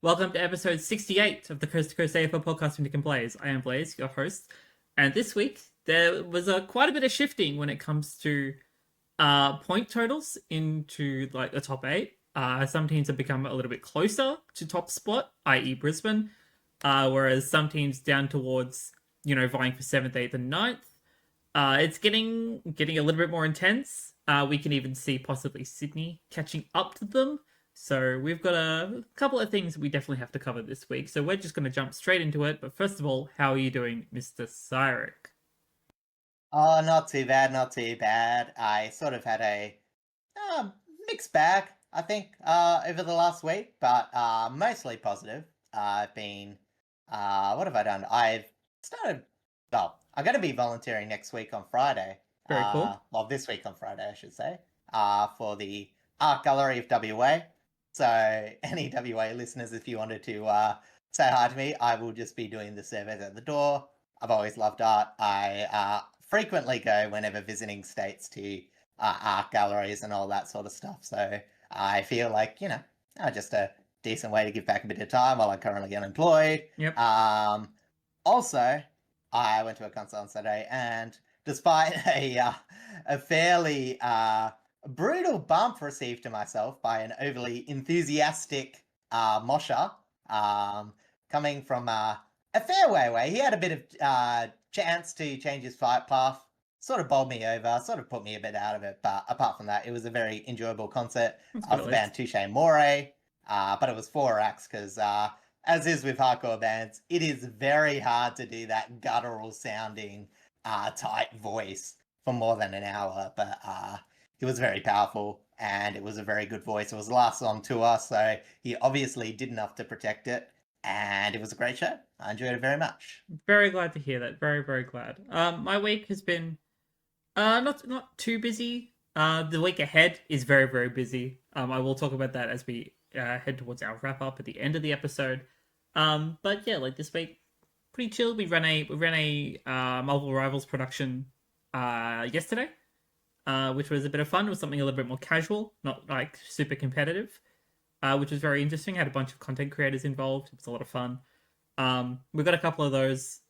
Welcome to episode 68 of the Coast to Coast AFL podcast from Nick and Blaze. I am Blaze, your host, and this week there was quite a bit of shifting when it comes to point totals into like the top 8. Some teams have become a little bit closer to top spot, i.e. Brisbane, whereas some teams down towards, vying for 7th, 8th and 9th. It's getting a little bit more intense. We can even see possibly Sydney catching up to them. So we've got a couple of things we definitely have to cover this week. So we're just going to jump straight into it. But first of all, how are you doing, Mr. Cyric? Oh, not too bad, not too bad. I sort of had a mixed bag, I think, over the last week, but mostly positive. I've been, what have I done? I'm going to be volunteering next week on Friday. Very cool. Well, this week on Friday, I should say, for the Art Gallery of WA. So any WA listeners, if you wanted to say hi to me, I will just be doing the service at the door. I've always loved art. I frequently go whenever visiting states to art galleries and all that sort of stuff. So I feel like, just a decent way to give back a bit of time while I'm currently unemployed. Yep. Also, I went to a concert on Saturday, and despite a fairly brutal bump received to myself by an overly enthusiastic mosher coming from a fairway away, he had a bit of chance to change his flight path, sort of bowled me over, sort of put me a bit out of it. But apart from that, it was a very enjoyable concert of the band Touche Amore. But it was 4 acts because, as is with hardcore bands, it is very hard to do that guttural sounding tight voice for more than an hour. But it was very powerful and it was a very good voice. It was last on tour, so he obviously did enough to protect it. And it was a great show. I enjoyed it very much. Very glad to hear that. Very, very glad. My week has been not too busy. The week ahead is very, very busy. I will talk about that as we head towards our wrap up at the end of the episode. But yeah, like this week, pretty chill. We ran a Marvel Rivals production yesterday, which was a bit of fun. It was something a little bit more casual, not like super competitive, which was very interesting. Had a bunch of content creators involved. It was a lot of fun. We've got a couple of those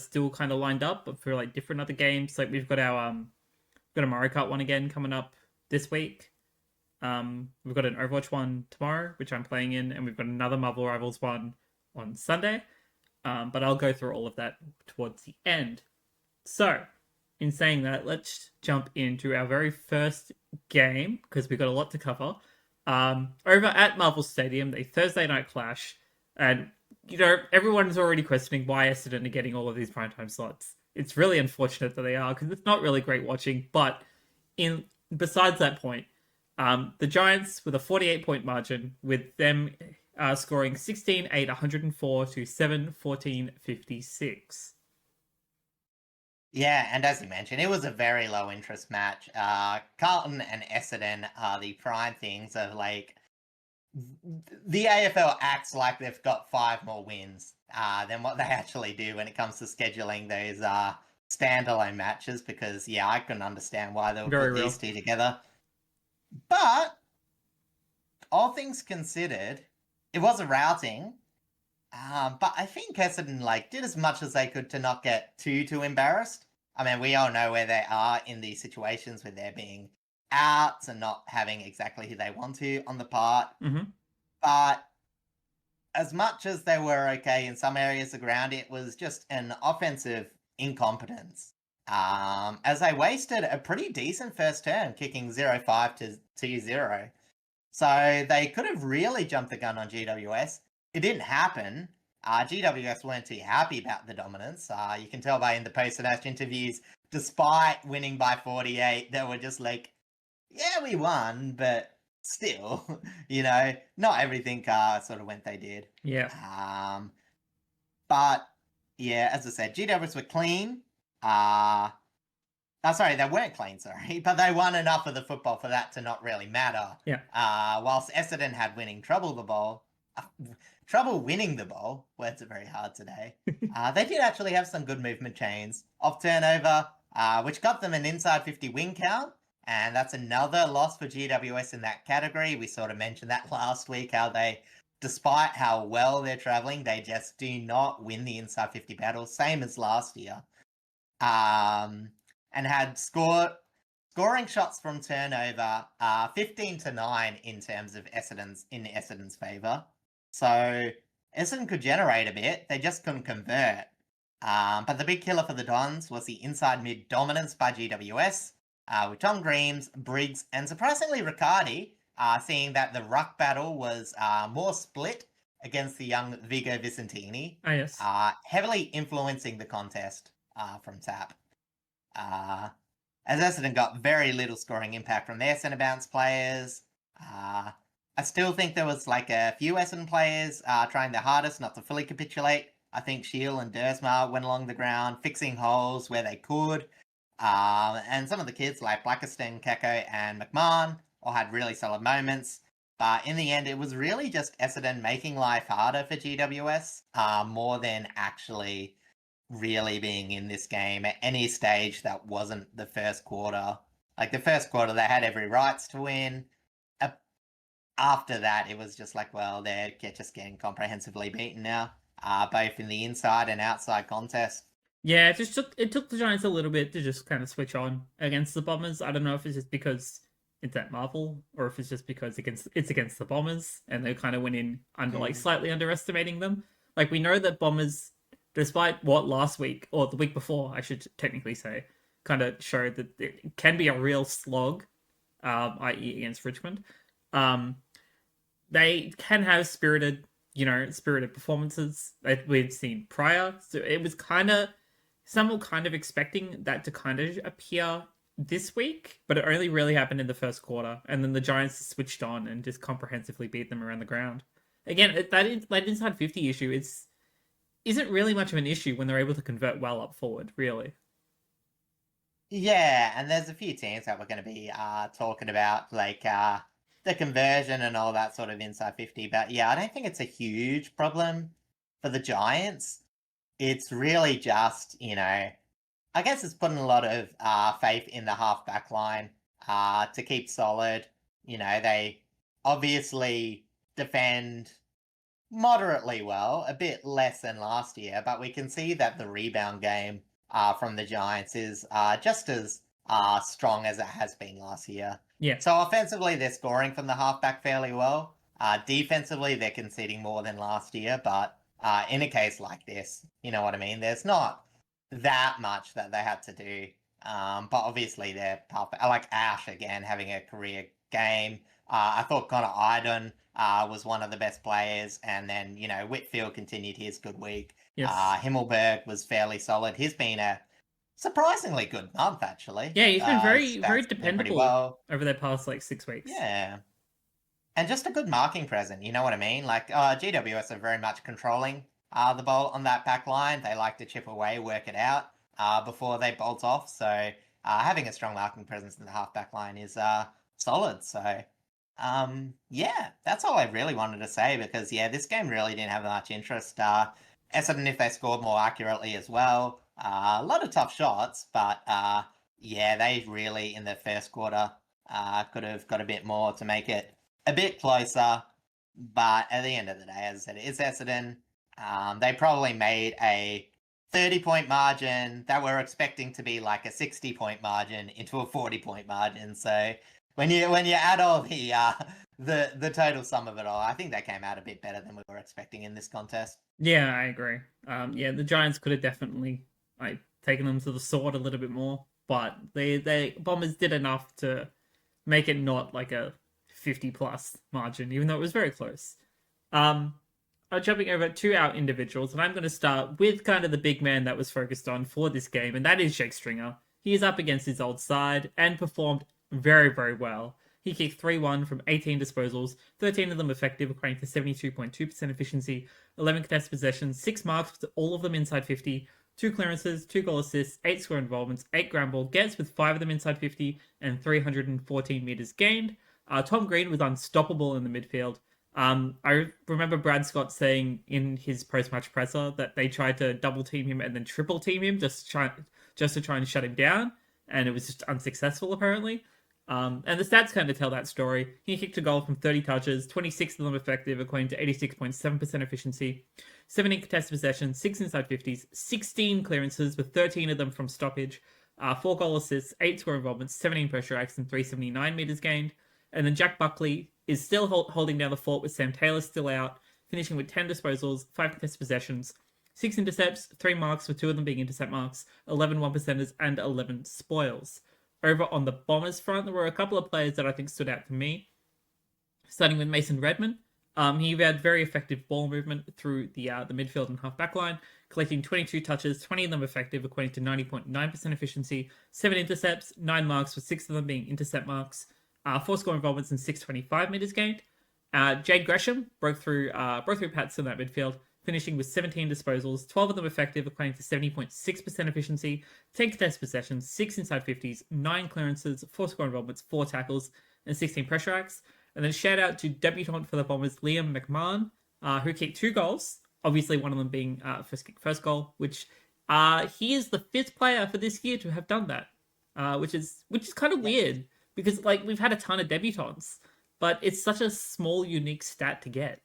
still kind of lined up, but for like different other games. Like we've got our got a Mario Kart one again coming up this week. We've got an Overwatch one tomorrow, which I'm playing in, and we've got another Marvel Rivals one on Sunday. But I'll go through all of that towards the end. So, in saying that, let's jump into our very first game, because we've got a lot to cover. Over at Marvel Stadium, the Thursday night clash, and everyone's already questioning why Essendon are getting all of these primetime slots. It's really unfortunate that they are, because it's not really great watching. But besides that point, the Giants with a 48-point margin, with them scoring 16-8, 104 to 7-14, 56. Yeah, and as you mentioned, it was a very low interest match. Carlton and Essendon are the prime things of like the AFL acts like they've got 5 more wins than what they actually do when it comes to scheduling those standalone matches. Because I couldn't understand why they would put these two together. But all things considered, it was a routing. But I think Essendon did as much as they could to not get too embarrassed. I mean, we all know where they are in these situations where they're being out and not having exactly who they want to on the part. Mm-hmm. But as much as they were okay in some areas of ground, it was just an offensive incompetence. As they wasted a pretty decent first term, kicking 0-5 to 2-0. So they could have really jumped the gun on GWS. It didn't happen. GWS weren't too happy about the dominance. You can tell by in the post-match interviews, despite winning by 48, they were just like, yeah, we won, but still, not everything sort of went they did. Yeah. But, yeah, as I said, GWS were clean. Sorry, they weren't clean, but they won enough of the football for that to not really matter. Yeah. Whilst Essendon had trouble winning the ball. Words are very hard today. They did actually have some good movement chains off turnover, which got them an inside 50 win count. And that's another loss for GWS in that category. We sort of mentioned that last week, how they despite how well they're traveling, they just do not win the inside 50 battle, same as last year. And had scoring shots from turnover 15-9 in terms of Essendon's favour. So Essendon could generate a bit, they just couldn't convert. But the big killer for the Dons was the inside mid dominance by GWS, with Tom Greaves, Briggs, and surprisingly Riccardi, seeing that the ruck battle was more split against the young Vigo Vicentini, yes. heavily influencing the contest from tap. As Essendon got very little scoring impact from their centre bounce players. I still think there was like a few Essendon players trying their hardest not to fully capitulate. I think Shield and Dersma went along the ground, fixing holes where they could. And some of the kids like Blackiston, Keko, and McMahon all had really solid moments. But in the end, it was really just Essendon making life harder for GWS, more than actually really being in this game at any stage that wasn't the first quarter. Like the first quarter, they had every right to win. After that, it was just like, well, they're just getting comprehensively beaten now, both in the inside and outside contest. Yeah, it took the Giants a little bit to just kind of switch on against the Bombers. I don't know if it's just because it's at Marvel or if it's just because it's against the Bombers and they kind of went in under like slightly underestimating them. Like we know that Bombers, despite what last week or the week before, I should technically say, kind of showed that it can be a real slog, i.e. against Richmond. They can have spirited performances that we've seen prior. So it was some were kind of expecting that to kind of appear this week, but it only really happened in the first quarter, and then the Giants switched on and just comprehensively beat them around the ground. Again, that inside 50 issue isn't really much of an issue when they're able to convert well up forward, really. Yeah, and there's a few teams that we're going to be talking about, like the conversion and all that sort of inside 50. But yeah, I don't think it's a huge problem for the Giants. It's really just, I guess it's putting a lot of faith in the half-back line to keep solid. They obviously defend moderately well, a bit less than last year, but we can see that the rebound game from the Giants is just as strong as it has been last year. Yeah. So offensively, they're scoring from the halfback fairly well. Defensively, they're conceding more than last year, but in a case like this, you know what I mean? There's not that much that they had to do. But obviously, they're I like Ash again having a career game. I thought Connor Idun was one of the best players, and then Whitfield continued his good week. Yes. Himmelberg was fairly solid. He's been a surprisingly good month, actually. Yeah, he's been very dependable over the past 6 weeks. Yeah. And just a good marking present, you know what I mean? Like, GWS are very much controlling the ball on that back line. They like to chip away, work it out before they bolt off. So having a strong marking presence in the half-back line is solid. So, yeah, that's all I really wanted to say because, yeah, this game really didn't have much interest. Essendon, if they scored more accurately as well. A lot of tough shots, but yeah, they really, in the first quarter, could have got a bit more to make it a bit closer. But at the end of the day, as I said, it's Essendon. They probably made a 30-point margin that we're expecting to be like a 60-point margin into a 40-point margin. So when you add all the total sum of it all, I think they came out a bit better than we were expecting in this contest. Yeah, I agree. Yeah, the Giants could have definitely taken them to the sword a little bit more, but they Bombers did enough to make it not like a 50+ margin, even though it was very close. Jumping over to our individuals, and I'm going to start with kind of the big man that was focused on for this game, and that is Jake Stringer. He is up against his old side and performed very, very well. He kicked 3-1 from 18 disposals, 13 of them effective, equating to 72.2% efficiency, 11 contested possessions, 6 marks, all of them inside 50, 2 clearances, 2 goal assists, 8 score involvements, 8 ground ball gets with 5 of them inside 50, and 314 meters gained. Tom Green was unstoppable in the midfield. I remember Brad Scott saying in his post-match presser that they tried to double team him and then triple team him just to try and shut him down, and it was just unsuccessful apparently. And the stats kind of tell that story. He kicked a goal from 30 touches, 26 of them effective, equating to 86.7% efficiency, 17 contested possessions, 6 inside 50s, 16 clearances, with 13 of them from stoppage, 4 goal assists, 8 score involvements, 17 pressure acts, and 379 metres gained. And then Jack Buckley is still holding down the fort with Sam Taylor still out, finishing with 10 disposals, 5 contested possessions, 6 intercepts, 3 marks, with 2 of them being intercept marks, 11 1%ers, and 11 spoils. Over on the Bombers front, there were a couple of players that I think stood out to me. Starting with Mason Redman. He had very effective ball movement through the midfield and half back line, collecting 22 touches, 20 of them effective, equating to 90.9% efficiency, 7 intercepts, 9 marks, with 6 of them being intercept marks, 4 score involvements, and 625 metres gained. Jade Gresham broke through Pats in that midfield, finishing with 17 disposals, 12 of them effective, equating to 70.6% efficiency, 10 contested possessions, 6 inside 50s, 9 clearances, 4 score involvements, 4 tackles, and 16 pressure acts. And then shout out to debutant for the Bombers, Liam McMahon, who kicked 2 goals, obviously one of them being first goal, which he is the 5th player for this year to have done that, which is kind of weird, because like we've had a ton of debutants, but it's such a small, unique stat to get.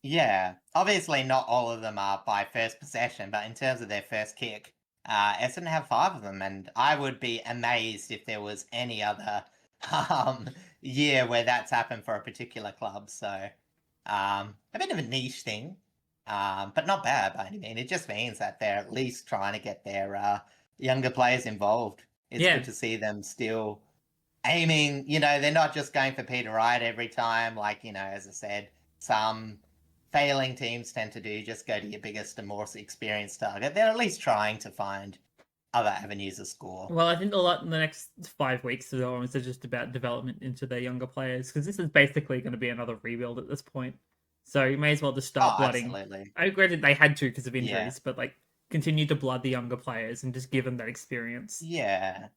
Yeah, obviously not all of them are by first possession, but in terms of their first kick, Essendon have 5 of them, and I would be amazed if there was any other year where that's happened for a particular club. So a bit of a niche thing, but not bad by any means. It just means that they're at least trying to get their younger players involved. It's good to see them still aiming, they're not just going for Peter Wright every time, like, as I said, some failing teams tend to do, just go to your biggest and more experienced target. They're at least trying to find other avenues of score. Well, I think a lot in the next 5 weeks or so is just about development into their younger players, because this is basically going to be another rebuild at this point. So you may as well just start blooding. Absolutely. I agree that they had to because of injuries, but like continue to blood the younger players and just give them that experience. Yeah.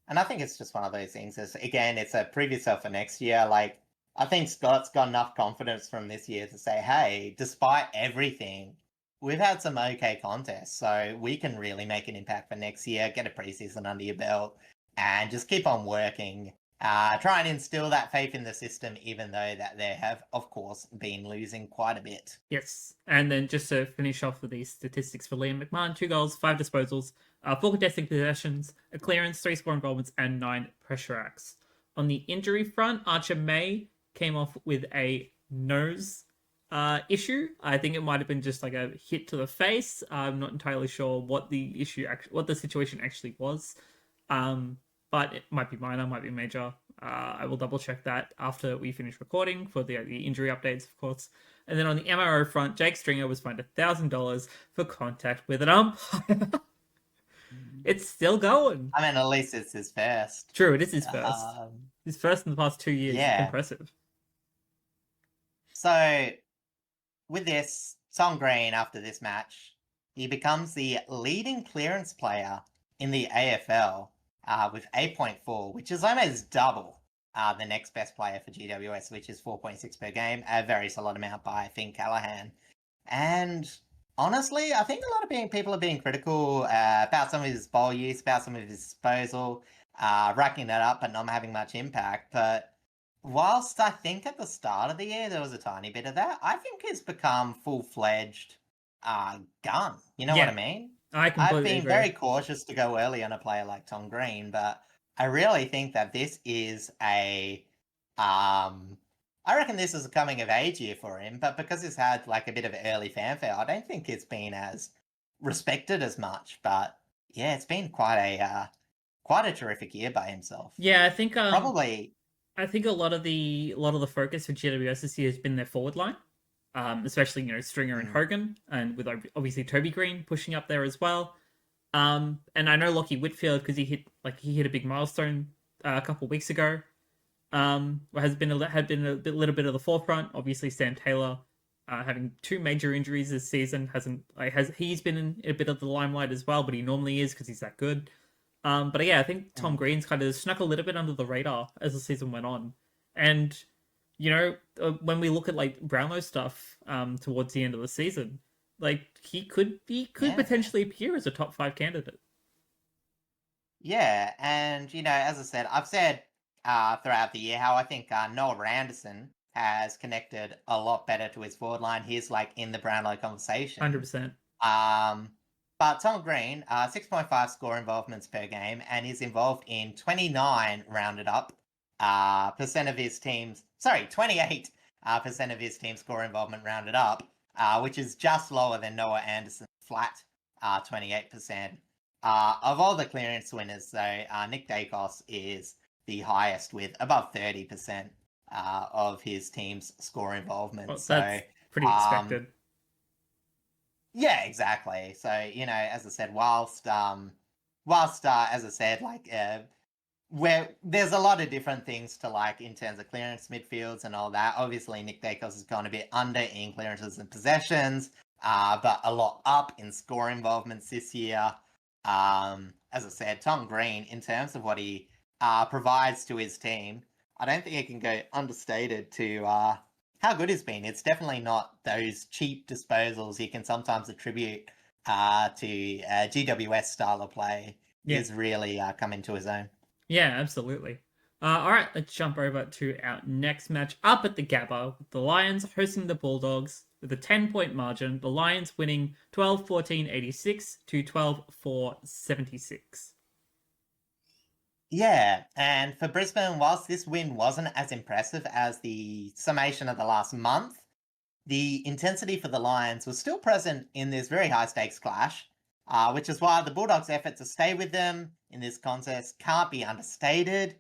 And I think it's just one of those things. Again, it's a preview yourself for next year. Like, I think Scott's got enough confidence from this year to say, hey, despite everything, we've had some okay contests, so we can really make an impact for next year, get a preseason under your belt, and just keep on working. Try and instill that faith in the system, even though that they have, of course, been losing quite a bit. Yes. And then just to finish off with these statistics for Liam McMahon, 2 goals, 5 disposals, 4 contested possessions, a clearance, 3 score involvements, and 9 pressure acts. On the injury front, Archer May came off with a nose issue. I think it might have been just like a hit to the face. I'm not entirely sure what the situation actually was. But it might be minor, might be major. I will double check that after we finish recording for the injury updates, of course. And then on the MRO front, Jake Stringer was fined $1,000 for contact with an umpire. It's still going. I mean, at least it's his first. True, it is his first. His first in the past 2 years. Yeah. Impressive. So, with this, Tom Green, after this match, he becomes the leading clearance player in the AFL with 8.4, which is almost double the next best player for GWS, which is 4.6 per game. A very solid amount by Finn Callahan. And honestly, I think a lot of people are being critical about some of his ball use, about some of his disposal, racking that up but not having much impact. But whilst I think at the start of the year there was a tiny bit of that, I think it's become full-fledged gun. You know what I mean? I've been very cautious to go early on a player like Tom Green, but I really think that this is I reckon this is a coming of age year for him, but because it's had like a bit of early fanfare, I don't think it's been as respected as much. But yeah, it's been quite a terrific year by himself. Yeah, I think probably. I think a lot of the focus for GWS this year has been their forward line, especially Stringer and Hogan, and with obviously Toby Green pushing up there as well. And I know Lockie Whitfield, because he hit a big milestone a couple of weeks ago. Had been a little bit of the forefront. Obviously, Sam Taylor having 2 major injuries this season he's been in a bit of the limelight as well, but he normally is because he's that good. But yeah, I think Tom Green's kind of snuck a little bit under the radar as the season went on, and when we look at like Brownlow's stuff towards the end of the season, like he could potentially appear as a top 5 candidate. Yeah, and as I said, I've said throughout the year how I think Noah Anderson has connected a lot better to his forward line. He's like in the Brownlow conversation. 100%. But Tom Green, 6.5 score involvements per game, and is involved in 29 rounded up percent of his team's, 28 percent of his team score involvement rounded up, which is just lower than Noah Anderson's flat 28%. Of all the clearance winners, though, Nick Dacos is the highest with above 30% of his team's score involvement. Well, so that's pretty expected. Yeah, exactly. So, as I said, whilst as I said, like where there's a lot of different things to like in terms of clearance midfields and all that. Obviously, Nick Dacos has gone a bit under in clearances and possessions, but a lot up in score involvements this year. As I said, Tom Green, in terms of what he provides to his team, I don't think it can go understated to how good he's been. It's definitely not those cheap disposals you can sometimes attribute to GWS style of play. Yeah. He's really come into his own. Yeah, absolutely. All right, let's jump over to our next match up at the Gabba. The Lions hosting the Bulldogs with a 10-point margin. The Lions winning 12-14-86 to 12-4-76. Yeah, and for Brisbane, whilst this win wasn't as impressive as the summation of the last month, the intensity for the Lions was still present in this very high-stakes clash, which is why the Bulldogs' effort to stay with them in this contest can't be understated.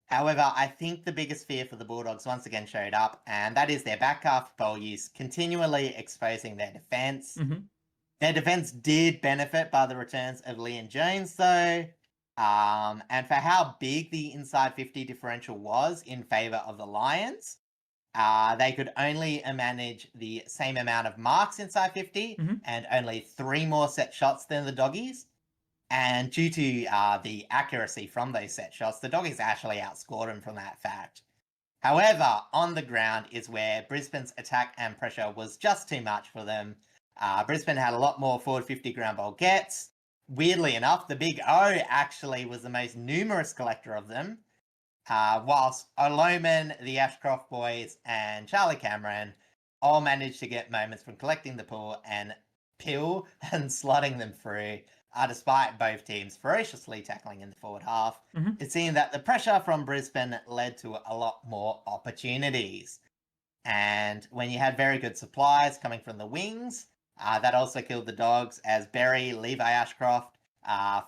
However, I think the biggest fear for the Bulldogs once again showed up, and that is their back half ball use continually exposing their defence. Mm-hmm. Their defence did benefit by the returns of Liam Jones, though, and for how big the inside 50 differential was in favour of the Lions, they could only manage the same amount of marks inside 50 and only 3 more set shots than the Doggies. And due to the accuracy from those set shots, the Doggies actually outscored them from that fact. However, on the ground is where Brisbane's attack and pressure was just too much for them. Brisbane had a lot more forward 50 ground ball gets. Weirdly enough, the Big O actually was the most numerous collector of them, whilst Coleman, the Ashcroft boys, and Charlie Cameron all managed to get moments from collecting the pool and pill and slotting them through, despite both teams ferociously tackling in the forward half. It seemed that the pressure from Brisbane led to a lot more opportunities. And when you had very good supplies coming from the wings, that also killed the Dogs, as Berry, Levi Ashcroft,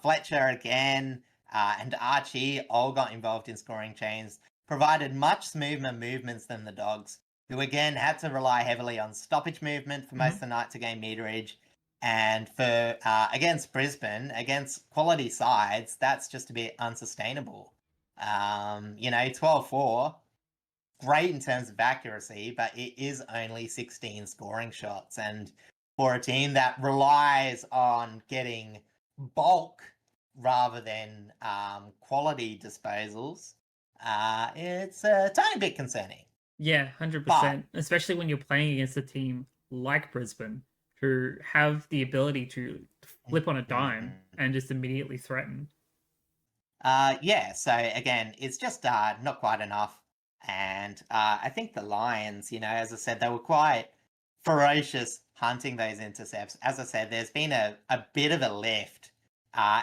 Fletcher again, and Archie all got involved in scoring chains, provided much smoother movements than the Dogs, who again had to rely heavily on stoppage movement for most of the night to gain meterage. And for against Brisbane, against quality sides, that's just a bit unsustainable. 12-4, great in terms of accuracy, but it is only 16 scoring shots. And for a team that relies on getting bulk rather than quality disposals, it's a tiny bit concerning. Yeah, 100%. Especially when you're playing against a team like Brisbane, who have the ability to flip on a dime and just immediately threaten. So again, it's just not quite enough. And I think the Lions, as I said, they were quite ferocious hunting those intercepts. As I said, there's been a bit of a lift,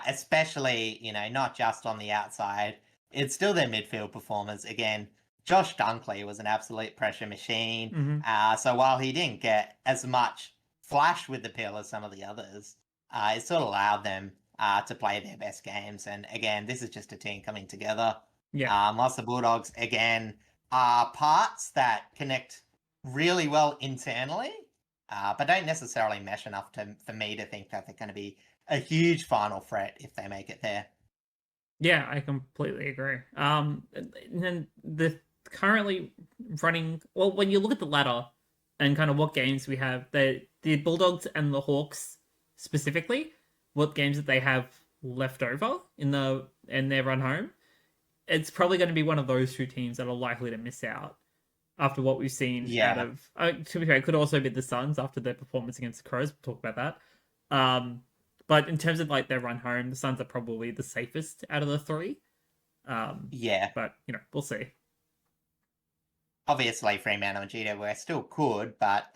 especially, not just on the outside. It's still their midfield performers. Again, Josh Dunkley was an absolute pressure machine. So while he didn't get as much flash with the pill as some of the others, it sort of allowed them to play their best games. And again, this is just a team coming together. Whilst the Bulldogs, again, are parts that connect really well internally, but don't necessarily mesh enough for me to think that they're going to be a huge final threat if they make it there. Yeah, I completely agree. And then the currently running, well, when you look at the ladder and kind of what games we have, the Bulldogs and the Hawks specifically, what games that they have left over in their run home, it's probably going to be one of those two teams that are likely to miss out after what we've seen out of. To be fair, it could also be the Suns after their performance against the Crows. We'll talk about that. But in terms of like their run home, the Suns are probably the safest out of the three. Yeah. But, we'll see. Obviously, Fremantle and Gita were still good, but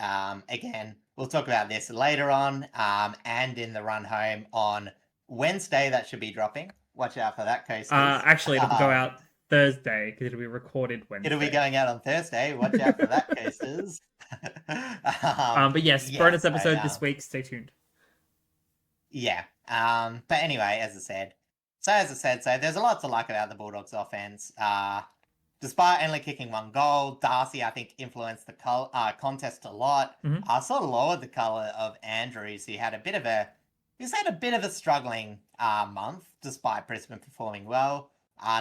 again, we'll talk about this later on and in the run home on Wednesday. That should be dropping. Watch out for that, coasters. Actually, it'll go out Thursday because it'll be recorded Wednesday. It'll be going out on Thursday. Watch out for that, coasters. But yes, bonus episode this week. Stay tuned. Yeah. But anyway, as I said, so there's a lot to like about the Bulldogs offense. Despite only kicking one goal, Darcy, I think, influenced the contest a lot. Sort of lowered the colour of Andrews, who had a bit of a struggling month, despite Brisbane performing well.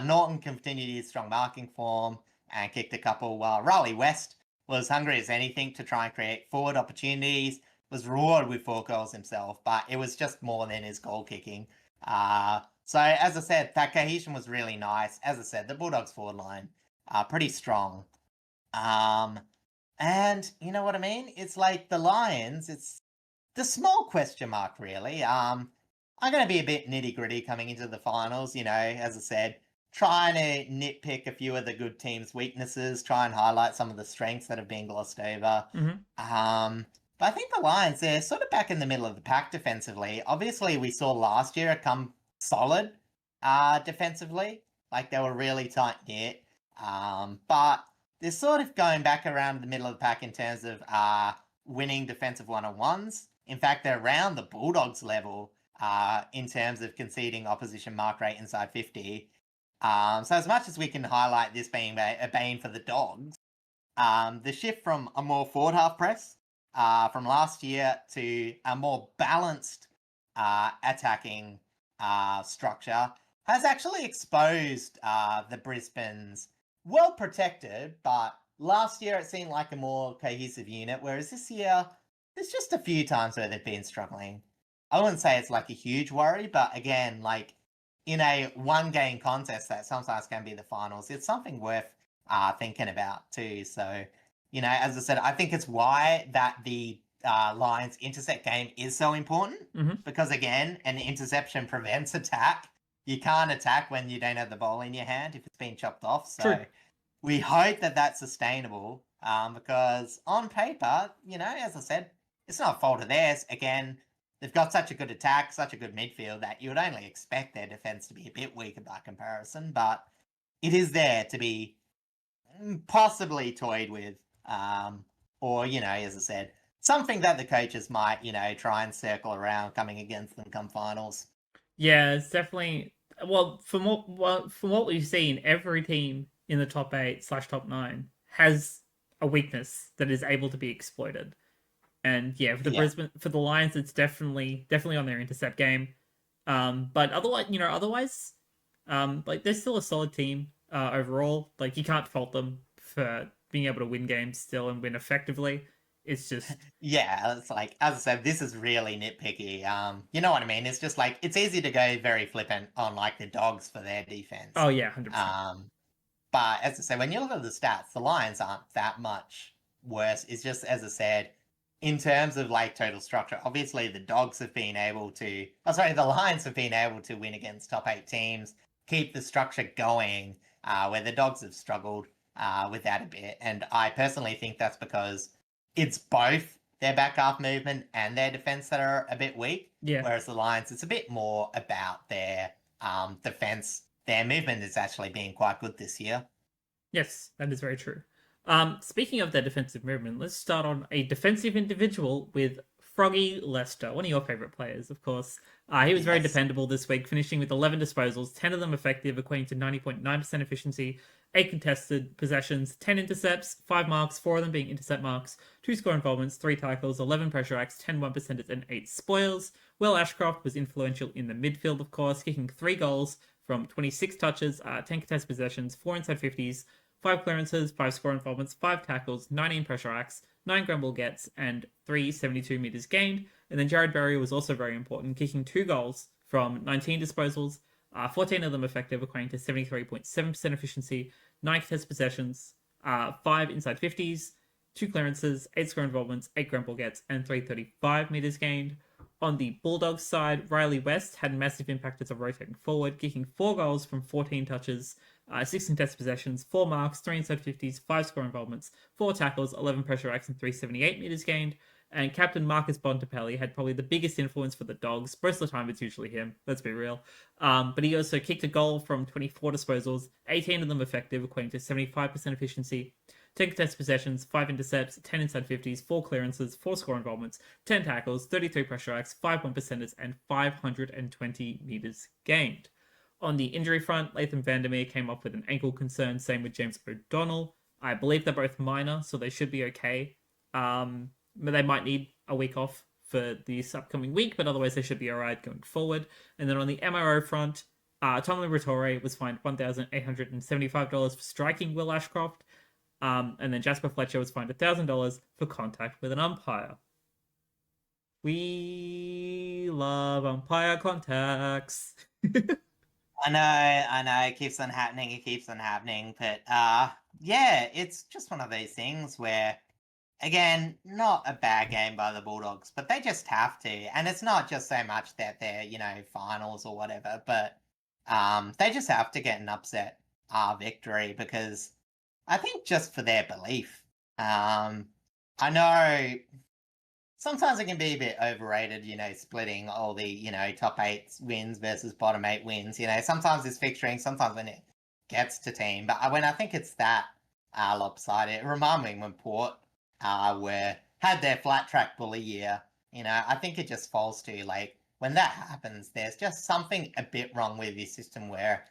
Norton continued his strong marking form and kicked a couple, while Riley West was hungry as anything to try and create forward opportunities, was rewarded with 4 goals himself, but it was just more than his goal kicking. So, as I said, that cohesion was really nice. As I said, the Bulldogs forward line, pretty strong. And you know what I mean? It's like the Lions, it's the small question mark, really. I'm going to be a bit nitty-gritty coming into the finals, as I said, trying to nitpick a few of the good teams' weaknesses, try and highlight some of the strengths that have been glossed over. But I think the Lions, they're sort of back in the middle of the pack defensively. Obviously, we saw last year it come solid defensively. Like, they were really tight-knit. But they're sort of going back around the middle of the pack in terms of winning defensive one-on-ones. In fact, they're around the Bulldogs level in terms of conceding opposition mark rate inside 50. So as much as we can highlight this being a bane for the Dogs, the shift from a more forward half press from last year to a more balanced attacking structure has actually exposed the Brisbane's well protected, but last year it seemed like a more cohesive unit, whereas this year there's just a few times where they've been struggling. I wouldn't say it's like a huge worry, but again, like in a one-game contest that sometimes can be the finals, it's something worth thinking about too. So, as I said, I think it's why that the Lions intercept game is so important, because again, an interception prevents attack. You can't attack when you don't have the ball in your hand if it's been chopped off. So True. we hope that that's sustainable because on paper, as I said, it's not a fault of theirs. Again, they've got such a good attack, such a good midfield that you would only expect their defense to be a bit weaker by comparison, but it is there to be possibly toyed with or, as I said, something that the coaches might, try and circle around coming against them come finals. Yeah, it's definitely... Well, from what we've seen, every team in the top 8/top 9 has a weakness that is able to be exploited. And yeah, for the Lions, it's definitely on their intercept game. But otherwise, like they're still a solid team overall. Like you can't fault them for being able to win games still and win effectively. It's just it's like, as I said, this is really nitpicky. You know what I mean? It's just like it's easy to go very flippant on like the Dogs for their defense. Oh yeah, 100%. But as I say, when you look at the stats, the Lions aren't that much worse. It's just, as I said, in terms of like total structure, obviously the Lions have been able to win against top 8 teams, keep the structure going, where the Dogs have struggled with that a bit. And I personally think that's because it's both their back half movement and their defense that are a bit weak. Yeah. Whereas the Lions, it's a bit more about their defense. Their movement is actually being quite good this year. Yes, that is very true. Speaking of their defensive movement, let's start on a defensive individual with Froggy Lester, one of your favourite players, of course. He was very dependable this week, finishing with 11 disposals, 10 of them effective, equating to 90.9% efficiency, 8 contested possessions, 10 intercepts, 5 marks, 4 of them being intercept marks, 2 score involvements, 3 tackles, 11 pressure acts, 10 1%ers, and 8 spoils. Will Ashcroft was influential in the midfield, of course, kicking 3 goals from 26 touches, 10 contested possessions, 4 inside 50s, 5 clearances, 5 score involvements, 5 tackles, 19 pressure acts, 9 grumble gets, and 372 metres gained. And then Jared Berry was also very important, kicking 2 goals from 19 disposals, 14 of them effective, equating to 73.7% efficiency, 9 contested possessions, 5 inside 50s, 2 clearances, 8 score involvements, 8 grumble gets, and 335 metres gained. On the Bulldogs side, Riley West had massive impact as a rotating forward, kicking 4 goals from 14 touches, 16 test possessions, 4 marks, 3 inside 50s, 5 score involvements, 4 tackles, 11 pressure acts, and 378 metres gained. And captain Marcus Bontempelli had probably the biggest influence for the Dogs. Most of the time, it's usually him. Let's be real. But he also kicked a goal from 24 disposals, 18 of them effective, equating to 75% efficiency. 10 contested possessions, 5 intercepts, 10 inside 50s, 4 clearances, 4 score involvements, 10 tackles, 33 pressure acts, 5 point percenters, and 520 metres gained. On the injury front, Latham Vandermeer came up with an ankle concern, same with James O'Donnell. I believe they're both minor, so they should be okay. But they might need a week off for this upcoming week, but otherwise they should be alright going forward. And then on the MRO front, Tom Liberatore was fined $1,875 for striking Will Ashcroft. And then Jasper Fletcher was fined $1,000 for contact with an umpire. We love umpire contacts. I know, it keeps on happening, but yeah, it's just one of those things where, again, not a bad game by the Bulldogs, but they just have to, and it's not just so much that they're, finals or whatever, but they just have to get an upset victory, because I think just for their belief. I know sometimes it can be a bit overrated, splitting all the, top 8 wins versus bottom 8 wins. Sometimes it's fixturing, sometimes when it gets to team. But when I think it's that lopsided, it reminds me when Port had their flat track bully year. I think it just falls to, when that happens, there's just something a bit wrong with your system where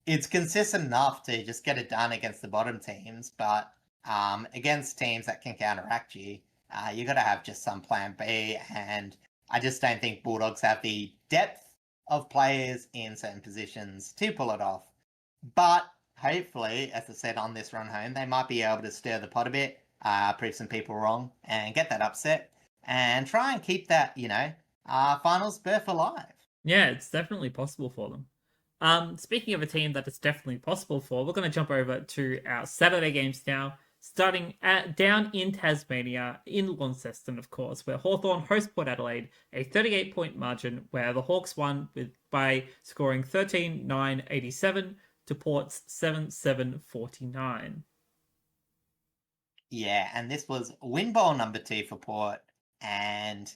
it's consistent enough to just get it done against the bottom teams, but against teams that can counteract you, you got to have just some plan B, and I just don't think Bulldogs have the depth of players in certain positions to pull it off. But hopefully, as I said, on this run home, they might be able to stir the pot a bit, prove some people wrong, and get that upset, and try and keep that, finals berth alive. Yeah, it's definitely possible for them. Speaking of a team that it's definitely possible for, we're going to jump over to our Saturday games now, starting down in Tasmania, in Launceston, of course, where Hawthorn host Port Adelaide, a 38-point margin, where the Hawks won by scoring 13-9-87 to Port's 7-7-49. Yeah, and this was win ball number 2 for Port, and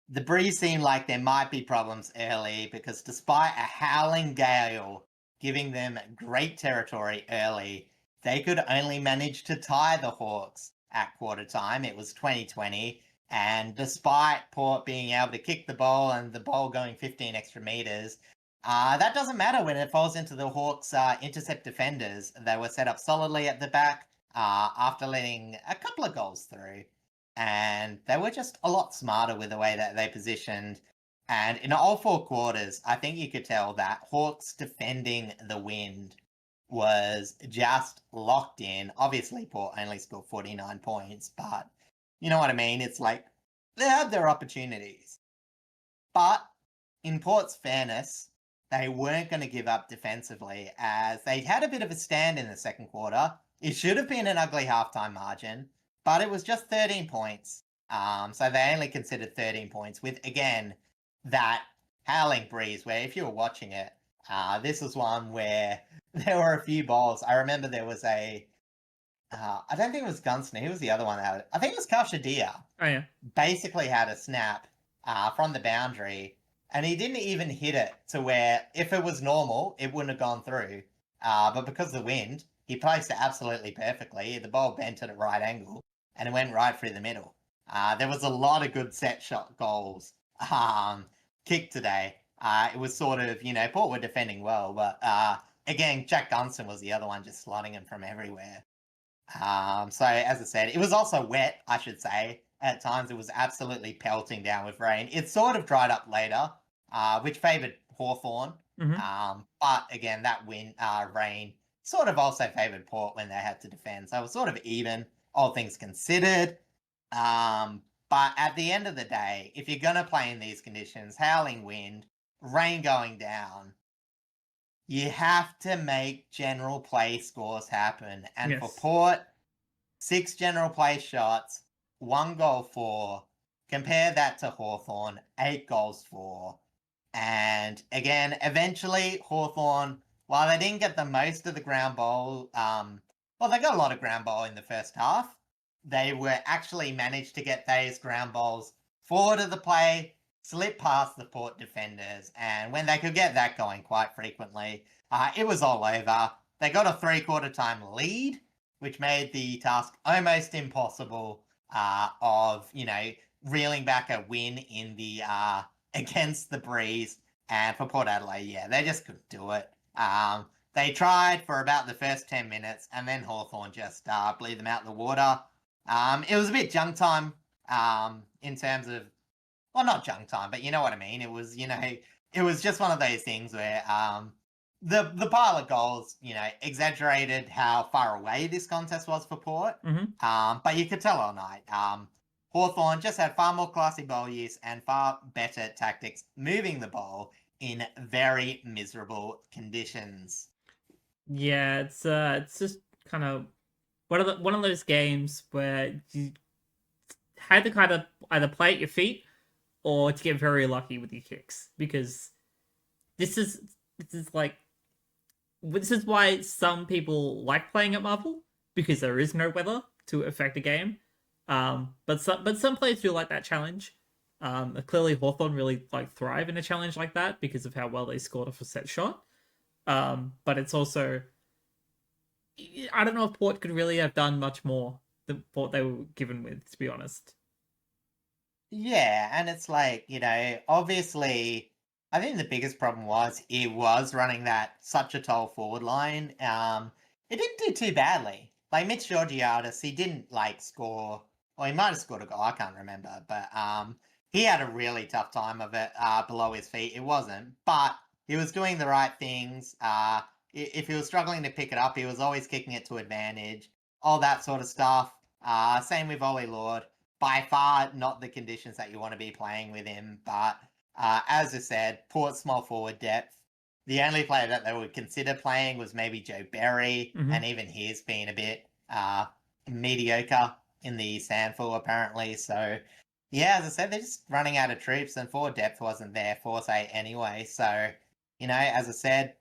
the Breeze seemed like there might be problems early, because despite a howling gale giving them great territory early, they could only manage to tie the Hawks at quarter time. It was 20-20, and despite Port being able to kick the ball and the ball going 15 extra meters, that doesn't matter when it falls into the Hawks' intercept defenders. They were set up solidly at the back after letting a couple of goals through, and they were just a lot smarter with the way that they positioned. And in all 4 quarters, I think you could tell that Hawks defending the wind was just locked in. Obviously, Port only scored 49 points, but you know what I mean? It's like they had their opportunities. But in Port's fairness, they weren't going to give up defensively, as they had a bit of a stand in the second quarter. It should have been an ugly halftime margin, but it was just 13 points. So they only considered 13 points with, again, that howling breeze where if you were watching it, this was one where there were a few balls. I remember there was I don't think it was Gunston. Who was the other one? I think it was Kashadia. Oh, yeah. Basically had a snap from the boundary, and he didn't even hit it to where, if it was normal, it wouldn't have gone through. But because of the wind, he placed it absolutely perfectly. The ball bent at a right angle, and it went right through the middle. There was a lot of good set shot goals kicked today. It was sort of, Port were defending well, but again, Jack Gunston was the other one, just slotting him from everywhere. So, as I said, it was also wet, I should say. At times, it was absolutely pelting down with rain. It sort of dried up later, which favoured Hawthorn. Mm-hmm. But again, that rain sort of also favoured Port when they had to defend. So it was sort of even, all things considered. But at the end of the day, if you're going to play in these conditions, howling wind, rain going down, you have to make general play scores happen. And for Port, 6 general play shots, 1 goal for, Compare that to Hawthorn, 8 goals for. And again, eventually Hawthorn, while they didn't get the most of the ground ball, well, they got a lot of ground ball in the first half. They were actually managed to get those ground balls forward of the play, slip past the Port defenders, and when they could get that going quite frequently, it was all over. They got a 3/4 time lead, which made the task almost impossible of, reeling back a win in the against the Breeze. And for Port Adelaide, yeah, they just couldn't do it. They tried for about the first 10 minutes, and then Hawthorn just blew them out the water. It was a bit junk time in terms of, well, not junk time, but you know what I mean. It was, it was just one of those things where the pile of goals, exaggerated how far away this contest was for Port. But you could tell all night. Hawthorn just had far more classy ball use and far better tactics moving the ball in very miserable conditions. Yeah, it's just kind of one of those games where you had to kind of either play at your feet or to get very lucky with your kicks, because this is this is like this is why some people like playing at Marvel, because there is no weather to affect a game. But some players do like that challenge. Clearly Hawthorn really thrive in a challenge like that because of how well they scored off a set shot. But it's also, I don't know if Port could really have done much more than what they were given with, to be honest. Yeah, and it's obviously, I think the biggest problem was it was running that such a tall forward line. It didn't do too badly. Like Mitch Georgiadis, he didn't score, or he might have scored a goal, I can't remember, but he had a really tough time of it below his feet. It wasn't, but he was doing the right things. If he was struggling to pick it up, he was always kicking it to advantage, all that sort of stuff. Same with Ollie Lord. By far not the conditions that you want to be playing with him, but as I said, Port small forward depth. The only player that they would consider playing was maybe Joe Berry, and even he's been a bit mediocre in the Sandful apparently. So yeah, as I said, they're just running out of troops, and forward depth wasn't there for say anyway. So as I said,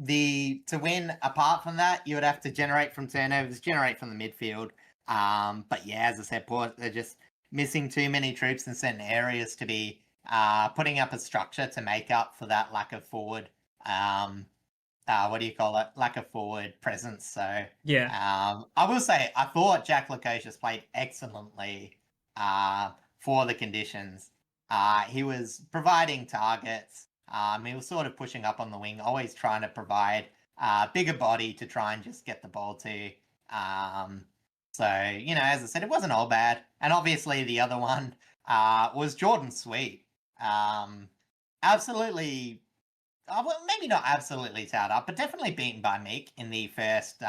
to win apart from that, you would have to generate from turnovers, generate from the midfield. But yeah, as I said, Port, they're just missing too many troops in certain areas to be putting up a structure to make up for that lack of forward what do you call it? Lack of forward presence. So Yeah. I will say I thought Jack Lukosius played excellently for the conditions. He was providing targets. He was sort of pushing up on the wing, always trying to provide bigger body to try and just get the ball to. So, as I said, it wasn't all bad. And obviously the other one was Jordan Sweet. Absolutely, well, maybe not absolutely towed up, but definitely beaten by Meek in the first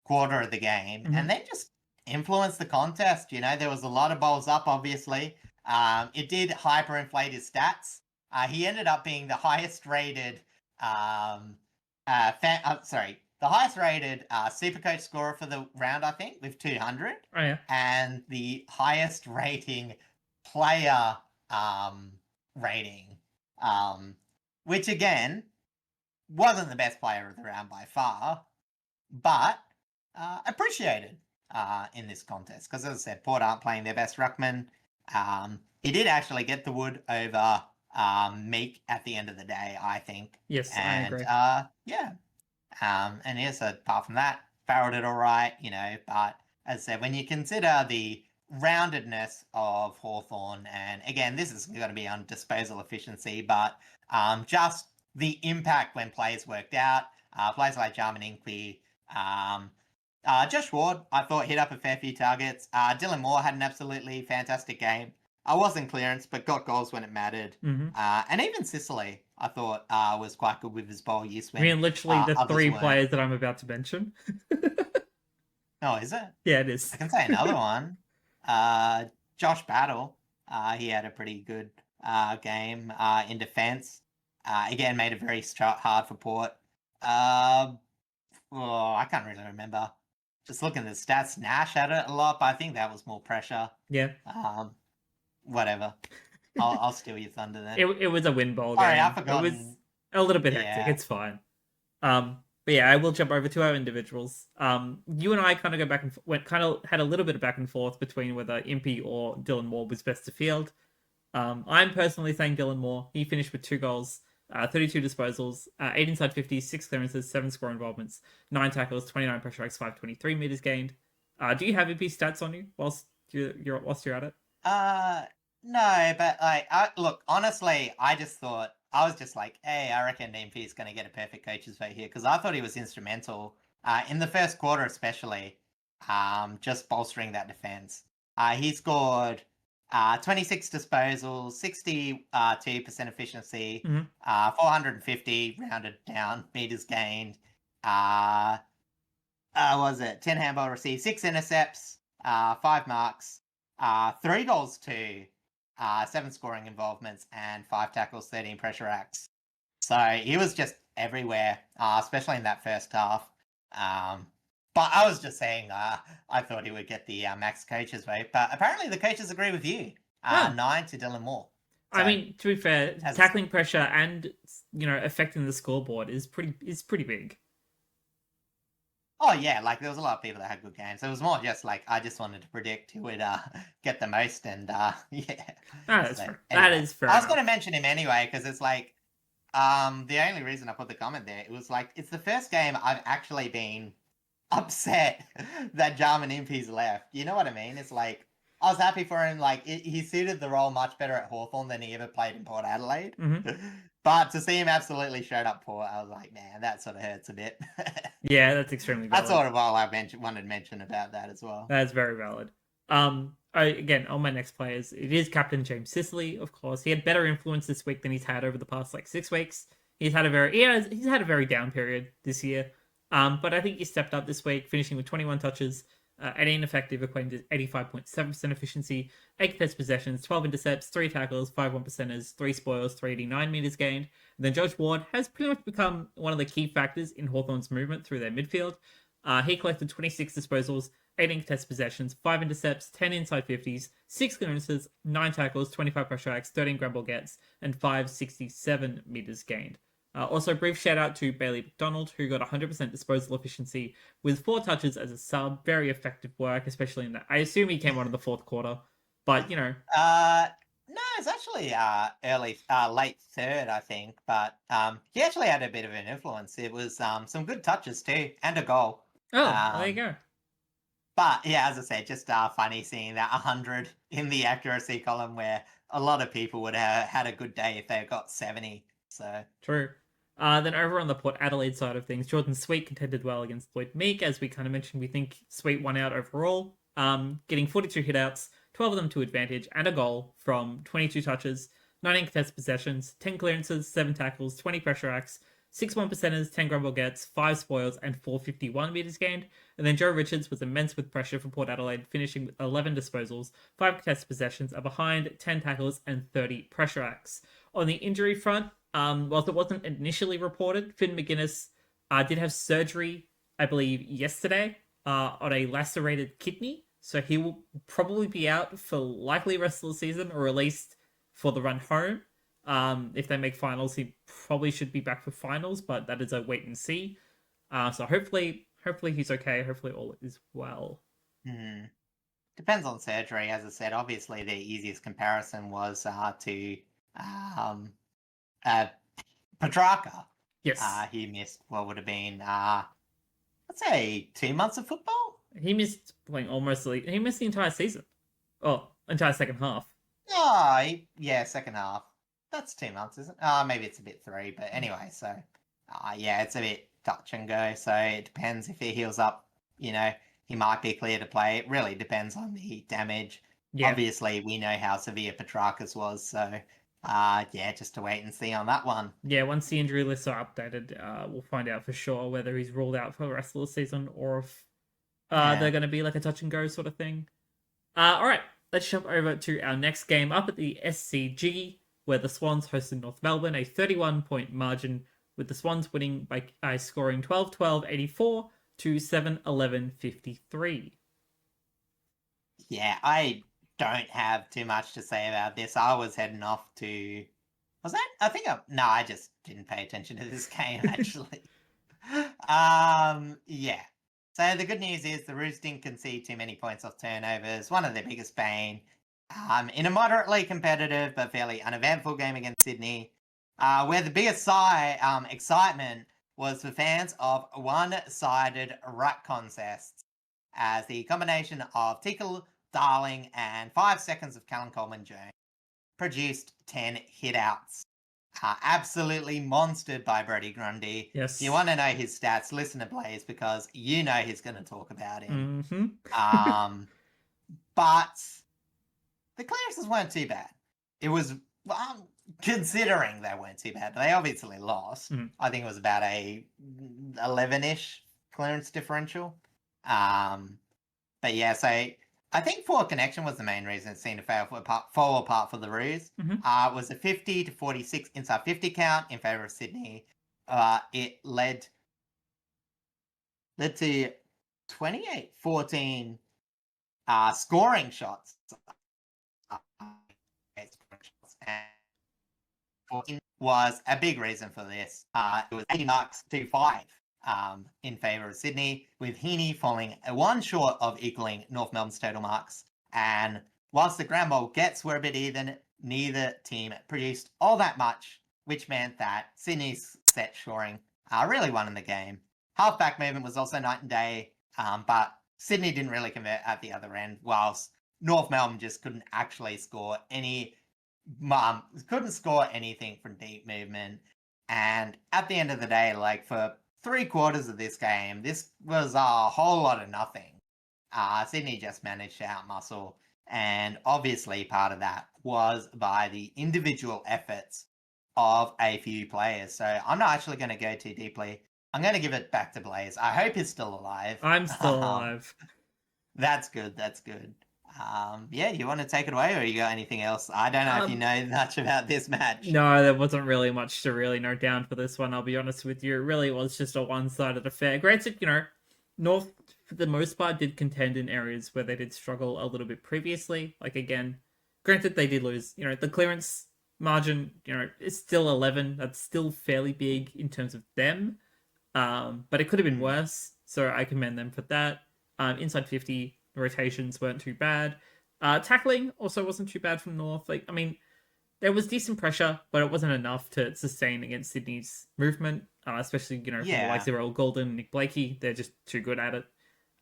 quarter of the game. And they just influenced the contest. There was a lot of balls up, obviously. It did hyperinflate his stats. He ended up being the highest rated the highest rated Supercoach scorer for the round, I think, with 200. Oh yeah. And the highest rating player rating, which again wasn't the best player of the round by far, but appreciated in this contest because, as I said, Port aren't playing their best ruckman. He did actually get the wood over Meek at the end of the day, I think. Yes, and, I agree. Yeah. And yes, apart from that, Farrell did all right, but as I said, when you consider the roundedness of Hawthorn, and again, this is going to be on disposal efficiency, but just the impact when plays worked out, players like Jarman Inkley, Josh Ward, I thought hit up a fair few targets. Dylan Moore had an absolutely fantastic game. I wasn't clearance, but got goals when it mattered. And even Sicily, I thought, was quite good with his ball use. I mean, literally the three weren't. players that I'm about to mention. Oh, is it? Yeah, it is. I can say another one. Josh Battle, he had a pretty good game in defence. Again, made it very hard for Port. I can't really remember. Just looking at the stats, Nash had it a lot, but I think that was more pressure. Yeah. whatever. I'll steal your thunder then. It was a win bowl Sorry, game. I've forgotten. It was a little bit hectic. Yeah. It's fine. But yeah, I will jump over to our individuals. You and I kind of go back and had a little bit of back and forth between whether Impey or Dylan Moore was best to field. I'm personally saying Dylan Moore. He finished with 2 goals, 32 disposals, 8 inside 50, 6 clearances, 7 score involvements, 9 tackles, 29 pressure strikes, 523 meters gained. Do you have Impey stats on you whilst you're at it? No, but like, look, honestly, I was just like, hey, I reckon DMP is going to get a perfect coach's vote here because I thought he was instrumental in the first quarter, especially, just bolstering that defense. He scored 26 disposals, 62% efficiency, 450 rounded down meters gained. Was it 10 handball received, 6 intercepts, 5 marks, 3 goals to 7 scoring involvements, and 5 tackles, 13 pressure acts. So he was just everywhere, especially in that first half. But I was just saying, I thought he would get the max coach's vote, but apparently the coaches agree with you. 9 to Dylan Moore. So, I mean, to be fair, tackling pressure and affecting the scoreboard is pretty big. Oh yeah, like there was a lot of people that had good games. It was more just like I just wanted to predict who would get the most, and yeah. That is fair. I was going to mention him anyway because it's like the only reason I put the comment there, it was like it's the first game I've actually been upset that Jarman Impey's left. You know what I mean? It's like I was happy for him. Like he suited the role much better at Hawthorn than he ever played in Port Adelaide. But to see him absolutely showed up Port, I was like, man, that sort of hurts a bit. Yeah, that's extremely valid. That's sort of all I wanted to mention about that as well. That's very valid. Again, on my next players, it is Captain James Sicily, of course. He had better influence this week than he's had over the past 6 weeks. He's had a very down period this year. But I think he stepped up this week, finishing with 21 touches, 18 effective, equating to 85.7% efficiency, 8 contested possessions, 12 intercepts, 3 tackles, 5 1%ers, 3 spoils, 389 meters gained. And then Josh Ward has pretty much become one of the key factors in Hawthorn's movement through their midfield. He collected 26 disposals, 18 contested possessions, 5 intercepts, 10 inside 50s, 6 clearances, 9 tackles, 25 pressure acts, 13 ground ball gets, and 567 meters gained. Also, brief shout out to Bailey McDonald, who got 100% disposal efficiency with 4 touches as a sub. Very effective work, especially in that. I assume he came on in the 4th quarter, but No, it's actually late 3rd, I think. But he actually had a bit of an influence. It was some good touches too, and a goal. Oh, there you go. But yeah, as I said, just funny seeing that 100 in the accuracy column where a lot of people would have had a good day if they got 70. So true. Then over on the Port Adelaide side of things, Jordan Sweet contended well against Lloyd Meek. As we kind of mentioned, we think Sweet won out overall, getting 42 hitouts, 12 of them to advantage, and a goal from 22 touches, 19 contested possessions, 10 clearances, 7 tackles, 20 pressure acts, 6 1%ers, 10 grumble gets, 5 spoils, and 451 meters gained. And then Joe Richards was immense with pressure for Port Adelaide, finishing with 11 disposals, 5 contested possessions, a behind, 10 tackles, and 30 pressure acts. On the injury front, whilst it wasn't initially reported, Finn McGuinness did have surgery, I believe, yesterday on a lacerated kidney. So he will probably be out for likely rest of the season, or at least for the run home. If they make finals, he probably should be back for finals, but that is a wait and see. So hopefully he's okay. Hopefully all is well. Depends on surgery. As I said, obviously the easiest comparison was to Petrarca. Yes. He missed what would have been, let's say, 2 months of football. He missed he missed the entire season. Oh, entire second half. Oh, yeah, second half. That's 2 months, isn't it? Maybe it's a bit 3, but anyway, so yeah, it's a bit touch and go. So it depends if he heals up. He might be clear to play. It really depends on the damage. Yeah. Obviously, we know how severe Petrarca's was, so yeah, just to wait and see on that one. Yeah, once the injury lists are updated, we'll find out for sure whether he's ruled out for the rest of the season or if they're going to be like a touch and go sort of thing. All right, let's jump over to our next game up at the SCG, where the Swans hosted North Melbourne, a 31-point margin, with the Swans winning by scoring 12-12-84 to 7-11-53. Yeah, I don't have too much to say about this. I was heading off to. Was that? I think I just didn't pay attention to this game actually. Yeah. So the good news is the Roos didn't concede too many points off turnovers. One of their biggest bane. In a moderately competitive but fairly uneventful game against Sydney, where the biggest excitement was for fans of one-sided ruck contests, as the combination of Tickle, Darling, and 5 seconds of Callum Coleman Jones produced 10 hitouts. Absolutely monstered by Brody Grundy. Yes. If you want to know his stats, listen to Blaze because you know he's going to talk about him. But the clearances weren't too bad. It was, considering they weren't too bad, they obviously lost. I think it was about a 11-ish clearance differential. But yeah, so I think forward connection was the main reason it seemed to fall apart for the Roos. It was a 50-46 inside 50 count in favour of Sydney. It led to 28-14 scoring shots. And 14 was a big reason for this. It was 80 marks to 5 in favour of Sydney, with Heaney falling one short of equaling North Melbourne's total marks. And whilst the ground ball gets were a bit even, neither team produced all that much, which meant that Sydney's set scoring really won in the game. Halfback movement was also night and day, but Sydney didn't really convert at the other end, whilst North Melbourne just couldn't actually score couldn't score anything from deep movement. And at the end of the day, like for 3/4 of this game, this was a whole lot of nothing. Sydney just managed to outmuscle, and obviously part of that was by the individual efforts of a few players. So I'm not actually going to go too deeply. I'm going to give it back to Blaze. I hope he's still alive. I'm still alive. That's good. That's good. Yeah, you want to take it away, or you got anything else? I don't know if you know much about this match. No, there wasn't really much to really note down for this one, I'll be honest with you. It really was just a one-sided affair. Granted, North, for the most part, did contend in areas where they did struggle a little bit previously. Like, again, granted, they did lose. The clearance margin, is still 11. That's still fairly big in terms of them. But it could have been worse, so I commend them for that. Inside 50 rotations weren't too bad. Tackling also wasn't too bad from North. There was decent pressure, but it wasn't enough to sustain against Sydney's movement, especially, from the likes of Earl Golden and Nick Blakey. They're just too good at it.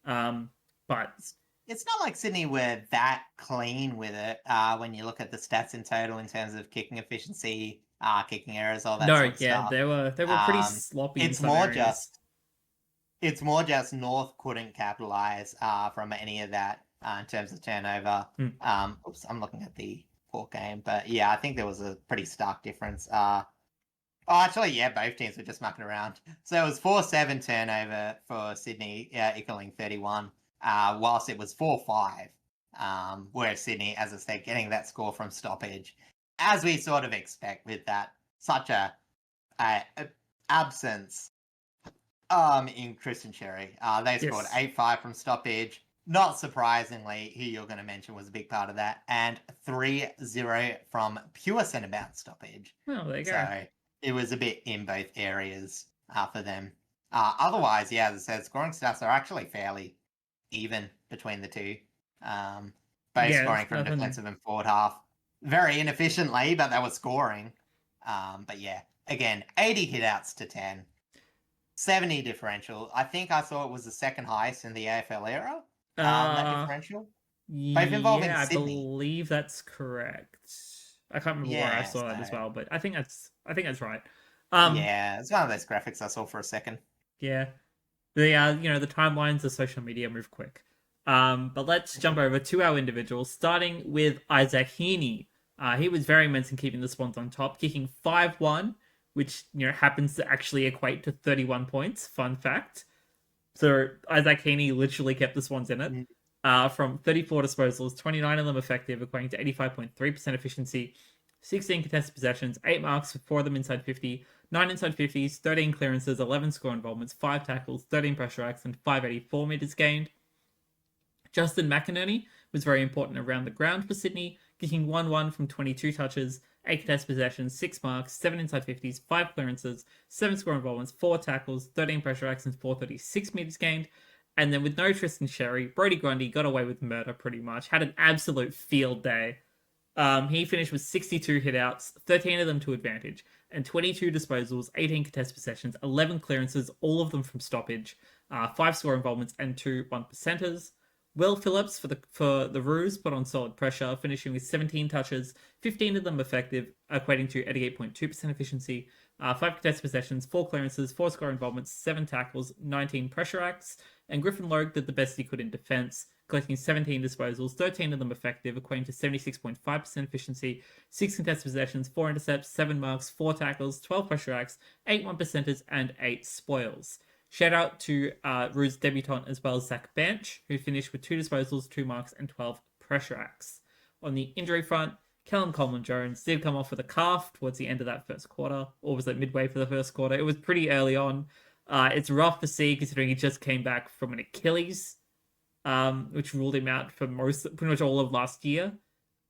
But it's not like Sydney were that clean with it when you look at the stats in total in terms of kicking efficiency, kicking errors, all that sort of stuff. They were pretty sloppy. It's more just North couldn't capitalize from any of that in terms of turnover. Oops, I'm looking at the Port game, but yeah, I think there was a pretty stark difference. Actually, both teams were just mucking around. So it was 4-7 turnover for Sydney, equaling 31, whilst it was 4-5, whereas Sydney, as I said, getting that score from stoppage, as we sort of expect with that such a absence in Christian Cherry. They scored 8-5 from stoppage. Not surprisingly, who you're going to mention was a big part of that, and 3-0 from pure centre bounce stoppage. Oh, there you go. So it was a bit in both areas for them. Otherwise, as I said, scoring stats are actually fairly even between the two. Both scoring from defensive and forward half. Very inefficiently, but they were scoring. But again, 80 hitouts to 10. 70 differential. I think I saw it was the second highest in the AFL era. That differential. Both involving I Sydney. believe that's correct. I can't remember where I saw that as well, but I think that's right. It's one of those graphics I saw for a second. Yeah. The the timelines of social media move quick. But let's jump over to our individuals, starting with Isaac Heaney. He was very immense in keeping the Swans on top, kicking 5-1, which happens to actually equate to 31 points. Fun fact. So Isaac Heaney literally kept the Swans in it. From 34 disposals, 29 of them effective, equating to 85.3% efficiency, 16 contested possessions, 8 marks for 4 of them inside 50, 9 inside 50s, 13 clearances, 11 score involvements, 5 tackles, 13 pressure acts, and 584 meters gained. Justin McInerney was very important around the ground for Sydney, kicking 1-1 from 22 touches, 8 contested possessions, 6 marks, 7 inside 50s, 5 clearances, 7 score involvements, 4 tackles, 13 pressure actions, 436 metres gained. And then with no Tristan Sherry, Brody Grundy got away with murder pretty much. Had an absolute field day. He finished with 62 hitouts, 13 of them to advantage, and 22 disposals, 18 contested possessions, 11 clearances, all of them from stoppage, 5 score involvements, and 2 1%ers. Will Phillips for the Roos put on solid pressure, finishing with 17 touches, 15 of them effective, equating to 88.2% efficiency, 5 contested possessions, 4 clearances, 4 score involvements, 7 tackles, 19 pressure acts, and Griffin Logue did the best he could in defence, collecting 17 disposals, 13 of them effective, equating to 76.5% efficiency, 6 contested possessions, 4 intercepts, 7 marks, 4 tackles, 12 pressure acts, 8 1%ers, and 8 spoils. Shout out to Roos debutant as well as Zach Bench, who finished with 2 disposals, 2 marks, and 12 pressure acts. On the injury front, Kellen Coleman Jones did come off with a calf towards the end of that first quarter, or was it midway for the first quarter? It was pretty early on. It's rough to see considering he just came back from an Achilles, which ruled him out for pretty much all of last year,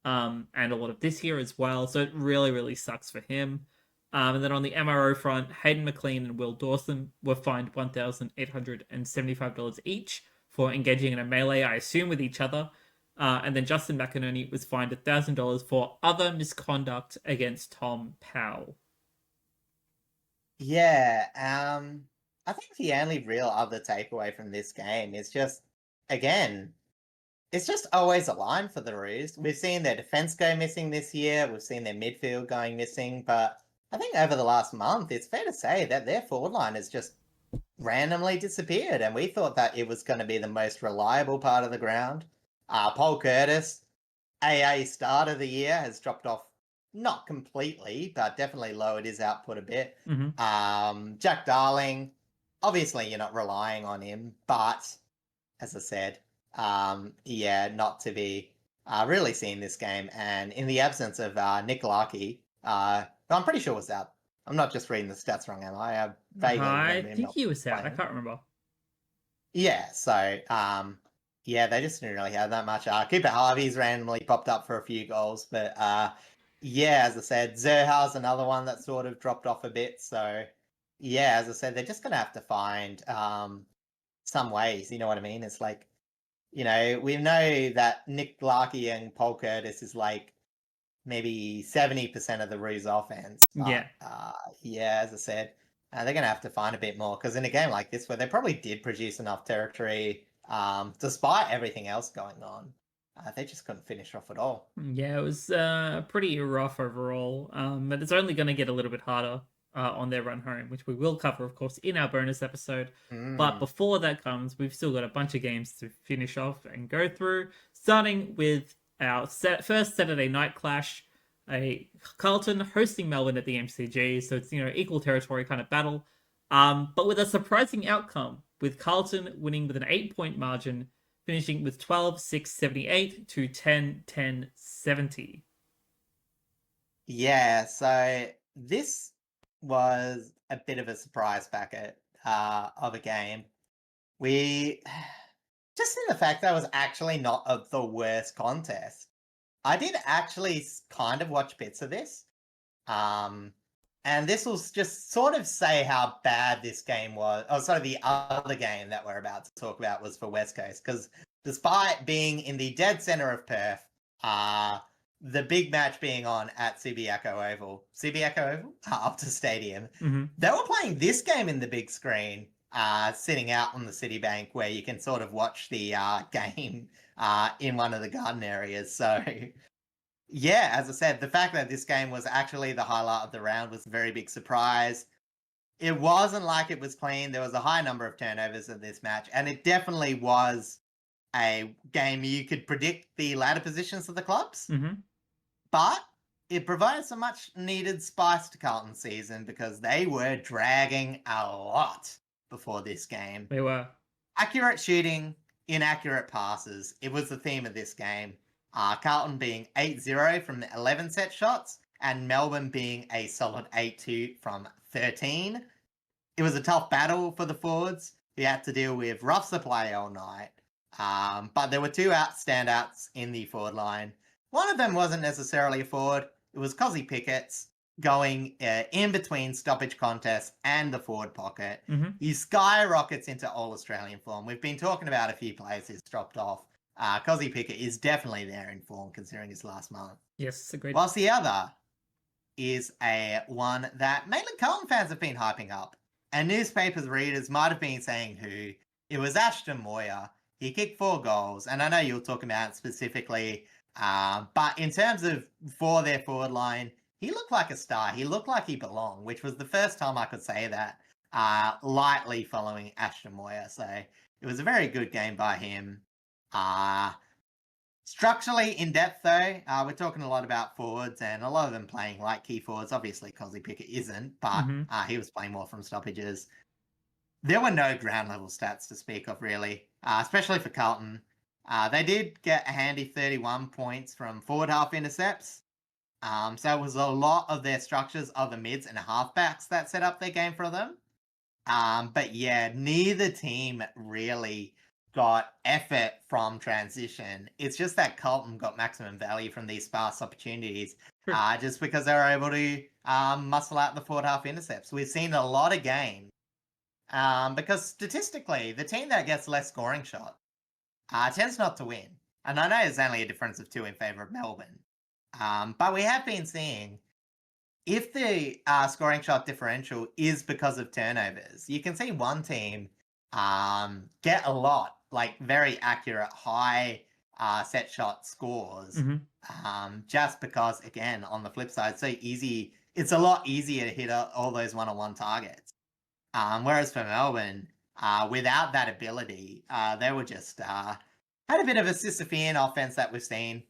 and a lot of this year as well. So it really, really sucks for him. And then on the MRO front, Hayden McLean and Will Dawson were fined $1,875 each for engaging in a melee, I assume, with each other. And then Justin McInerney was fined $1,000 for other misconduct against Tom Powell. Yeah, I think the only real other takeaway from this game is just, again, it's just always a line for the Roos. We've seen their defense go missing this year. We've seen their midfield going missing. But I think over the last month, it's fair to say that their forward line has just randomly disappeared. And we thought that it was going to be the most reliable part of the ground. Paul Curtis, AA start of the year, has dropped off, not completely, but definitely lowered his output a bit. Mm-hmm. Jack Darling, obviously you're not relying on him, but as I said, not to be really seeing this game. And in the absence of Nick Larkey, who I'm pretty sure was out. I'm not just reading the stats wrong, am I? I vaguely remember him think not he was out. playing. I can't remember. Yeah, so they just didn't really have that much. Cooper Harvey's randomly popped up for a few goals, but as I said, Zerha's another one that sort of dropped off a bit. So as I said, they're just gonna have to find some ways. You know what I mean? It's like, we know that Nick Larkey and Paul Curtis is like maybe 70% of the Roos offense. But, as I said, they're going to have to find a bit more, because in a game like this where they probably did produce enough territory, despite everything else going on, they just couldn't finish off at all. Yeah, it was pretty rough overall, but it's only going to get a little bit harder on their run home, which we will cover, of course, in our bonus episode. But before that comes, we've still got a bunch of games to finish off and go through, starting with our first Saturday night clash, a Carlton hosting Melbourne at the MCG, so it's equal territory kind of battle, but with a surprising outcome, with Carlton winning with an 8-point margin, finishing with 12-6-78 to 10-10-70. Yeah, so this was a bit of a surprise packet of a game. We just in the fact that it was actually not the worst contest. I did actually kind of watch bits of this. And this will just sort of say how bad this game was. Oh, sorry, the other game that we're about to talk about was for West Coast. Because despite being in the dead centre of Perth, the big match being on at Subiaco Oval, Optus Stadium, they were playing this game in the big screen, sitting out on the Citibank, where you can sort of watch the game in one of the garden areas. So, as I said, the fact that this game was actually the highlight of the round was a very big surprise. It wasn't like it was clean. There was a high number of turnovers in this match, and it definitely was a game you could predict the ladder positions of the clubs. But it provided some much needed spice to Carlton's season, because they were dragging a lot before this game. They were. Accurate shooting, inaccurate passes. It was the theme of this game. Carlton being 8-0 from the 11 set shots, and Melbourne being a solid 8-2 from 13. It was a tough battle for the forwards. We had to deal with rough supply all night. But there were two standouts in the forward line. One of them wasn't necessarily a forward. It was Cozzy Pickett's going in between stoppage contests and the forward pocket. Mm-hmm. He skyrockets into All-Australian form. We've been talking about a few players who's dropped off. Cozzy Pickett is definitely there in form considering his last month. Yes, agreed. Whilst the other is one that mainly Carlton fans have been hyping up. And newspapers readers might have been saying who. It was Ashton Moir. He kicked 4 goals, and I know you'll talk about it specifically. But in terms of for their forward line, he looked like a star. He looked like he belonged, which was the first time I could say that lightly following Ashton Moir. So it was a very good game by him. Structurally in depth, though, we're talking a lot about forwards and a lot of them playing like key forwards. Obviously, Cozzy Pickett isn't, but he was playing more from stoppages. There were no ground level stats to speak of, really, especially for Carlton. They did get a handy 31 points from forward half intercepts. So it was a lot of their structures of the mids and halfbacks that set up their game for them. But yeah, neither team really got effort from transition. It's just that Carlton got maximum value from these sparse opportunities just because they were able to muscle out the forward half intercepts. We've seen a lot of games because statistically, the team that gets less scoring shots tends not to win. And I know there's only a difference of 2 in favour of Melbourne. But we have been seeing if the scoring shot differential is because of turnovers, you can see one team get a lot, like very accurate, high set shot scores, just because, again, on the flip side, it's a lot easier to hit all those one-on-one targets. Whereas for Melbourne, without that ability, they were just had a bit of a Sisyphean offense that we've seen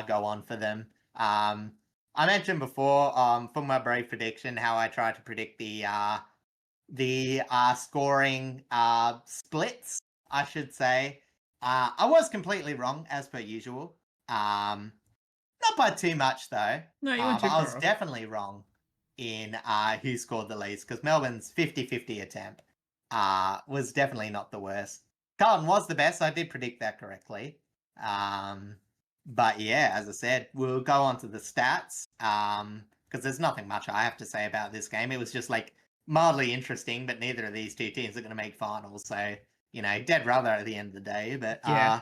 go on for them. I mentioned before for my brave prediction how I tried to predict the scoring splits, I should say. I was completely wrong, as per usual. Not by too much, though. No, you went too but I far was definitely wrong in who scored the least, because Melbourne's 50-50 attempt was definitely not the worst. Carlton was the best. I did predict that correctly. But yeah, as I said, we'll go on to the stats because there's nothing much I have to say about this game. It was just like mildly interesting, but neither of these two teams are going to make finals. So, dead rubber at the end of the day. But yeah,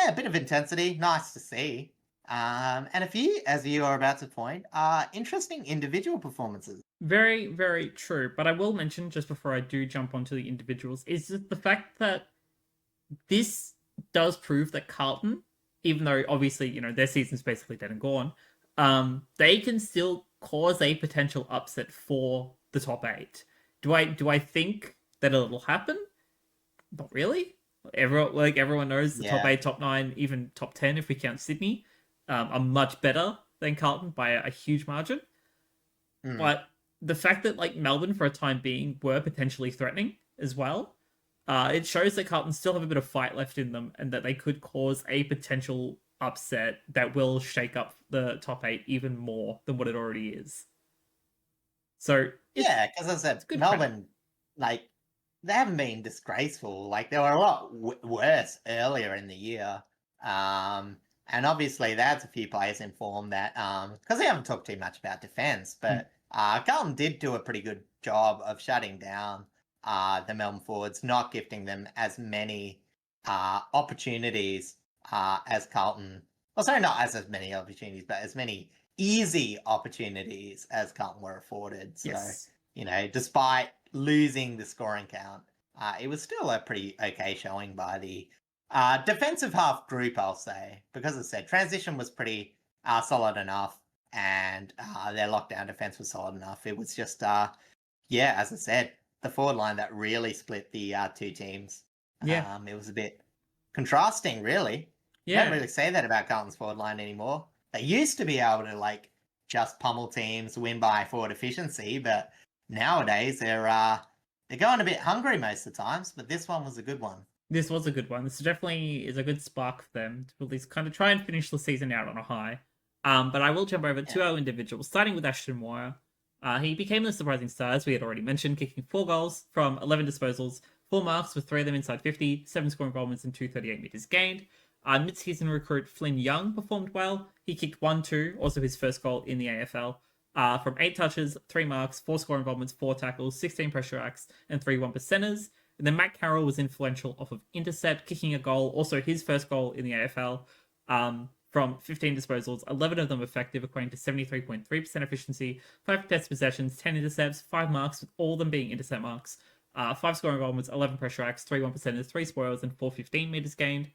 a bit of intensity. Nice to see. And a few, as you are about to point, interesting individual performances. Very, very true. But I will mention, just before I do jump onto the individuals, is that the fact that this does prove that Carlton, even though obviously, their season's basically dead and gone, they can still cause a potential upset for the top 8. Do I think that it'll happen? Not really. Everyone knows the top 8, top 9, even top 10, if we count Sydney, are much better than Carlton by a huge margin. But the fact that Melbourne for a time being were potentially threatening as well, it shows that Carlton still have a bit of fight left in them and that they could cause a potential upset that will shake up the top 8 even more than what it already is. So yeah, because as I said, Melbourne, they haven't been disgraceful. They were a lot worse earlier in the year. And obviously they had a few players in form that, because they haven't talked too much about defence, but Carlton did do a pretty good job of shutting down the Melbourne forwards, not gifting them as many opportunities as Carlton. Well, sorry, not as many opportunities, but as many easy opportunities as Carlton were afforded. So, despite losing the scoring count, it was still a pretty okay showing by the defensive half group, I'll say, because as I said, transition was pretty solid enough, and their lockdown defense was solid enough. It was just, as I said, the forward line that really split the two teams. Yeah. It was a bit contrasting, really. Yeah. Can't really say that about Carlton's forward line anymore. They used to be able to just pummel teams, win by forward efficiency, but nowadays they're going a bit hungry most of the times. But this one was a good one. This was a good one. This definitely is a good spark for them to at least kind of try and finish the season out on a high. But I will jump over to our individuals, starting with Ashton Moir. He became the surprising star, as we had already mentioned, kicking 4 goals from 11 disposals, 4 marks with 3 of them inside 50, 7 scoring involvements, and 238 metres gained. Mid-season recruit Flynn Young performed well. He kicked 1-2, also his first goal in the AFL. From 8 touches, 3 marks, 4 score involvements, 4 tackles, 16 pressure acts, and 3 1%ers. And then Matt Carroll was influential off of intercept, kicking a goal, also his first goal in the AFL. From 15 disposals, 11 of them effective, equating to 73.3% efficiency, 5 contested possessions, 10 intercepts, 5 marks, with all of them being intercept marks. 5 scoring involvements, 11 pressure acts, 3 1%ers, 3 spoils, and 415 metres gained.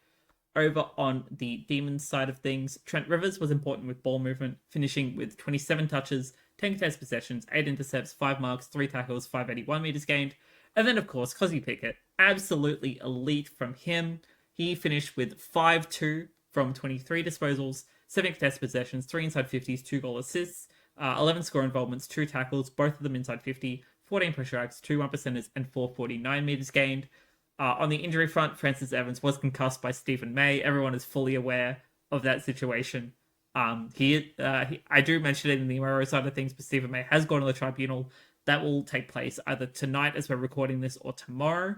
Over on the Demons side of things, Trent Rivers was important with ball movement, finishing with 27 touches, 10 contested possessions, 8 intercepts, 5 marks, 3 tackles, 581 metres gained. And then, of course, Cosy Pickett, absolutely elite from him. He finished with 5-2 from 23 disposals, 7 contested possessions, 3 inside 50s, 2 goal assists, 11 score involvements, 2 tackles, both of them inside 50, 14 pressure acts, 2 1%ers, and 449 metres gained. On the injury front, Francis Evans was concussed by Stephen May. Everyone is fully aware of that situation. I do mention it in the MRO side of things, but Stephen May has gone to the tribunal. That will take place either tonight as we're recording this or tomorrow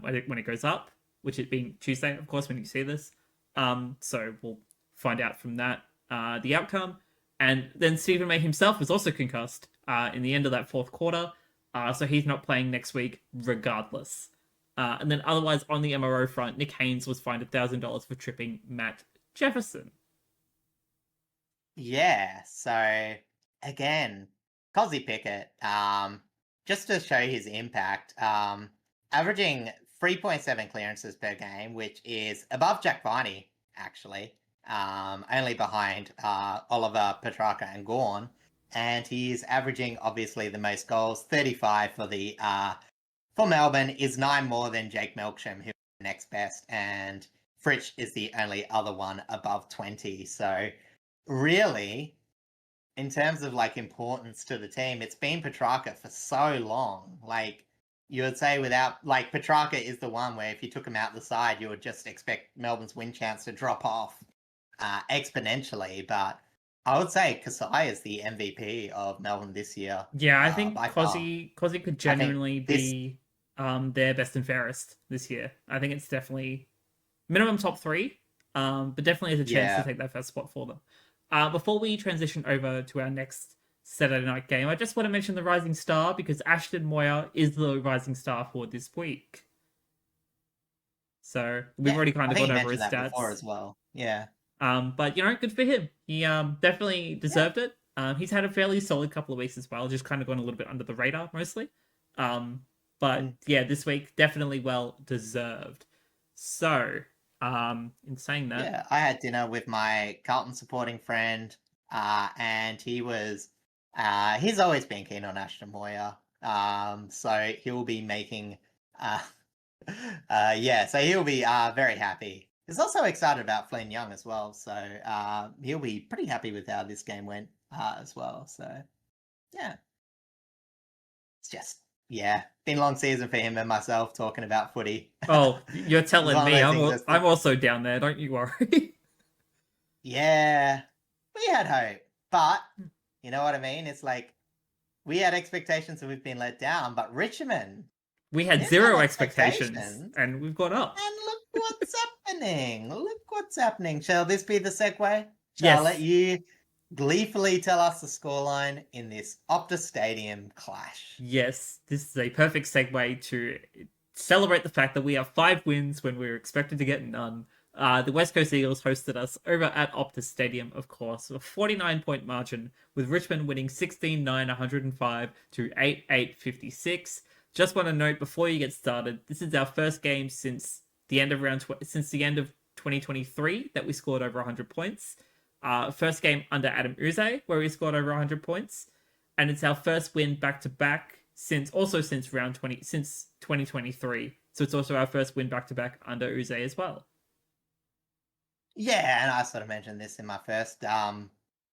when it goes up, which it being Tuesday, of course, when you see this. So we'll find out from that the outcome. And then Stephen May himself was also concussed in the end of that fourth quarter. So he's not playing next week regardless. And then otherwise on the MRO front, Nick Haynes was fined $1,000 for tripping Matt Jefferson. Yeah, so again, Cosy Pickett, just to show his impact, averaging 3.7 clearances per game, which is above Jack Viney, actually, only behind Oliver, Petrarca, and Gawn. And he's averaging, obviously, the most goals, 35 for Melbourne, is 9 more than Jake Melksham, who is the next best, and Fritsch is the only other one above 20. So really, in terms of like importance to the team, it's been Petrarca for so long. Like you would say without, like, Petrarca is the one where if you took him out the side, you would just expect Melbourne's win chance to drop off exponentially. But I would say Kasai is the MVP of Melbourne this year. Yeah, I think by far. Cosy could genuinely be their best and fairest this year. I think it's definitely minimum top 3, but definitely has a chance to take that first spot for them. Before we transition over to our next Saturday night game, I just want to mention the Rising Star because Ashton Moyer is the Rising Star for this week. So we've already kind of gone over his stats before as well. Yeah. But good for him. He definitely deserved it. He's had a fairly solid couple of weeks as well, just kind of gone a little bit under the radar mostly. But yeah, this week definitely well deserved. So, in saying that, yeah, I had dinner with my Carlton supporting friend, and he was, he's always been keen on Ashton Moyer. So he'll be making, so he'll be very happy. He's also excited about Flynn Young as well, so he'll be pretty happy with how this game went as well. So yeah, it's just been a long season for him and myself talking about footy. Oh, you're telling me I'm also down there. Don't you worry. Yeah, we had hope, but you know what I mean. It's like we had expectations and we've been let down. But Richmond, we had zero expectations and we've gone up. And look what's happening. Look what's happening. Shall this be the segue? Shall I let you gleefully tell us the scoreline in this Optus Stadium clash? Yes, this is a perfect segue to celebrate the fact that we have 5 wins when we were expected to get none. The West Coast Eagles hosted us over at Optus Stadium, of course, with a 49-point margin, with Richmond winning 16-9-105 to 8-8-56. Just want to note before you get started, this is our first game since the end of 2023 that we scored over 100 points. First game under Adam Uze where we scored over 100 points, and it's our first win back to back since 2023. So it's also our first win back to back under Uze as well. Yeah, and I sort of mentioned this in my first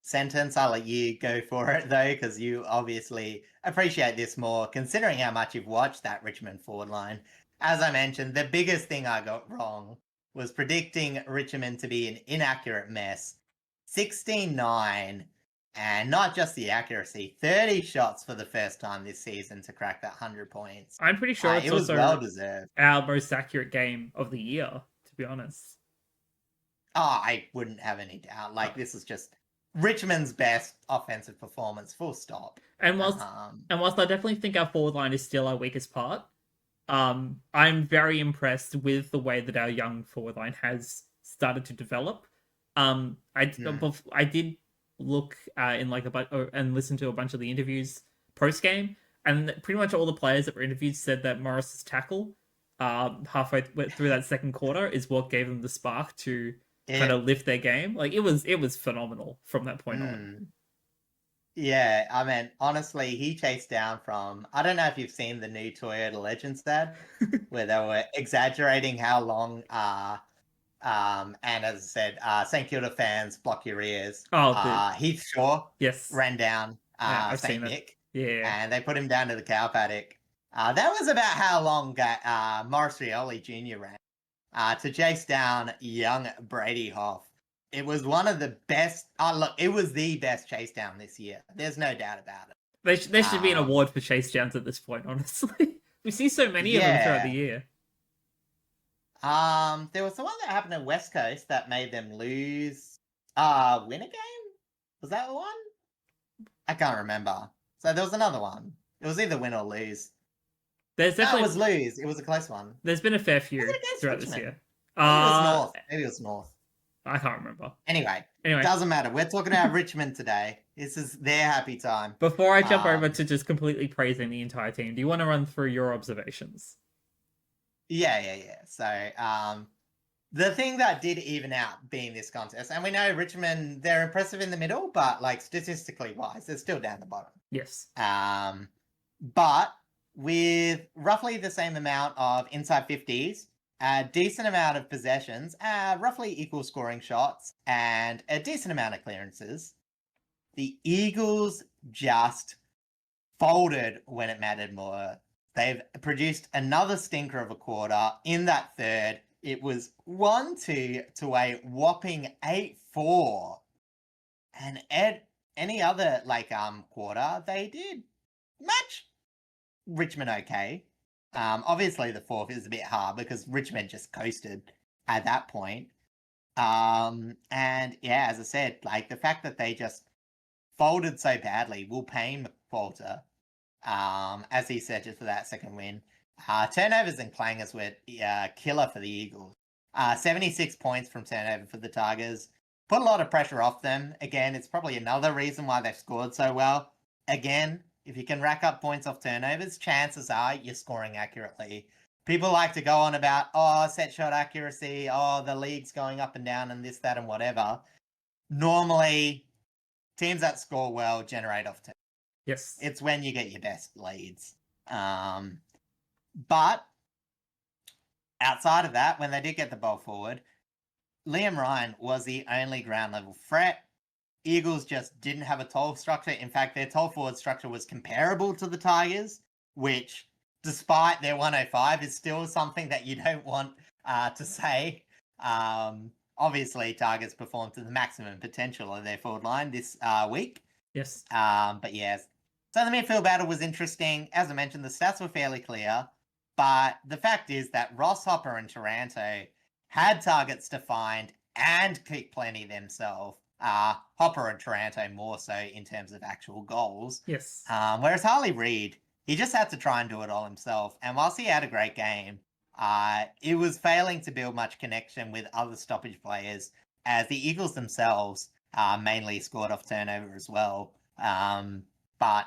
sentence. I'll let you go for it though, because you obviously appreciate this more, considering how much you've watched that Richmond forward line. As I mentioned, the biggest thing I got wrong was predicting Richmond to be an inaccurate mess. 16-9 And not just the accuracy, 30 shots for the first time this season to crack that 100 points. I'm pretty sure it's It was also well deserved. our most accurate game of the year, to be honest. Oh, I wouldn't have any doubt. Like, this is just Richmond's best offensive performance, full stop. And whilst I definitely think our forward line is still our weakest part, I'm very impressed with the way that our young forward line has started to develop. I did look in like and listen to a bunch of the interviews post game, and pretty much all the players that were interviewed said that Morris's tackle, halfway through that second quarter, is what gave them the spark to kind of lift their game. Like it was phenomenal from that point on. Yeah, I mean, honestly, he chased down from. I don't know if you've seen the new Toyota Legends ad, where they were exaggerating how long. And as I said, St Kilda fans block your ears. Heath Shaw, yes, ran down St Nick, yeah, and they put him down to the cow paddock. That was about how long Morris Rioli Jr. ran to chase down young Brady Hoff. It was one of the best. It was the best chase down this year. There's no doubt about it. There should be an award for chase downs at this point. Honestly, we see so many of them throughout the year. There was the one that happened in West Coast that made them lose. Win a game? Was that the one? I can't remember. So there was another one. It was either win or lose. There's definitely it was lose. It was a close one. There's been a fair few throughout this year. Maybe it was North. Maybe it was North. I can't remember. Anyway, doesn't matter. We're talking about Richmond today. This is their happy time. Before I jump over to just completely praising the entire team, do you want to run through your observations? Yeah. So, the thing that did even out being this contest, and we know Richmond, they're impressive in the middle, but like statistically wise, they're still down the bottom. Yes. But with roughly the same amount of inside 50s, a decent amount of possessions, roughly equal scoring shots, and a decent amount of clearances, the Eagles just folded when it mattered more. They've produced another stinker of a quarter. In that third, it was 1-2 to a whopping 8-4. And any other quarter, they did match Richmond okay. Obviously the fourth is a bit hard because Richmond just coasted at that point. And yeah, as I said, like the fact that they just folded so badly will pain McQualter. As he said, just for that second win. Turnovers and clangers were killer for the Eagles. 76 points from turnover for the Tigers. Put a lot of pressure off them. Again, it's probably another reason why they've scored so well. Again, if you can rack up points off turnovers, chances are you're scoring accurately. People like to go on about, set shot accuracy, the league's going up and down and this, that, and whatever. Normally, teams that score well generate off turnovers. Yes. It's when you get your best leads. But outside of that, when they did get the ball forward, Liam Ryan was the only ground level threat. Eagles just didn't have a tall structure. In fact, their tall forward structure was comparable to the Tigers, which, despite their 105, is still something that you don't want to say. Obviously, Tigers performed to the maximum potential of their forward line this week. Yes. But yes. So the midfield battle was interesting. As I mentioned, the stats were fairly clear. But the fact is that Ross, Hopper, and Taranto had targets to find and kick plenty themselves. Hopper and Taranto more so in terms of actual goals. Yes. Whereas Harley Reid, he just had to try and do it all himself. And whilst he had a great game, it was failing to build much connection with other stoppage players, as the Eagles themselves mainly scored off turnover as well. But,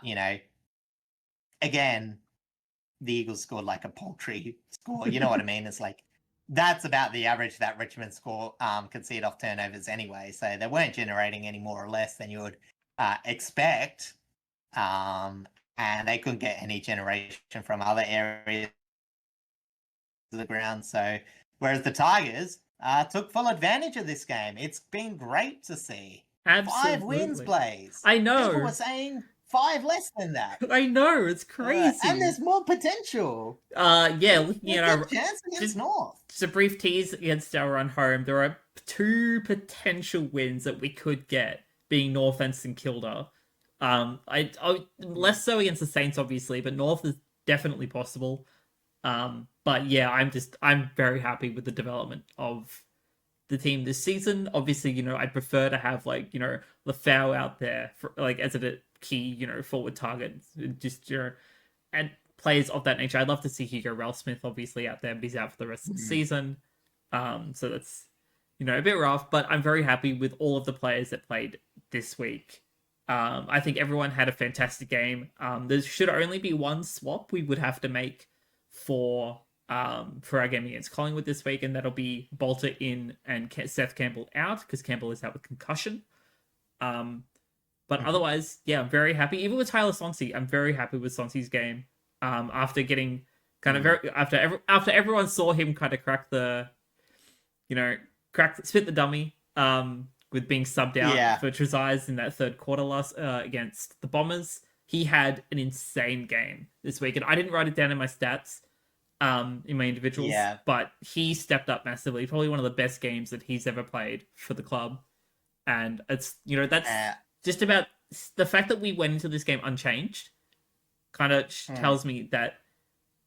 again, the Eagles scored like a paltry score. You know what I mean? It's like, that's about the average that Richmond concede off turnovers anyway. So they weren't generating any more or less than you would expect. And they couldn't get any generation from other areas of the ground. So, whereas the Tigers took full advantage of this game. It's been great to see. Absolutely. 5 wins, Blaze. I know. People were saying 5 less than that. I know, it's crazy. And there's more potential. Yeah, looking at our chance against North. Just a brief tease against our run home. There are 2 potential wins that we could get being North and St Kilda. I less so against the Saints, obviously, but North is definitely possible. But yeah, I'm very happy with the development of the team this season. Obviously, I'd prefer to have like, Lafau out there for like as a key, forward target. Just and players of that nature. I'd love to see Hugo Ralphsmith obviously out there, but he's out for the rest of the season. So that's a bit rough, but I'm very happy with all of the players that played this week. I think everyone had a fantastic game. There should only be one swap we would have to make for our game against Collingwood this week, and that'll be Bolter in and Seth Campbell out because Campbell is out with concussion. But otherwise, yeah, I'm very happy. Even with Tyler Sonsey, I'm very happy with Sonsey's game. After getting kind of after everyone saw him kind of spit the dummy. With being subbed out for Trezise in that third quarter last against the Bombers, he had an insane game this week, and I didn't write it down in my stats. In my individuals, but he stepped up massively. Probably one of the best games that he's ever played for the club, and it's that's just about the fact that we went into this game unchanged. Kind of tells me that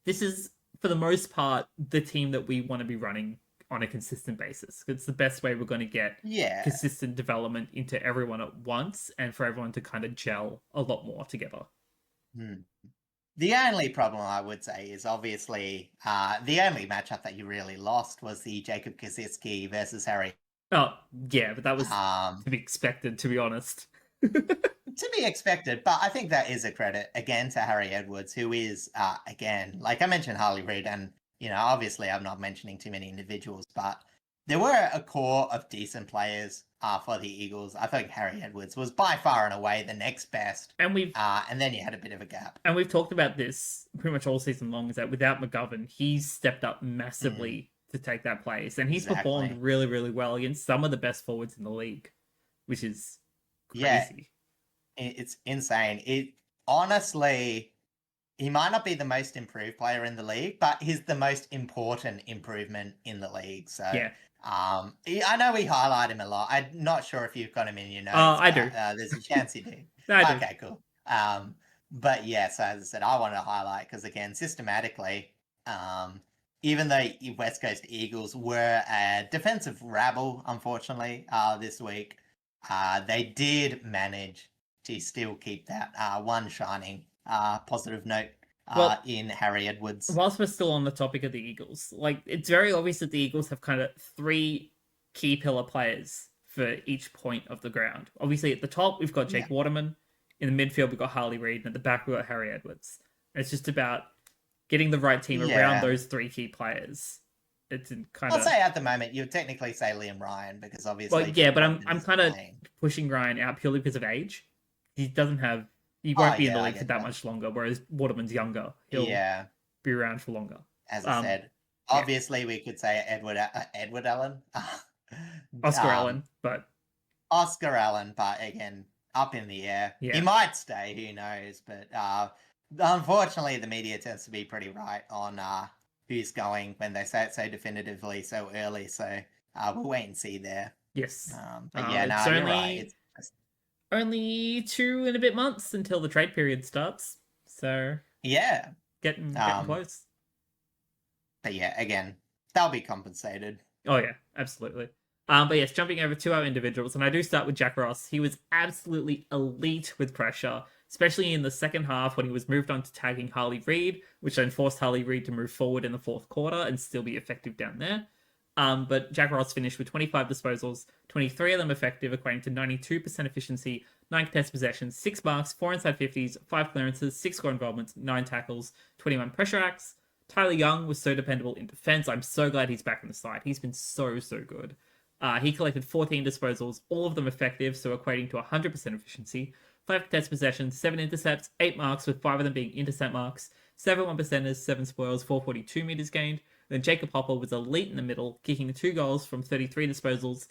this is, for the most part, the team that we want to be running on a consistent basis. It's the best way we're going to get consistent development into everyone at once, and for everyone to kind of gel a lot more together. The only problem I would say is obviously the only matchup that you really lost was the Jacob Kosicki versus Harry. Oh, yeah, but that was to be expected, to be honest. To be expected, but I think that is a credit, again, to Harry Edwards, who is, again, like I mentioned Harley Reid, and, obviously I'm not mentioning too many individuals, but there were a core of decent players for the Eagles. I think Harry Edwards was by far and away the next best. And and then you had a bit of a gap. And we've talked about this pretty much all season long, is that without McGovern, he's stepped up massively to take that place. And he's performed really, really well against some of the best forwards in the league, which is crazy. It's insane. It honestly, he might not be the most improved player in the league, but he's the most important improvement in the league. So I know we highlight him a lot. I'm not sure if you've got him in your notes. I do. There's a chance you do. I do. Okay, cool. But yeah, so as I said, I wanted to highlight because, again, systematically, even though West Coast Eagles were a defensive rabble, unfortunately, this week, they did manage to still keep that one shining positive note in Harry Edwards. Whilst we're still on the topic of the Eagles, like, it's very obvious that the Eagles have kind of three key pillar players for each point of the ground. Obviously, at the top, we've got Jake Waterman. In the midfield, we've got Harley Reid. And at the back, we've got Harry Edwards. And it's just about getting the right team around those three key players. It's kind of... I'll say at the moment, you would technically say Liam Ryan, because obviously... Well, yeah, but I'm kind of pushing Ryan out purely because of age. He won't be in the league for that much longer, whereas Waterman's younger. He'll be around for longer. As I said, obviously we could say Edward Allen. Oscar Allen, but again, up in the air. Yeah. He might stay, who knows, but unfortunately the media tends to be pretty right on who's going when they say it so definitively so early, so we'll wait and see there. Yes. But you're right. Only 2 and a bit months until the trade period starts, so getting close. But yeah, again, they'll be compensated. Oh yeah, absolutely. But yes, jumping over to our individuals, and I do start with Jack Ross. He was absolutely elite with pressure, especially in the second half when he was moved on to tagging Harley Reid, which then forced Harley Reid to move forward in the fourth quarter and still be effective down there. But Jack Ross finished with 25 disposals, 23 of them effective, equating to 92% efficiency, 9 contested possessions, 6 marks, 4 inside 50s, 5 clearances, 6 score involvements, 9 tackles, 21 pressure acts. Tyler Young was so dependable in defense. I'm so glad he's back on the side. He's been so good. He collected 14 disposals, all of them effective, so equating to 100% efficiency, 5 contested possessions, 7 intercepts, 8 marks, with 5 of them being intercept marks, 7 1%ers, 7 spoils, 442 meters gained. Then Jacob Hopper was elite in the middle, kicking 2 goals from 33 disposals,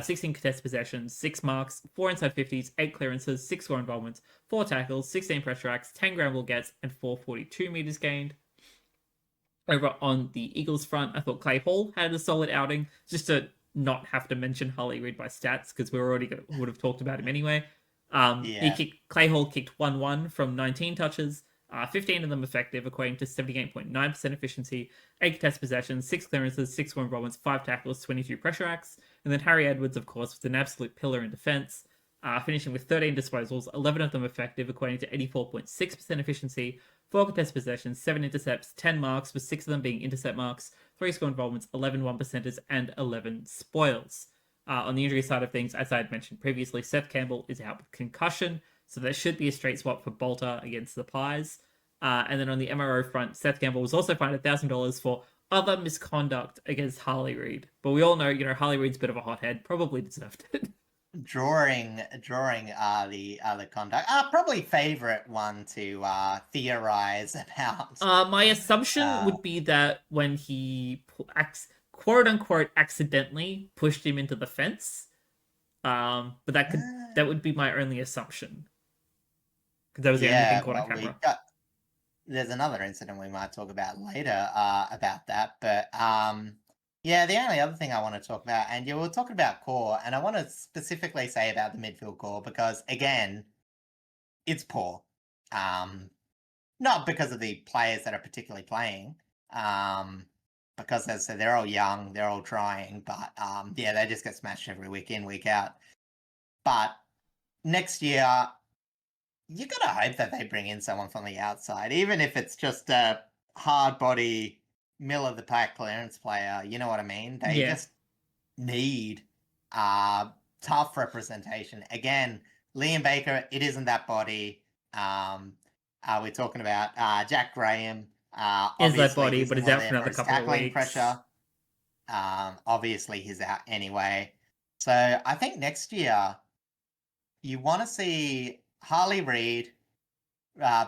16 contested possessions, 6 marks, 4 inside 50s, 8 clearances, 6 score involvements, 4 tackles, 16 pressure acts, 10 ground ball gets, and 442 meters gained. Over on the Eagles front, I thought Clay Hall had a solid outing. Just to not have to mention Harley Reid by stats because we would have talked about him anyway. Yeah. Clay Hall kicked 1-1 from 19 touches, 15 of them effective, equating to 78.9% efficiency, 8 contest possessions, 6 clearances, 6 score involvements, 5 tackles, 22 pressure acts. And then Harry Edwards, of course, was an absolute pillar in defence, finishing with 13 disposals, 11 of them effective, equating to 84.6% efficiency, 4 contest possessions, 7 intercepts, 10 marks, with 6 of them being intercept marks, 3 score involvements, 11 1%ers, and 11 spoils. On the injury side of things, as I had mentioned previously, Seth Campbell is out with concussion, so there should be a straight swap for Bolter against the Pies. And then on the MRO front, Seth Campbell was also fined $1,000 for other misconduct against Harley Reid. But we all know, Harley Reid's a bit of a hothead, probably deserved it. Drawing the conduct. Probably favorite one to theorize about. My assumption would be that when he quote unquote accidentally pushed him into the fence. But that would be my only assumption. Because that was the only thing caught on camera. There's another incident we might talk about later about that, but yeah, the only other thing I want to talk about, and we'll talk about core, and I want to specifically say about the midfield core because again, it's poor. Not because of the players that are particularly playing, because as I said, they're all young, they're all trying, but yeah, they just get smashed every week in, week out. But next year, you gotta hope that they bring in someone from the outside, even if it's just a hard body, middle of the pack clearance player. You know what I mean? They just need tough representation. Again, Liam Baker, it isn't that body. We're talking about Jack Graham. Is that body, but he's out for another couple of weeks. Pressure. Obviously, he's out anyway. So I think next year you want to see Harley Reid,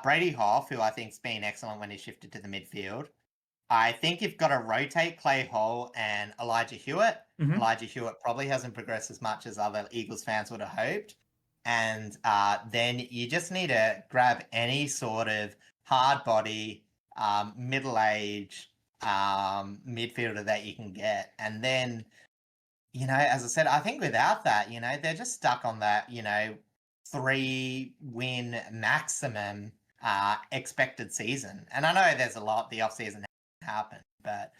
Brady Hoff, who I think's been excellent when he shifted to the midfield. I think you've got to rotate Clay Hall and Elijah Hewitt. Mm-hmm. Elijah Hewitt probably hasn't progressed as much as other Eagles fans would have hoped. And then you just need to grab any sort of hard body, middle-aged midfielder that you can get. And then, as I said, I think without that, they're just stuck on that, 3-win maximum expected season. And I know there's a lot, the off-season happened, but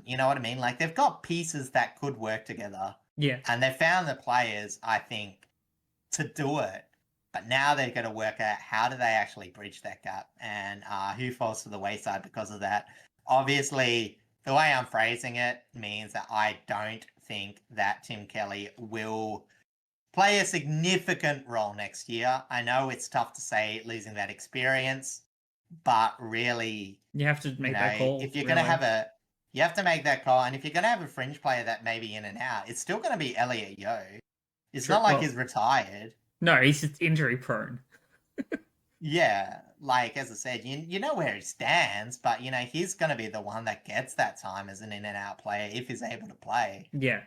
you know what I mean? Like, they've got pieces that could work together. Yeah. And they've found the players, I think, to do it. But now they've got to work out how do they actually bridge that gap and who falls to the wayside because of that. Obviously, the way I'm phrasing it means that I don't think that Tim Kelly will play a significant role next year. I know it's tough to say losing that experience, but really, you have to make that call. If you're going to have you have to make that call. And if you're going to have a fringe player that may be in and out, it's still going to be Elliot Yeo. It's not like he's retired. No, he's just injury prone. Yeah, like as I said, you know where he stands, but he's going to be the one that gets that time as an in and out player if he's able to play. Yeah.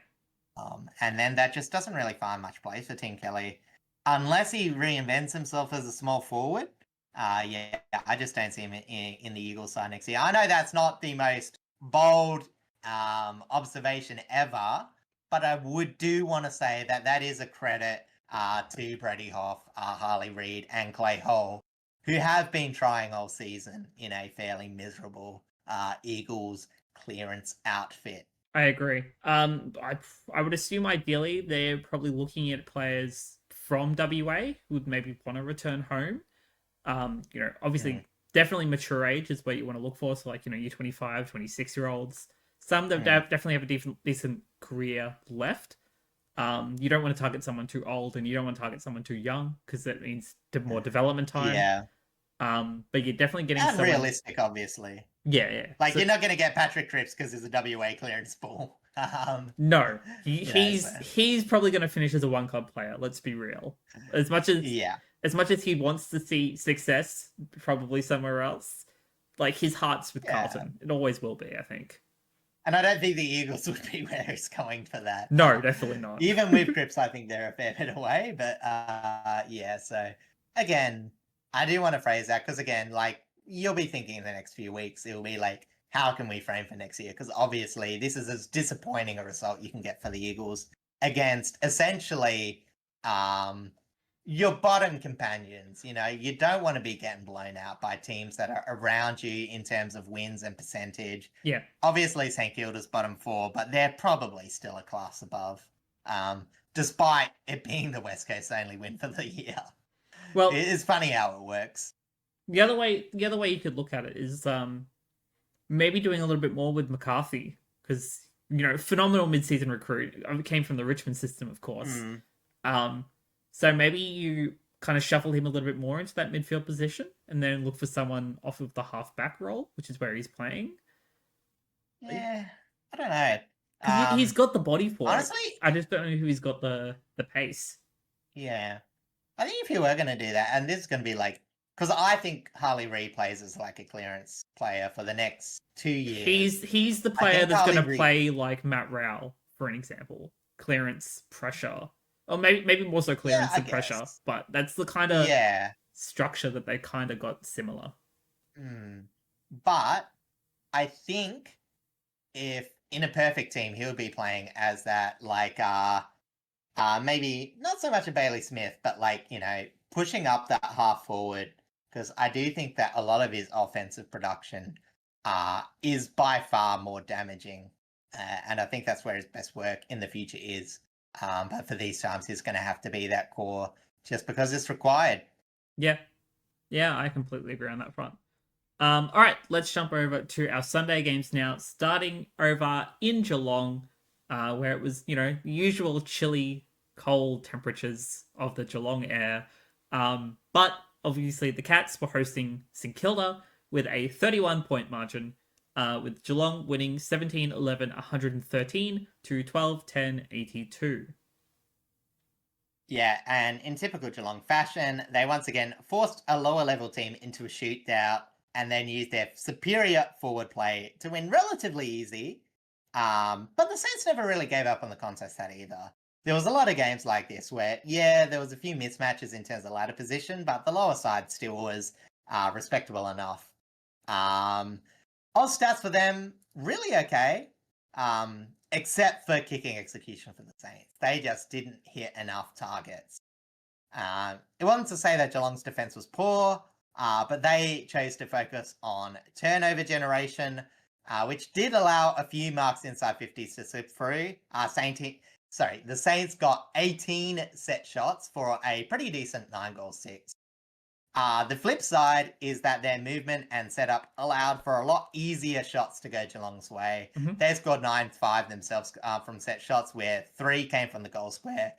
And then that just doesn't really find much place for Tim Kelly unless he reinvents himself as a small forward. Yeah, I just don't see him in the Eagles side next year. I know that's not the most bold observation ever, but I do want to say that is a credit to Brady Hoff, Harley Reid, and Clay Hall, who have been trying all season in a fairly miserable Eagles clearance outfit. I agree. I would assume ideally they're probably looking at players from WA who would maybe want to return home. Obviously, definitely mature age is what you want to look for. So, like, your 25, 26-year-olds. Some that definitely have a decent career left. You don't want to target someone too old, and you don't want to target someone too young because that means more development time. Yeah. But you're definitely getting someone realistic, obviously. Yeah. Like, you're not going to get Patrick Cripps because there's a WA clearance pool. No, he's probably going to finish as a one-club player. Let's be real. As much as he wants to see success, probably somewhere else, like, his heart's with Carlton. It always will be, I think. And I don't think the Eagles would be where he's going for that. No, definitely not. Even with Cripps, I think they're a fair bit away. But so again, I do want to phrase that because again, like, you'll be thinking in the next few weeks, it'll be like how can we frame for next year? Because obviously this is as disappointing a result you can get for the Eagles against essentially your bottom companions. You know, you don't want to be getting blown out by teams that are around you in terms of wins and percentage. Yeah. Obviously, St Kilda's bottom 4, but they're probably still a class above, despite it being the West Coast only win for the year. Well, It's funny how it works. the other way you could look at it is maybe doing a little bit more with McCarthy, because phenomenal mid-season recruit, came from the Richmond system, of course. So maybe you kind of shuffle him a little bit more into that midfield position, and then look for someone off of the half-back role, which is where he's playing. Yeah, I don't know. Because he's got the body for honestly, it. I just don't know who he's got the pace. Yeah. I think if you were going to do that, and this is going to be like, because I think Harley Reid plays as like a clearance player for the next 2 years. He's the player that's going to play like Matt Rowell, for an example. Clearance, pressure. Or maybe more so clearance and pressure. But that's the kind of structure that they kind of got similar. But I think if in a perfect team, he would be playing as that, like, maybe not so much a Bailey Smith, but like, pushing up that half forward, because I do think that a lot of his offensive production is by far more damaging. And I think that's where his best work in the future is. But for these times, he's going to have to be that core just because it's required. Yeah. Yeah, I completely agree on that front. All right, let's jump over to our Sunday games now, starting over in Geelong, where it was, the usual chilly, cold temperatures of the Geelong air. But obviously the Cats were hosting St Kilda with a 31-point margin, with Geelong winning 17-11-113 to 12-10-82. Yeah, and in typical Geelong fashion, they once again forced a lower level team into a shootout and then used their superior forward play to win relatively easy. But the Saints never really gave up on the contest that either. There was a lot of games like this where, there was a few mismatches in terms of ladder position, but the lower side still was respectable enough. Oz stats for them, really okay, except for kicking execution for the Saints. They just didn't hit enough targets. It wasn't to say that Geelong's defense was poor, but they chose to focus on turnover generation, which did allow a few marks inside 50s to slip through. The Saints got 18 set shots for a pretty decent 9-6. The flip side is that their movement and setup allowed for a lot easier shots to go Geelong's way. They scored 9-5 themselves from set shots, where 3 came from the goal square.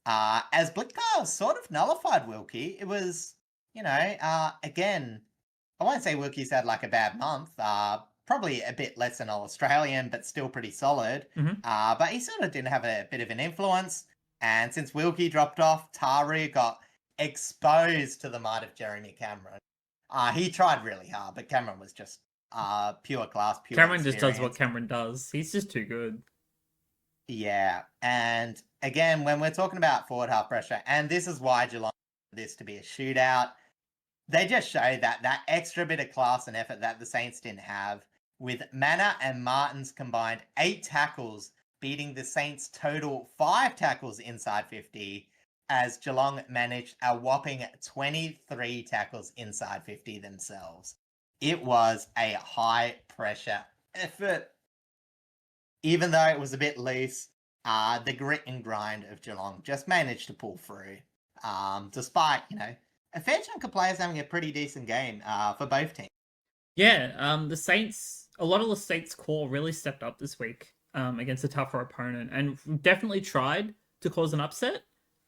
As Blickar sort of nullified Wilkie, it was, again, I won't say Wilkie's had like a bad month. Probably a bit less than All-Australian, but still pretty solid. But he sort of didn't have a bit of an influence. And since Wilkie dropped off, Taru got exposed to the might of Jeremy Cameron. He tried really hard, but Cameron was just pure class, pure Cameron experience. just does what Cameron does. He's just too good. Yeah, and again, when we're talking about forward half pressure, and this is why Geelong wanted this to be a shootout, they just show that extra bit of class and effort that the Saints didn't have, with Manor and Martin's combined 8 tackles, beating the Saints' total 5 tackles inside 50, as Geelong managed a whopping 23 tackles inside 50 themselves. It was a high-pressure effort. Even though it was a bit loose, the grit and grind of Geelong just managed to pull through, despite, a fair chunk of players having a pretty decent game for both teams. Yeah, the Saints, a lot of the Saints core really stepped up this week against a tougher opponent, and definitely tried to cause an upset.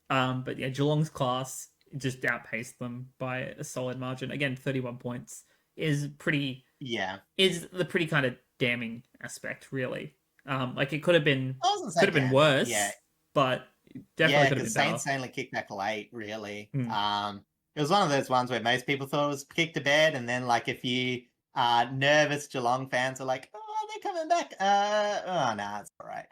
But yeah, Geelong's class just outpaced them by a solid margin. Again, 31 points is pretty. Yeah, is the pretty kind of damning aspect, really. Like it could have been worse. Yeah, but definitely could have been Saints better. only kicked back late, really. It was one of those ones where most people thought it was kicked to bed, and then like a few nervous Geelong fans are like, "Oh, they're coming back." It's all right.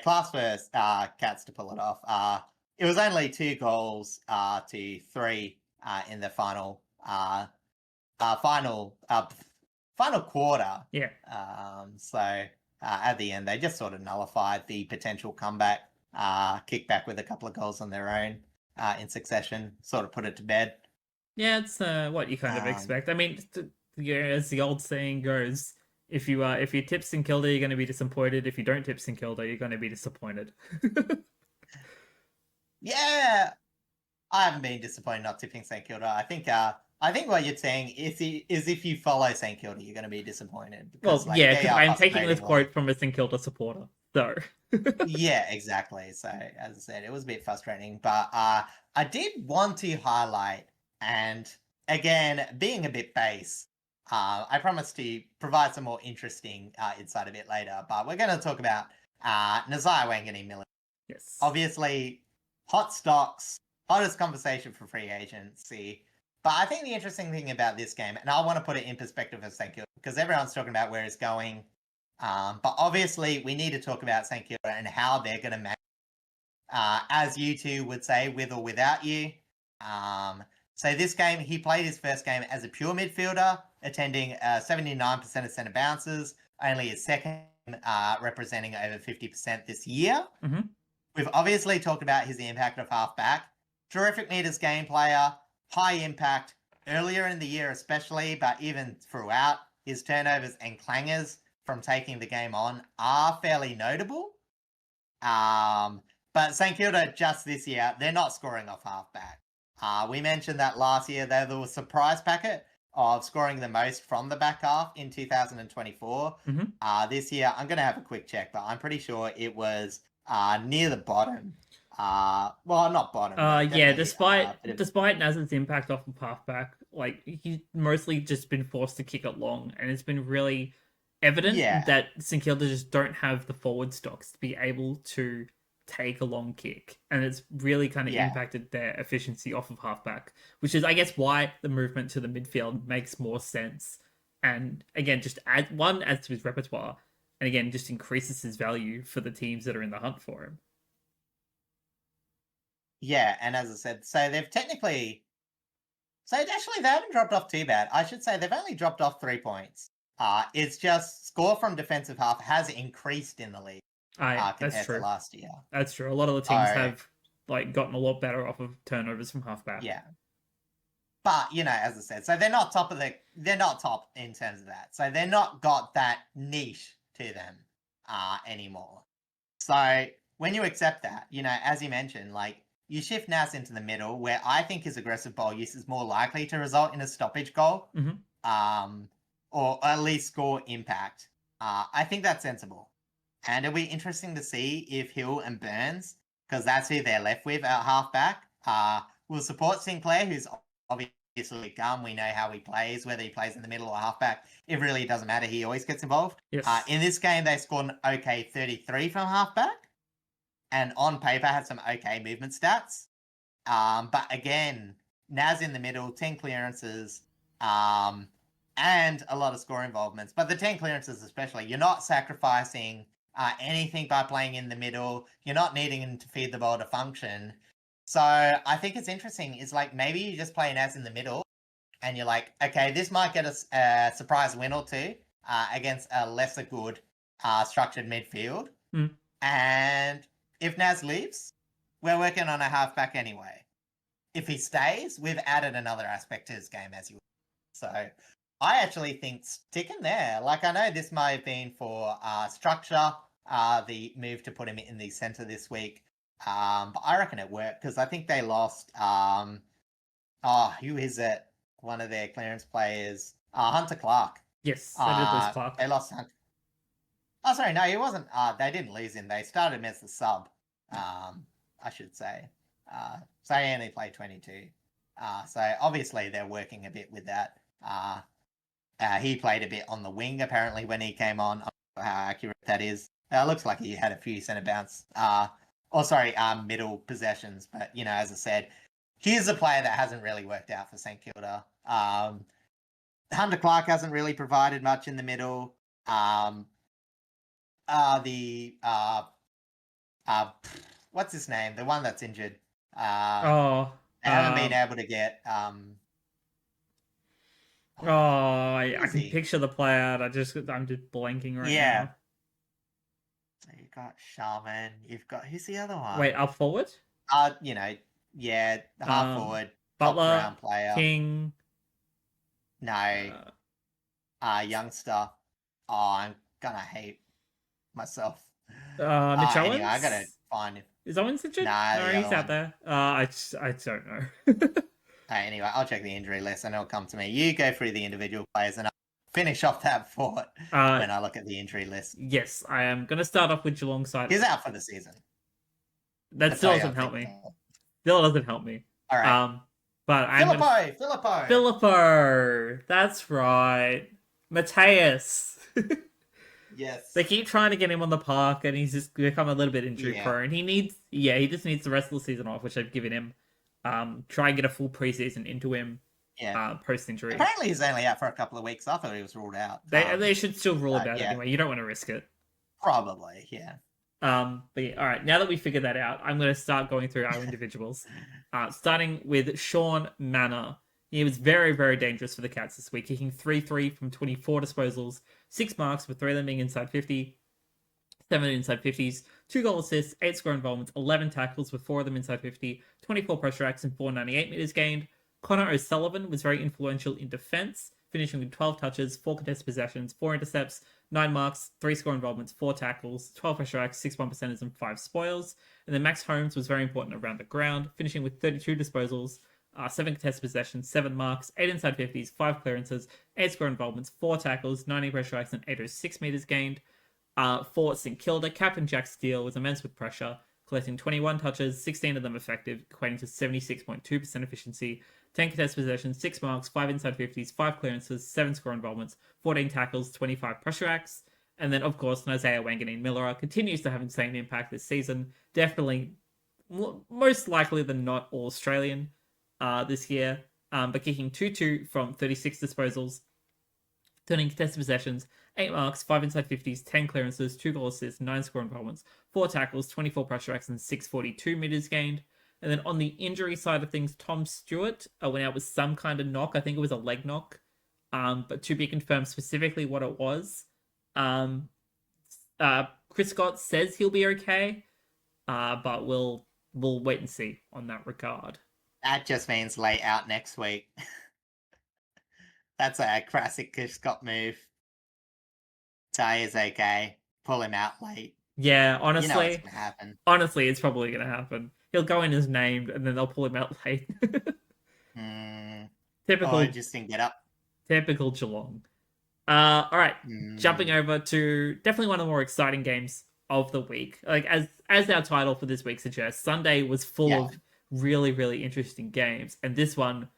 Class first, Cats to pull it off. It was only 2 goals to 3 in the final final quarter. Yeah. So at the end, they just sort of nullified the potential comeback, kickback with a couple of goals on their own in succession, sort of put it to bed. Yeah, it's what you kind of expect. I mean, as the old saying goes, if you tip St Kilda, you're going to be disappointed. If you don't tip St Kilda, you're going to be disappointed. Yeah, I haven't been disappointed not tipping St Kilda. I think what you're saying is if you follow St Kilda, you're going to be disappointed because Well, yeah, they because are I'm taking this frustratingly. quote from a St Kilda supporter. So, Yeah, exactly. So as I said, it was a bit frustrating, but I did want to highlight, and again, being a bit base, I promise to provide some more interesting insight a bit later. But we're going to talk about Nazai Wangani Miller. yes. Obviously, hot stocks, hottest conversation for free agency. But I think the interesting thing about this game, and I want to put it in perspective of St Kilda, because everyone's talking about where it's going. But obviously, we need to talk about St Kilda and how they're going to manage, as you two would say, with or without you. So this game, he played his first game as a pure midfielder, attending 79% of centre bounces, only his second representing over 50% this year. Mm-hmm. We've obviously talked about his impact of halfback. Terrific meters game player, high impact, earlier in the year especially, but even throughout, his turnovers and clangers from taking the game on are fairly notable. But St Kilda just this year, they're not scoring off halfback. We mentioned that last year they were a surprise packet of scoring the most from the back half in 2024. This year, I'm going to have a quick check, but I'm pretty sure it was near the bottom. Well, not bottom. But Yeah, definitely, despite Naz's impact off of halfback, like he's mostly just been forced to kick it long, and it's been really evident yeah, that St Kilda just don't have the forward stocks to be able to take a long kick, and it's really kind of yeah. impacted their efficiency off of halfback, which is, I guess, why the movement to the midfield makes more sense. And again, just adds to his repertoire, and again, just increases his value for the teams that are in the hunt for him. Yeah, and as I said, so actually they haven't dropped off too bad. I should say they've only dropped off 3 points. It's just score from defensive half has increased in the league That's compared to true. last year. That's true. A lot of the teams So have like gotten a lot better off of turnovers from halfback. yeah, but as I said, so they're not top in terms of that. So they're not got that niche to them anymore. So when you accept that, as you mentioned, like you shift Nas into the middle, where I think his aggressive ball use is more likely to result in a stoppage goal, or at least score impact. I think that's sensible, and it'll be interesting to see if Hill and Burns, because that's who they're left with at halfback, will support Sinclair, who's obviously gum. We know how he plays, whether he plays in the middle or halfback. It really doesn't matter. He always gets involved. Yes. In this game, they scored an okay 33 from halfback, and on paper had some okay movement stats. But again, Naz in the middle, 10 clearances, and a lot of score involvements. But the 10 clearances especially, you're not sacrificing anything by playing in the middle. You're not needing to feed the ball to function. So I think it's interesting. Is like maybe you just play Naz in the middle, and you're like, okay, this might get us a surprise win or two against a lesser good structured midfield. And if Naz leaves, we're working on a halfback anyway. If he stays, we've added another aspect to his game, as you will. So I actually think sticking there. Like I know this might have been for structure, the move to put him in the centre this week. But I reckon it worked because I think they lost. Who is it? One of their clearance players, Hunter Clark. Yes, they did lose Clark. They lost Hunter. Oh, sorry, no, he wasn't. They didn't lose him. They started him as the sub. I should say. So he only played 22. So obviously they're working a bit with that. He played a bit on the wing apparently when he came on. I'm not sure how accurate that is. Looks like he had a few centre bounce. Middle possessions. But as I said, here's a player that hasn't really worked out for St Kilda. Hunter Clark hasn't really provided much in the middle. What's his name? The one that's injured. They haven't been able to get. Oh, I Who is can he? picture the player. I'm just blanking right Yeah. now. So you've got Shaman. You've got who's the other one? Wait, up forward? You know, yeah, half Um, forward, top Butler, ground player. King, No, uh, youngster. Oh, I'm gonna hate myself. Mitch Anyway, I gotta Owens. find him. Is Owens injured? Nah, No, the other he's out one. there. I don't know. Anyway, I'll check the injury list and it'll come to me. You go through the individual players and I'll finish off that thought uh, when I look at the injury list. yes, I am gonna start off with Geelong side. He's out for the season. That That's still how you doesn't help me. think. Still doesn't help me. All right. But I'm gonna Filippo. Filippo. That's right. Mateus. Yes. They keep trying to get him on the park, and he's just become a little bit injury Yeah. prone. He just needs the rest of the season off, which I've given him. Try and get a full preseason into him. Yeah. Post injury. Apparently, he's only out for a couple of weeks. I thought he was ruled out. They should still rule him out yeah. anyway. You don't want to risk it. Probably, yeah. But yeah, all right. Now that we figured that out, I'm going to start going through our individuals. Starting with Sean Manor. He was very, very dangerous for the Cats this week, kicking 3-3 from 24 disposals, 6 marks, with 3 of them being inside 50, 7 inside 50s, 2 goal assists, 8 score involvements, 11 tackles with 4 of them inside 50, 24 pressure acts, and 498 metres gained. Connor O'Sullivan was very influential in defence, finishing with 12 touches, 4 contested possessions, 4 intercepts, 9 marks, 3 score involvements, 4 tackles, 12 pressure acts, 6 1%ers, and 5 spoils. And then Max Holmes was very important around the ground, finishing with 32 disposals, 7 contested possessions, 7 marks, 8 inside 50s, 5 clearances, 8 score involvements, 4 tackles, 90 pressure acts, and 806 metres gained. For St Kilda, Captain Jack Steele was immense with pressure, collecting 21 touches, 16 of them effective, equating to 76.2% efficiency, 10 contested possessions, 6 marks, 5 inside 50s, 5 clearances, 7 score involvements, 14 tackles, 25 pressure acts. And then, of course, Isaiah Wanganeen-Miller continues to have the same impact this season. Definitely, most likely than not, All-Australian this year. But kicking 2-2 from 36 disposals, 13 contested possessions, 8 marks, 5 inside 50s, 10 clearances, 2 goal assists, 9 score involvements, 4 tackles, 24 pressure acts, and 642 metres gained. And then on the injury side of things, Tom Stewart went out with some kind of knock. I think it was a leg knock, but to be confirmed specifically what it was. Chris Scott says he'll be okay, but we'll wait and see on that regard. That just means late out next week. That's a classic Chris Scott move. Say is okay. Pull him out late. Yeah, honestly, you know what's gonna happen. Honestly, it's probably gonna happen. He'll go in as named, and then they'll pull him out late. Typical. Or just didn't get up. Typical Geelong. All right, jumping over to definitely one of the more exciting games of the week. Like as our title for this week suggests, Sunday was full of really, really interesting games, and this one,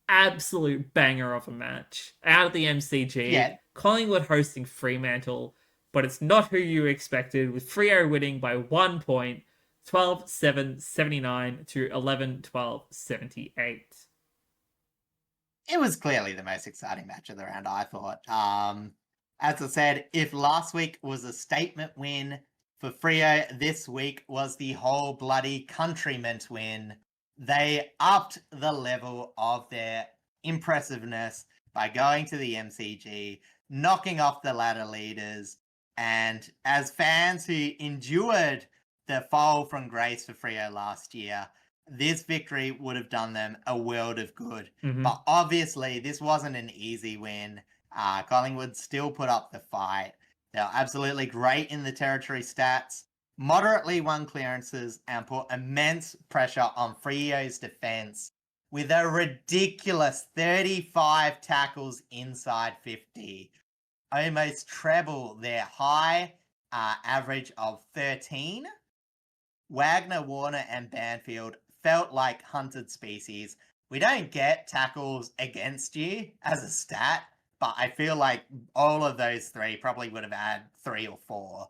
absolute banger of a match out of the MCG. Yeah. Collingwood hosting Fremantle, but it's not who you expected, with Freo winning by 1 point, 12-7-79 to 11-12-78. It was clearly the most exciting match of the round, I thought. As I said, if last week was a statement win for Freo, this week was the whole bloody countryman win. They upped the level of their impressiveness by going to the MCG, knocking off the ladder leaders, and as fans who endured the fall from grace for Freo last year, this victory would have done them a world of good. But obviously, this wasn't an easy win. Collingwood still put up the fight. They were absolutely great in the territory stats, moderately won clearances, and put immense pressure on Freo's defence with a ridiculous 35 tackles inside 50. Almost treble their high average of 13. Wagner, Warner, and Banfield felt like hunted species. We don't get tackles against you as a stat, but I feel like all of those three probably would have had 3 or 4.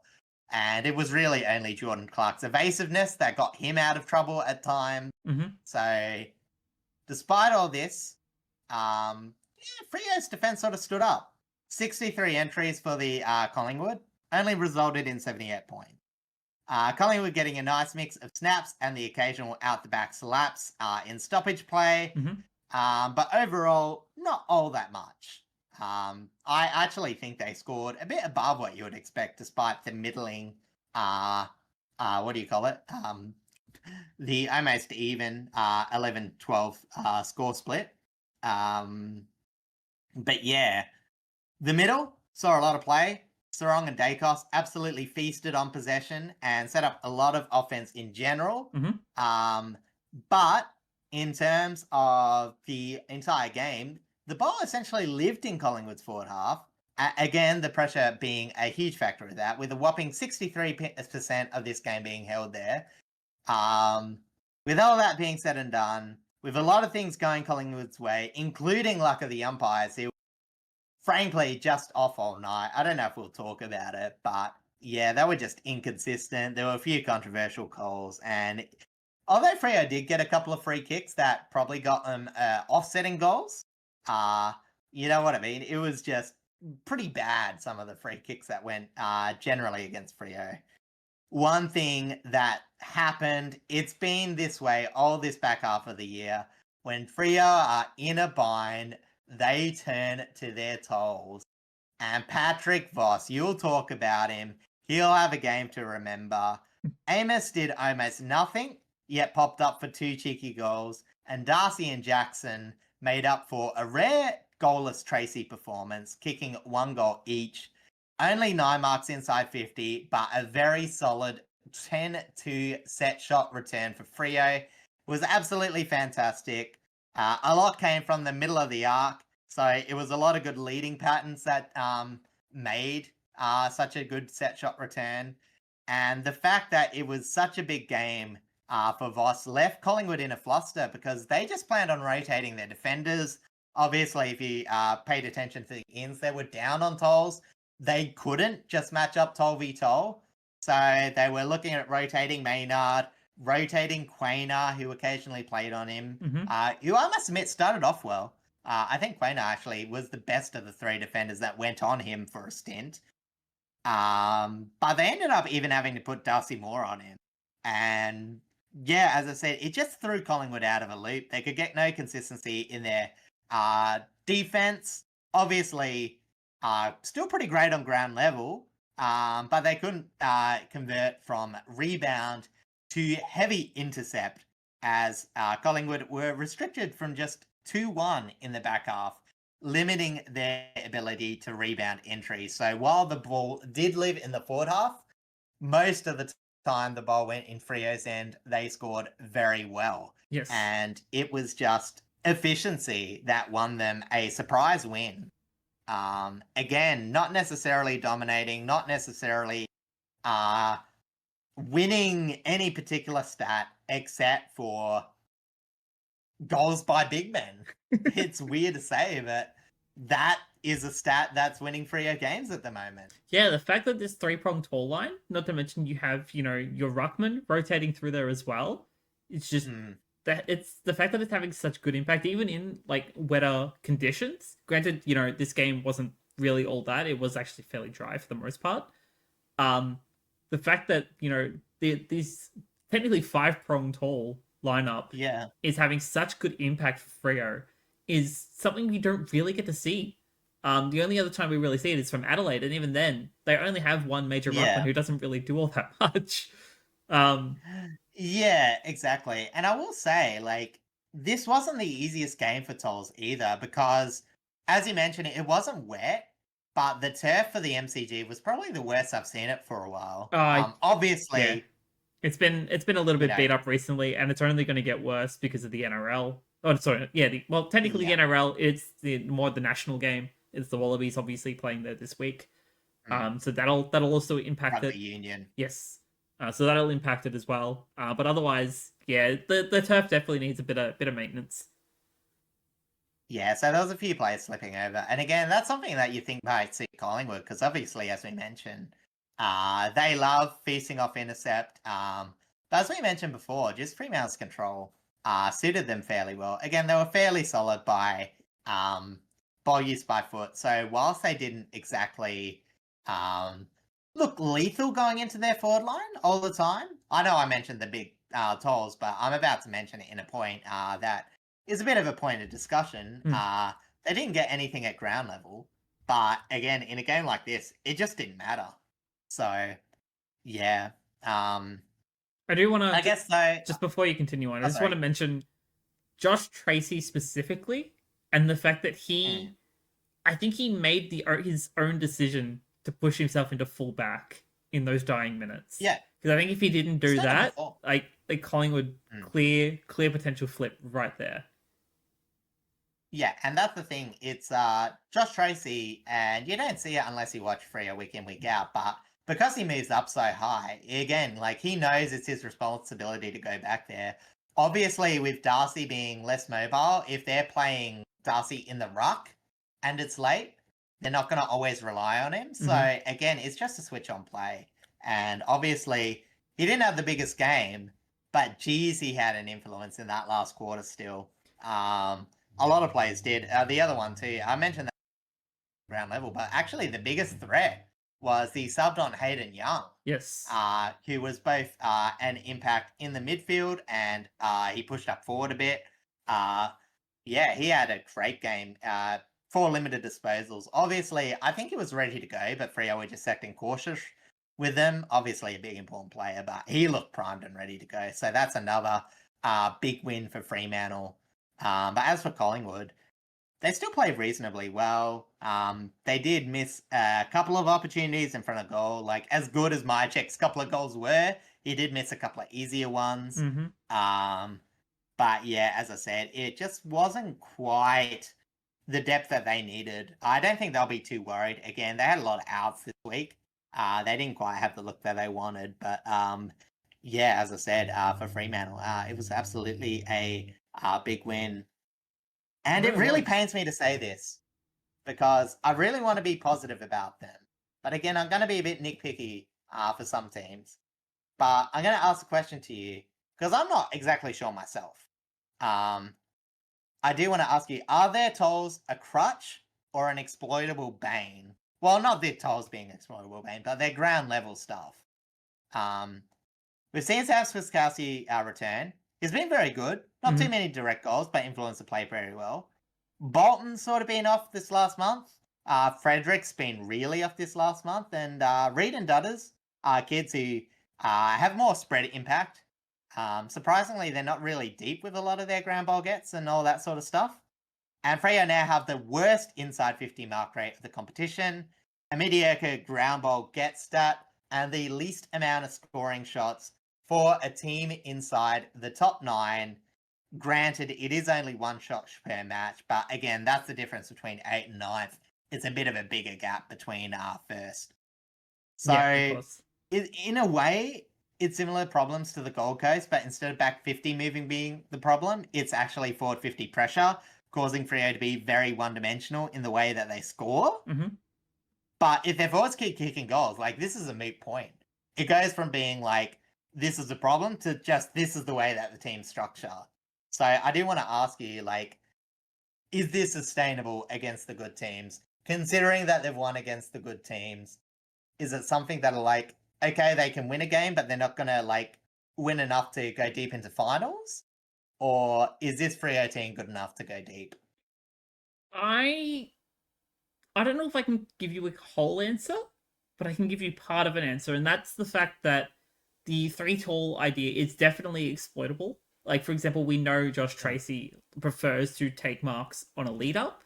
And it was really only Jordan Clark's evasiveness that got him out of trouble at times. So, despite all this, Freo's defense sort of stood up. 63 entries for the Collingwood only resulted in 78 points. Collingwood getting a nice mix of snaps and the occasional out-the-back slaps in stoppage play. But overall, not all that much. I actually think they scored a bit above what you would expect, despite the middling, what do you call it? The almost even 11-12 score split. But yeah, the middle saw a lot of play. Sarong and Dacos absolutely feasted on possession and set up a lot of offense in general. But in terms of the entire game, the ball essentially lived in Collingwood's forward half. Again, the pressure being a huge factor of that, with a whopping 63% of this game being held there. With all that being said and done, with a lot of things going Collingwood's way, including luck of the umpires, who frankly just off all night. I don't know if we'll talk about it, but yeah, they were just inconsistent. There were a few controversial calls, and although Freo did get a couple of free kicks that probably got them offsetting goals, you know what I mean? It was just pretty bad, some of the free kicks that went generally against Freo. One thing that happened, it's been this way all this back half of the year. When Freo are in a bind, they turn to their tolls. And Patrick Voss, you'll talk about him. He'll have a game to remember. Amos did almost nothing, yet popped up for 2 cheeky goals. And Darcy and Jackson made up for a rare goalless Tracy performance, kicking 1 goal each. Only 9 marks inside 50, but a very solid 10-2 set shot return for Freo. Was absolutely fantastic. A lot came from the middle of the arc, so it was a lot of good leading patterns that made such a good set shot return. And the fact that it was such a big game for Voss left Collingwood in a fluster, because they just planned on rotating their defenders. Obviously, if you paid attention to the ins, they were down on tolls. They couldn't just match up Toll v Toll. So they were looking at rotating Maynard, rotating Quainer, who occasionally played on him, who I must admit started off well. I think Quainer actually was the best of the 3 defenders that went on him for a stint. But they ended up even having to put Darcy Moore on him. And yeah, as I said, it just threw Collingwood out of a loop. They could get no consistency in their defense. Obviously, still pretty great on ground level, but they couldn't convert from rebound to heavy intercept, as Collingwood were restricted from just 2-1 in the back half, limiting their ability to rebound entry. So while the ball did live in the forward half, most of the time the ball went in Freo's end, they scored very well. Yes. And it was just efficiency that won them a surprise win. Again, not necessarily dominating, not necessarily winning any particular stat except for goals by big men. It's weird to say, but that is a stat that's winning Freo games at the moment. Yeah, the fact that this 3-pronged tall line, not to mention you have, your ruckman rotating through there as well. It's just that it's the fact that it's having such good impact, even in like wetter conditions. Granted, this game wasn't really all that. It was actually fairly dry for the most part. The fact that, these technically 5-pronged tall lineup is having such good impact for Freo is something we don't really get to see. The only other time we really see it is from Adelaide, and even then, they only have one major ruckman who doesn't really do all that much. Yeah, exactly. And I will say, like, this wasn't the easiest game for Tolls either, because, as you mentioned, it wasn't wet, but the turf for the MCG was probably the worst I've seen it for a while. Obviously... Yeah. It's been a little bit beat up recently, and it's only going to get worse because of the NRL. Oh, sorry, yeah. Technically, the NRL, it's more the national game. It's the Wallabies, obviously, playing there this week. So that'll also impact it. The Union. Yes. So that'll impact it as well. But otherwise, yeah, the turf definitely needs a bit of maintenance. Yeah, so there was a few players slipping over, and again, that's something that you think might see Collingwood, because obviously, as we mentioned, they love feasting off intercept. But as we mentioned before, just Fremantle's control suited them fairly well. Again, they were fairly solid by ball use by foot. So whilst they didn't exactly look lethal going into their forward line all the time, I know I mentioned the big tolls, but I'm about to mention it in a point that is a bit of a point of discussion. They didn't get anything at ground level, but again, in a game like this, it just didn't matter. So, yeah. I do want I to guess though. just before you continue on, I Oh, just want sorry. to mention Josh Tracy specifically, and the fact that Mm. I think he made his own decision to push himself into fullback in those dying minutes. Yeah, Because I think if he didn't he's do done it that, before. like Collingwood, Mm. clear potential flip right there. Yeah, and that's the thing. It's Josh Tracy, and you don't see it unless you watch Freo week in, week out, but because he moves up so high, again, like he knows it's his responsibility to go back there. Obviously, with Darcy being less mobile, if they're playing Darcy in the ruck and it's late, they're not going to always rely on him. So again, it's just a switch on play. And obviously, he didn't have the biggest game, but geez, he had an influence in that last quarter still. A lot of players did. The other one too, I mentioned that ground level, but actually the biggest threat was the subbed on Hayden Young. Yes. Who was both an impact in the midfield and he pushed up forward a bit. Yeah, he had a great game. 4 limited disposals. Obviously, I think he was ready to go, but Freo were just acting cautious with him. Obviously, a big important player, but he looked primed and ready to go. So that's another big win for Fremantle. But as for Collingwood, they still played reasonably well. They did miss a couple of opportunities in front of goal. Like, as good as Mychek's couple of goals were, he did miss a couple of easier ones. But yeah, as I said, it just wasn't quite the depth that they needed. I don't think they'll be too worried. Again, they had a lot of outs this week. They didn't quite have the look that they wanted. But yeah, as I said, for Fremantle, it was absolutely a big win. And it really pains me to say this because I really want to be positive about them. But again, I'm going to be a bit nitpicky for some teams. But I'm going to ask a question to you because I'm not exactly sure myself. I do want to ask you, are their tolls a crutch or an exploitable bane? Well, not their tolls being exploitable bane, but their ground level stuff. We've seen Sam Swiskowski return. He's been very good. Not too many direct goals, but influenced the play very well. Bolton's sort of been off this last month. Frederick's been really off this last month. And Reed and Dudders are kids who have more spread impact. Surprisingly, they're not really deep with a lot of their ground ball gets and all that sort of stuff. And Freo now have the worst inside 50 mark rate of the competition, a mediocre ground ball get stat, and the least amount of scoring shots for a team inside the top 9. Granted, it is only 1 shot per match, but again, that's the difference between 8th and 9th. It's a bit of a bigger gap between first. So, yeah, in a way, it's similar problems to the Gold Coast, but instead of back 50 moving being the problem, it's actually forward 50 pressure, causing Freo to be very one-dimensional in the way that they score. But if their forwards keep kicking goals, like, this is a moot point. It goes from being like, this is a problem to just, this is the way that the team's structure. So I do want to ask you, like, is this sustainable against the good teams? Considering that they've won against the good teams, is it something that are like, okay, they can win a game, but they're not going to, like, win enough to go deep into finals? Or is this Freo team good enough to go deep? I don't know if I can give you a whole answer, but I can give you part of an answer, and that's the fact that the 3 tall idea is definitely exploitable. Like, for example, we know Josh Tracy prefers to take marks on a lead up.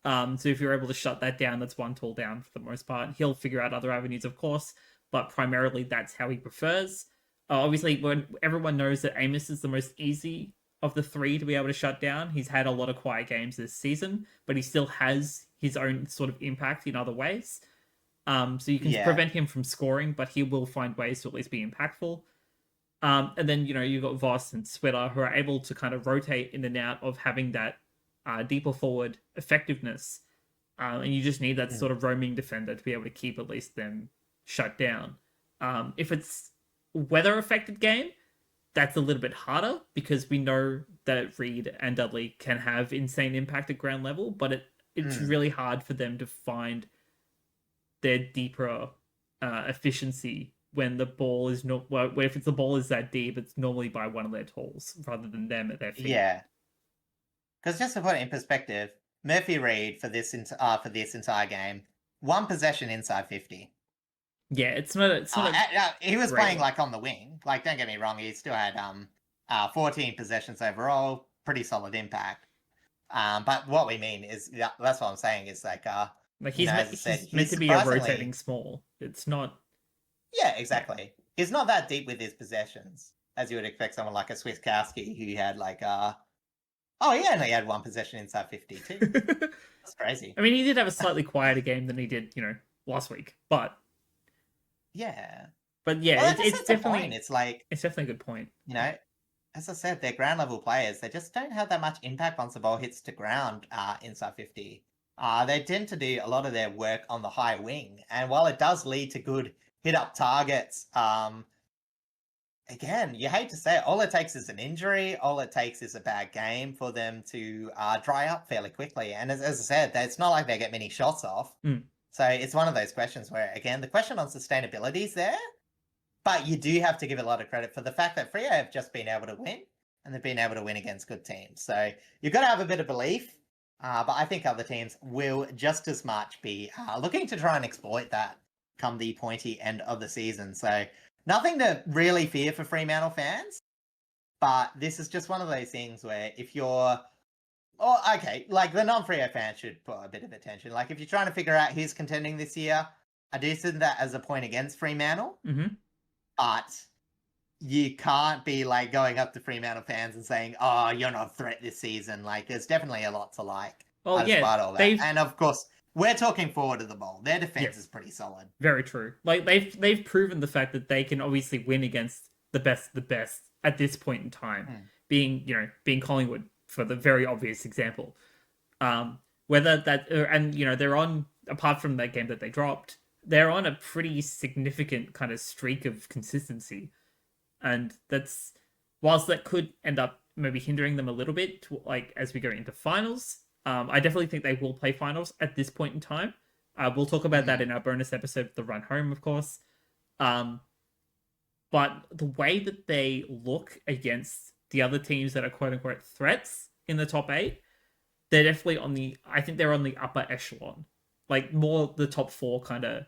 So if you're able to shut that down, that's 1 tall down for the most part. He'll figure out other avenues, of course, but primarily that's how he prefers. Obviously, when everyone knows that Amos is the most easy of the 3 to be able to shut down. He's had a lot of quiet games this season, but he still has his own sort of impact in other ways. So you can prevent him from scoring, but he will find ways to at least be impactful. And then, you've got Voss and Sweater who are able to kind of rotate in and out of having that deeper forward effectiveness. And you just need that sort of roaming defender to be able to keep at least them shut down. If it's weather affected game, that's a little bit harder because we know that Reed and Dudley can have insane impact at ground level, but it's really hard for them to find their deeper efficiency when the ball is not if the ball is that deep, it's normally by one of their talls rather than them at their feet. Yeah. Because just to put it in perspective, Murphy Reed for this entire game, 1 possession inside 50. Yeah, it's not He was great playing one. like on the wing. Like, don't get me wrong, he still had 14 possessions overall, pretty solid impact. But what we mean is that's what I'm saying is like Like as I said, he's meant he's to be a surprisingly rotating small. It's not. yeah, Yeah. exactly. He's not that deep with his possessions as you would expect someone like a Swiskowski who had like oh, he only had 1 possession inside 50 too. That's crazy. I mean, he did have a slightly quieter game than he did, last week. But Yeah. yeah, Well, I guess it's that's the point. definitely It's like, a good point. as I said, they're ground level players. They just don't have that much impact once the ball hits the ground inside 50. They tend to do a lot of their work on the high wing. And while it does lead to good hit up targets, again, you hate to say it, all it takes is an injury. All it takes is a bad game for them to dry up fairly quickly. And as I said, it's not like they get many shots off. Mm. So it's one of those questions where, again, the question on sustainability is there, but you do have to give a lot of credit for the fact that Freo have just been able to win, and they've been able to win against good teams. So you've got to have a bit of belief, but I think other teams will just as much be looking to try and exploit that come the pointy end of the season. So nothing to really fear for Fremantle fans, but this is just one of those things where if you're okay, like the non-Freo fans should put a bit of attention. Like if you're trying to figure out who's contending this year, I do see that as a point against Fremantle. Mm-hmm. But you can't be like going up to Fremantle fans and saying, "Oh, you're not a threat this season." Like there's definitely a lot to like. Well, yeah, despite all that, and of course, we're talking forward of the ball. Their defense is pretty solid. Very true. Like they've proven the fact that they can obviously win against the best at this point in time, being Collingwood for the very obvious example. Whether that and they're on, apart from that game that they dropped, they're on a pretty significant kind of streak of consistency, and that's, whilst that could end up maybe hindering them a little bit, like as we go into finals. I definitely think they will play finals at this point in time. We'll talk about that in our bonus episode, the run home, of course. But the way that they look against the other teams that are quote unquote threats in the top 8, they're definitely I think they're on the upper echelon, like more the top 4 kind of.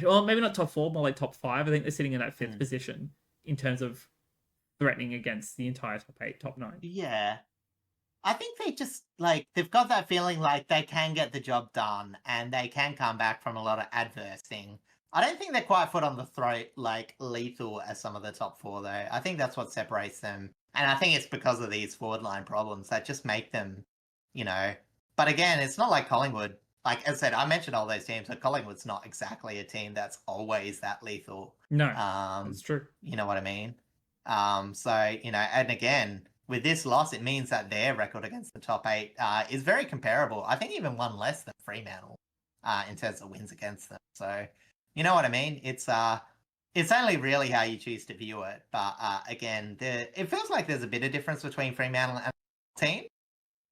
Well, maybe not top 4, more like top 5. I think they're sitting in that 5th position in terms of threatening against the entire top 8, top 9. Yeah. I think they just, they've got that feeling like they can get the job done and they can come back from a lot of adverse thing. I don't think they're quite foot on the throat, like lethal as some of the top 4, though. I think that's what separates them. And I think it's because of these forward line problems that just make them, But again, it's not like Collingwood. Like as I said, I mentioned all those teams, but Collingwood's not exactly a team that's always that lethal. No, that's true. You know what I mean? So, and again, with this loss, it means that their record against the top 8 is very comparable. I think even one less than Fremantle in terms of wins against them. So, you know what I mean? It's only really how you choose to view it. But again, it feels like there's a bit of difference between Fremantle and the team,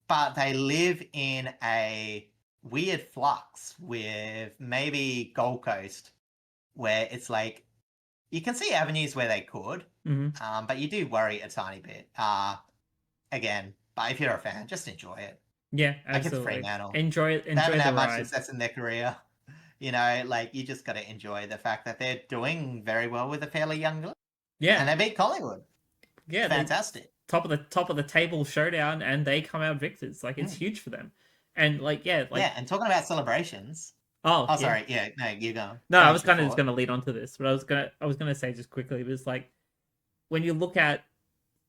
but they live in a weird flux with maybe Gold Coast, where it's like you can see avenues where they could, but you do worry a tiny bit. Again, but if you're a fan, just enjoy it. Yeah, absolutely. Like it's Fremantle. Enjoy it. They Enjoy haven't the had much ride. success in their career. You just got to enjoy the fact that they're doing very well with a fairly young group. Yeah, and they beat Collingwood. Yeah, fantastic. Top of the table showdown, and they come out victors. Like it's huge for them. And and talking about celebrations. Oh, sorry. Yeah, no, you go. No, I was kind of just going to lead on to this, but I was going to say just quickly, it was like when you look at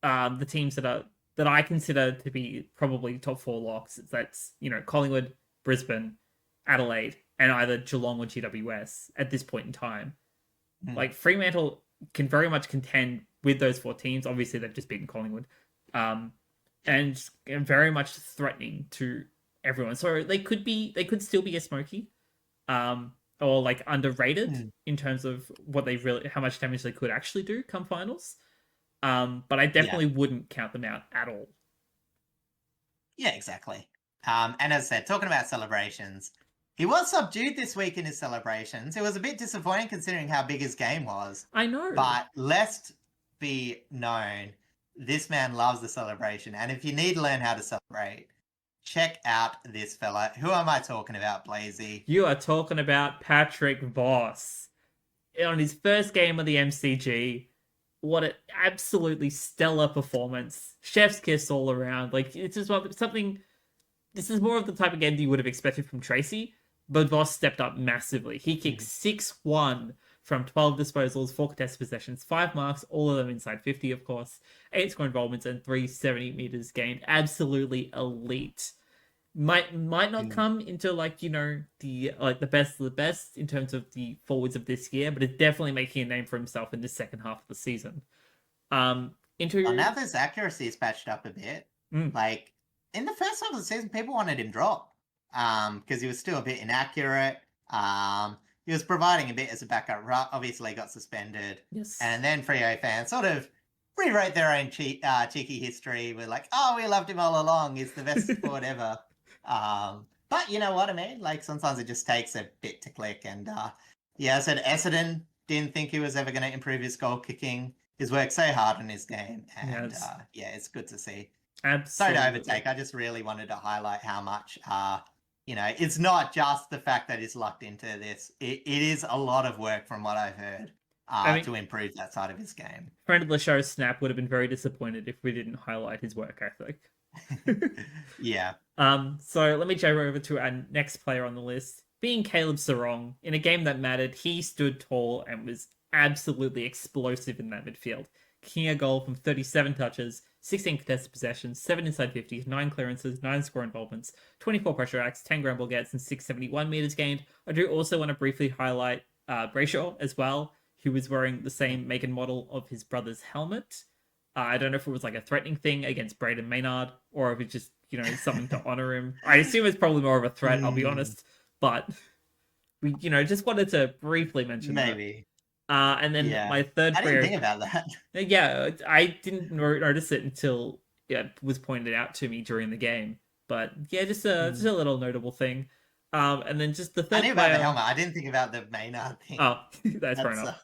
the teams that I consider to be probably top 4 locks, that's Collingwood, Brisbane, Adelaide, and either Geelong or GWS at this point in time. Like Fremantle can very much contend with those 4 teams. Obviously, they've just beaten Collingwood, and very much threatening to everyone. So they could still be a smoky, or like underrated in terms of how much damage they could actually do come finals. But I definitely wouldn't count them out at all. Yeah, exactly. And as I said, talking about celebrations, he was subdued this week in his celebrations. It was a bit disappointing considering how big his game was. I know. But lest be known, this man loves the celebration. And if you need to learn how to celebrate, check out this fella. Who am I talking about, Blazy? You are talking about Patrick Voss. On his first game of the MCG, what an absolutely stellar performance. Chef's kiss all around. Like, it's just something... This is more of the type of game that you would have expected from Tracy, but Voss stepped up massively. He kicked 6-1 from 12 disposals, 4 contested possessions, 5 marks, all of them inside 50, of course, 8 score involvements, and 370 meters gained. Absolutely elite. Might not come into the best of the best in terms of the forwards of this year, but it's definitely making a name for himself in the second half of the season. Now his accuracy is patched up a bit. Like in the first half of the season, people wanted him dropped because he was still a bit inaccurate. He was providing a bit as a backup ruck. Obviously, got suspended. Yes. And then Freo fans sort of rewrote their own cheeky history. We're like, oh, we loved him all along. He's the best forward ever. But you know what I mean? Like, sometimes it just takes a bit to click. And I said Essendon didn't think he was ever going to improve his goal kicking. He's worked so hard on his game. And it's good to see. Absolutely. Sorry to overtake. I just really wanted to highlight how much... it's not just the fact that he's lucked into this. It is a lot of work from what I've heard to improve that side of his game. Friend of the show, Snap, would have been very disappointed if we didn't highlight his work ethic. Yeah. So let me jump over to our next player on the list. Being Caleb Sarong, in a game that mattered, he stood tall and was absolutely explosive in that midfield. Kicking a goal from 37 touches, 16 contested possessions, 7 inside 50, 9 clearances, 9 score involvements, 24 pressure acts, 10 ground ball gets, and 671 meters gained. I do also want to briefly highlight Brayshaw as well, who was wearing the same make and model of his brother's helmet. I don't know if it was like a threatening thing against Braden Maynard, or if it's just, something to honor him. I assume it's probably more of a threat, I'll be honest. But we, just wanted to briefly mention Maybe. that. And then my third I didn't think about that. Yeah, I didn't notice it until it was pointed out to me during the game. But yeah, just a little notable thing. And then just the third I knew about the helmet. I didn't think about the Maynard thing. Oh, that's fair enough.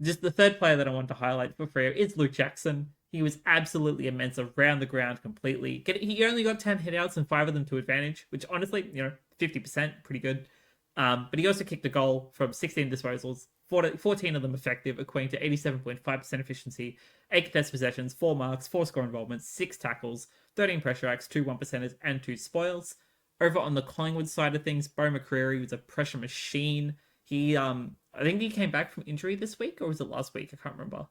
Just the third player that I want to highlight for Freo is Luke Jackson. He was absolutely immense around the ground completely. He only got 10 hitouts and 5 of them to advantage, which honestly, 50%, pretty good. But he also kicked a goal from 16 disposals, 14 of them effective, equating to 87.5% efficiency, 8 contested possessions, 4 marks, 4 score involvements, 6 tackles, 13 pressure acts, 2 1%ers, and 2 spoils. Over on the Collingwood side of things, Bo McCreary was a pressure machine. He, I think he came back from injury this week, or was it last week? I can't remember.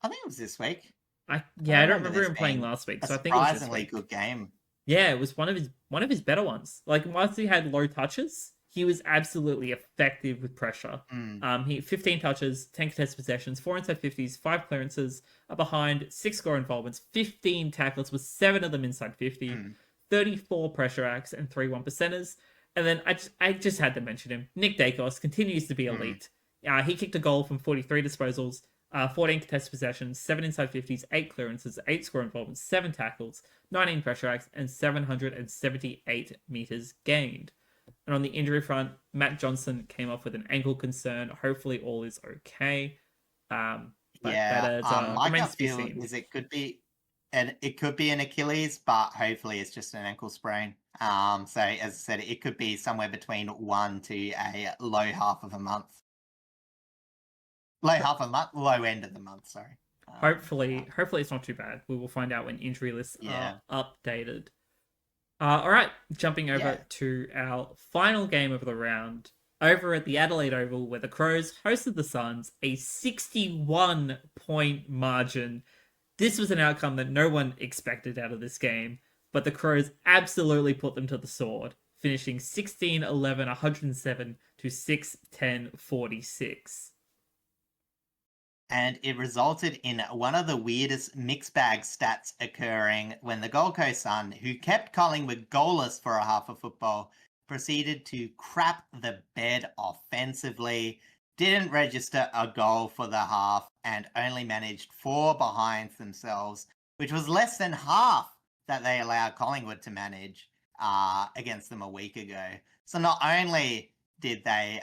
I think it was this week. I don't remember him playing last week, so I think it was this week. Surprisingly good game. Yeah, it was one of his better ones. Like, once he had low touches, he was absolutely effective with pressure. He 15 touches, 10 contested possessions, 4 inside 50s, 5 clearances, a behind, 6 score involvements, 15 tackles with 7 of them inside 50, 34 pressure acts, and 3 1%ers. And then I just had to mention him. Nick Dacos continues to be elite. He kicked a goal from 43 disposals, 14 contested possessions, 7 inside 50s, 8 clearances, 8 score involvements, 7 tackles, 19 pressure acts, and 778 meters gained. And on the injury front, Matt Johnson came off with an ankle concern. Hopefully all is okay. But my gut feel is it could be an Achilles, but hopefully it's just an ankle sprain. So as I said, it could be somewhere between 1 to a low half of a month. Low end of the month, sorry. Hopefully it's not too bad. We will find out when injury lists are updated. All right, jumping over to our final game of the round. Over at the Adelaide Oval, where the Crows hosted the Suns, a 61-point margin. This was an outcome that no one expected out of this game, but the Crows absolutely put them to the sword, finishing 16-11, 107 to 6-10, 46. And it resulted in one of the weirdest mixed bag stats occurring when the Gold Coast Sun, who kept Collingwood goalless for a half of football, proceeded to crap the bed offensively, didn't register a goal for the half, and only managed 4 behinds themselves, which was less than half that they allowed Collingwood to manage against them a week ago. So not only did they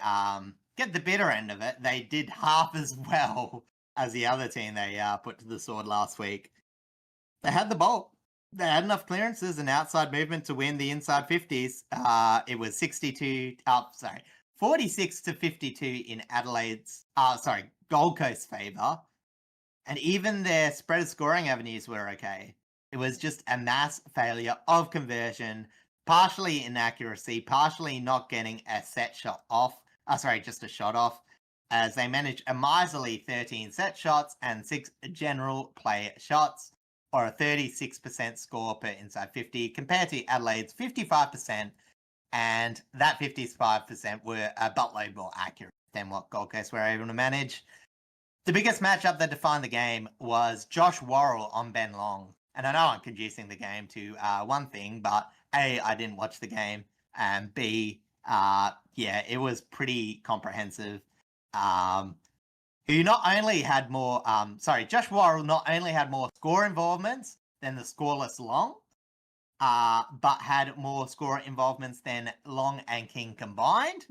get the bitter end of it, they did half as well as the other team they put to the sword last week. They had the ball. they had enough clearances and outside movement to win the inside 50s. It was 46 to 52 in Adelaide's, Gold Coast favour. And even their spread of scoring avenues were okay. It was just a mass failure of conversion, partially inaccuracy, partially not getting a set shot off. Just a shot off, as they managed a miserly 13 set shots and 6 general play shots, or a 36% score per inside 50, compared to Adelaide's 55%, and that 55% were a buttload more accurate than what Gold Coast were able to manage. The biggest matchup that defined the game was Josh Worrell on Ben Long. And I know I'm conducing the game to one thing, but A, I didn't watch the game, and B, it was pretty comprehensive. Who not only had more, Josh Worrell not only had more score involvements than the scoreless Long, but had more score involvements than Long and King combined.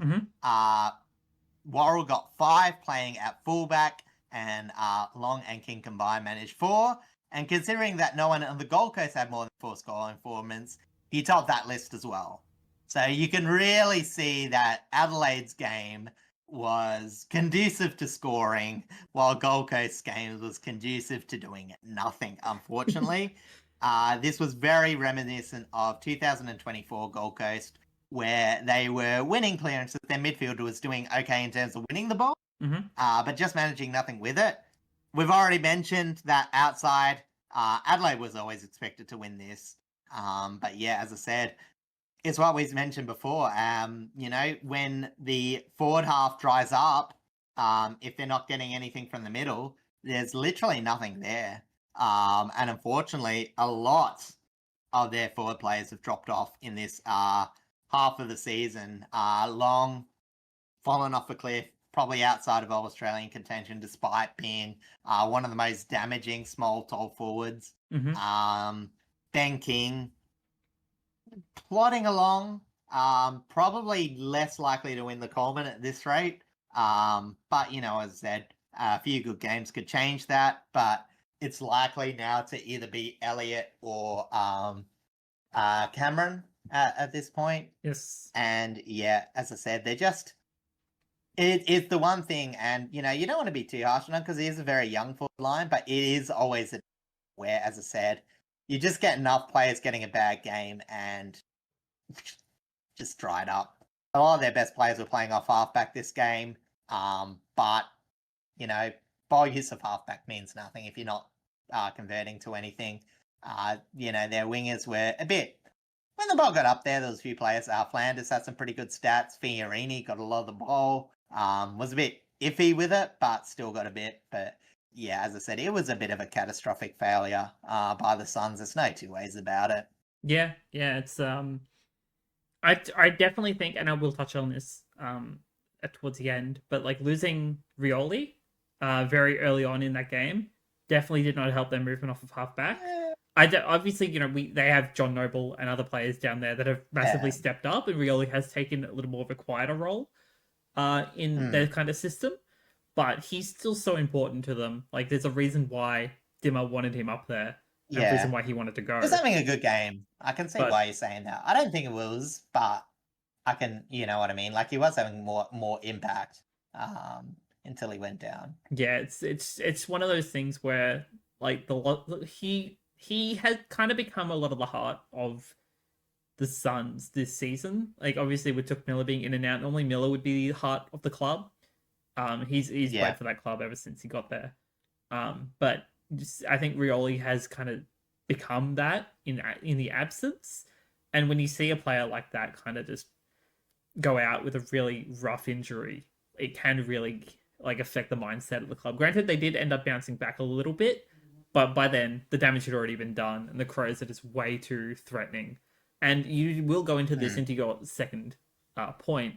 Worrell got 5 playing at fullback, and Long and King combined managed 4. And considering that no one on the Gold Coast had more than 4 score informants, he topped that list as well. So you can really see that Adelaide's game was conducive to scoring, while Gold Coast's game was conducive to doing nothing, unfortunately. This was very reminiscent of 2024 Gold Coast, where they were winning clearances. Their midfielder was doing okay in terms of winning the ball, but just managing nothing with it. We've already mentioned that outside, Adelaide was always expected to win this. But yeah, as I said, it's what we've mentioned before. When the forward half dries up, if they're not getting anything from the middle, there's literally nothing there. And unfortunately, a lot of their forward players have dropped off in this half of the season. Long, fallen off a cliff, probably outside of All-Australian contention, despite being one of the most damaging small, tall forwards. Ben King, plodding along, probably less likely to win the Coleman at this rate. But, as I said, a few good games could change that, but it's likely now to either be Elliott or Cameron at this point. Yes. And yeah, as I said, they're just... It's the one thing, and, you don't want to be too harsh on him because he is a very young forward line, but it is always where, as I said, you just get enough players getting a bad game and just dried up. A lot of their best players were playing off halfback this game, but, ball use of halfback means nothing if you're not converting to anything. Their wingers were a bit... When the ball got up there was a few players. Flanders had some pretty good stats. Fiorini got a lot of the ball. Was a bit iffy with it, but still got a bit. But yeah, as I said, it was a bit of a catastrophic failure by the Suns. There's no two ways about it. Yeah, it's I definitely think, and I will touch on this towards the end, but like losing Rioli very early on in that game definitely did not help their movement off of halfback. Obviously, they have John Noble and other players down there that have massively stepped up, and Rioli has taken a little more of a quieter role in their kind of system, but he's still so important to them. Like, there's a reason why Dimmer wanted him up there, and a reason why he wanted to go. He was having a good game. I can see why you're saying that. I don't think it was, but I can, you know what I mean? Like, he was having more impact until he went down. Yeah, it's one of those things where, like, he had kind of become a lot of the heart of the Suns this season. Like, obviously, with Took Miller being in and out, normally Miller would be the heart of the club. He's played for that club ever since he got there. But I think Rioli has kind of become that in the absence. And when you see a player like that kind of just go out with a really rough injury, it can really affect the mindset of the club. Granted, they did end up bouncing back a little bit, but by then, the damage had already been done, and the Crows are just way too threatening. And you will go into this into your second point.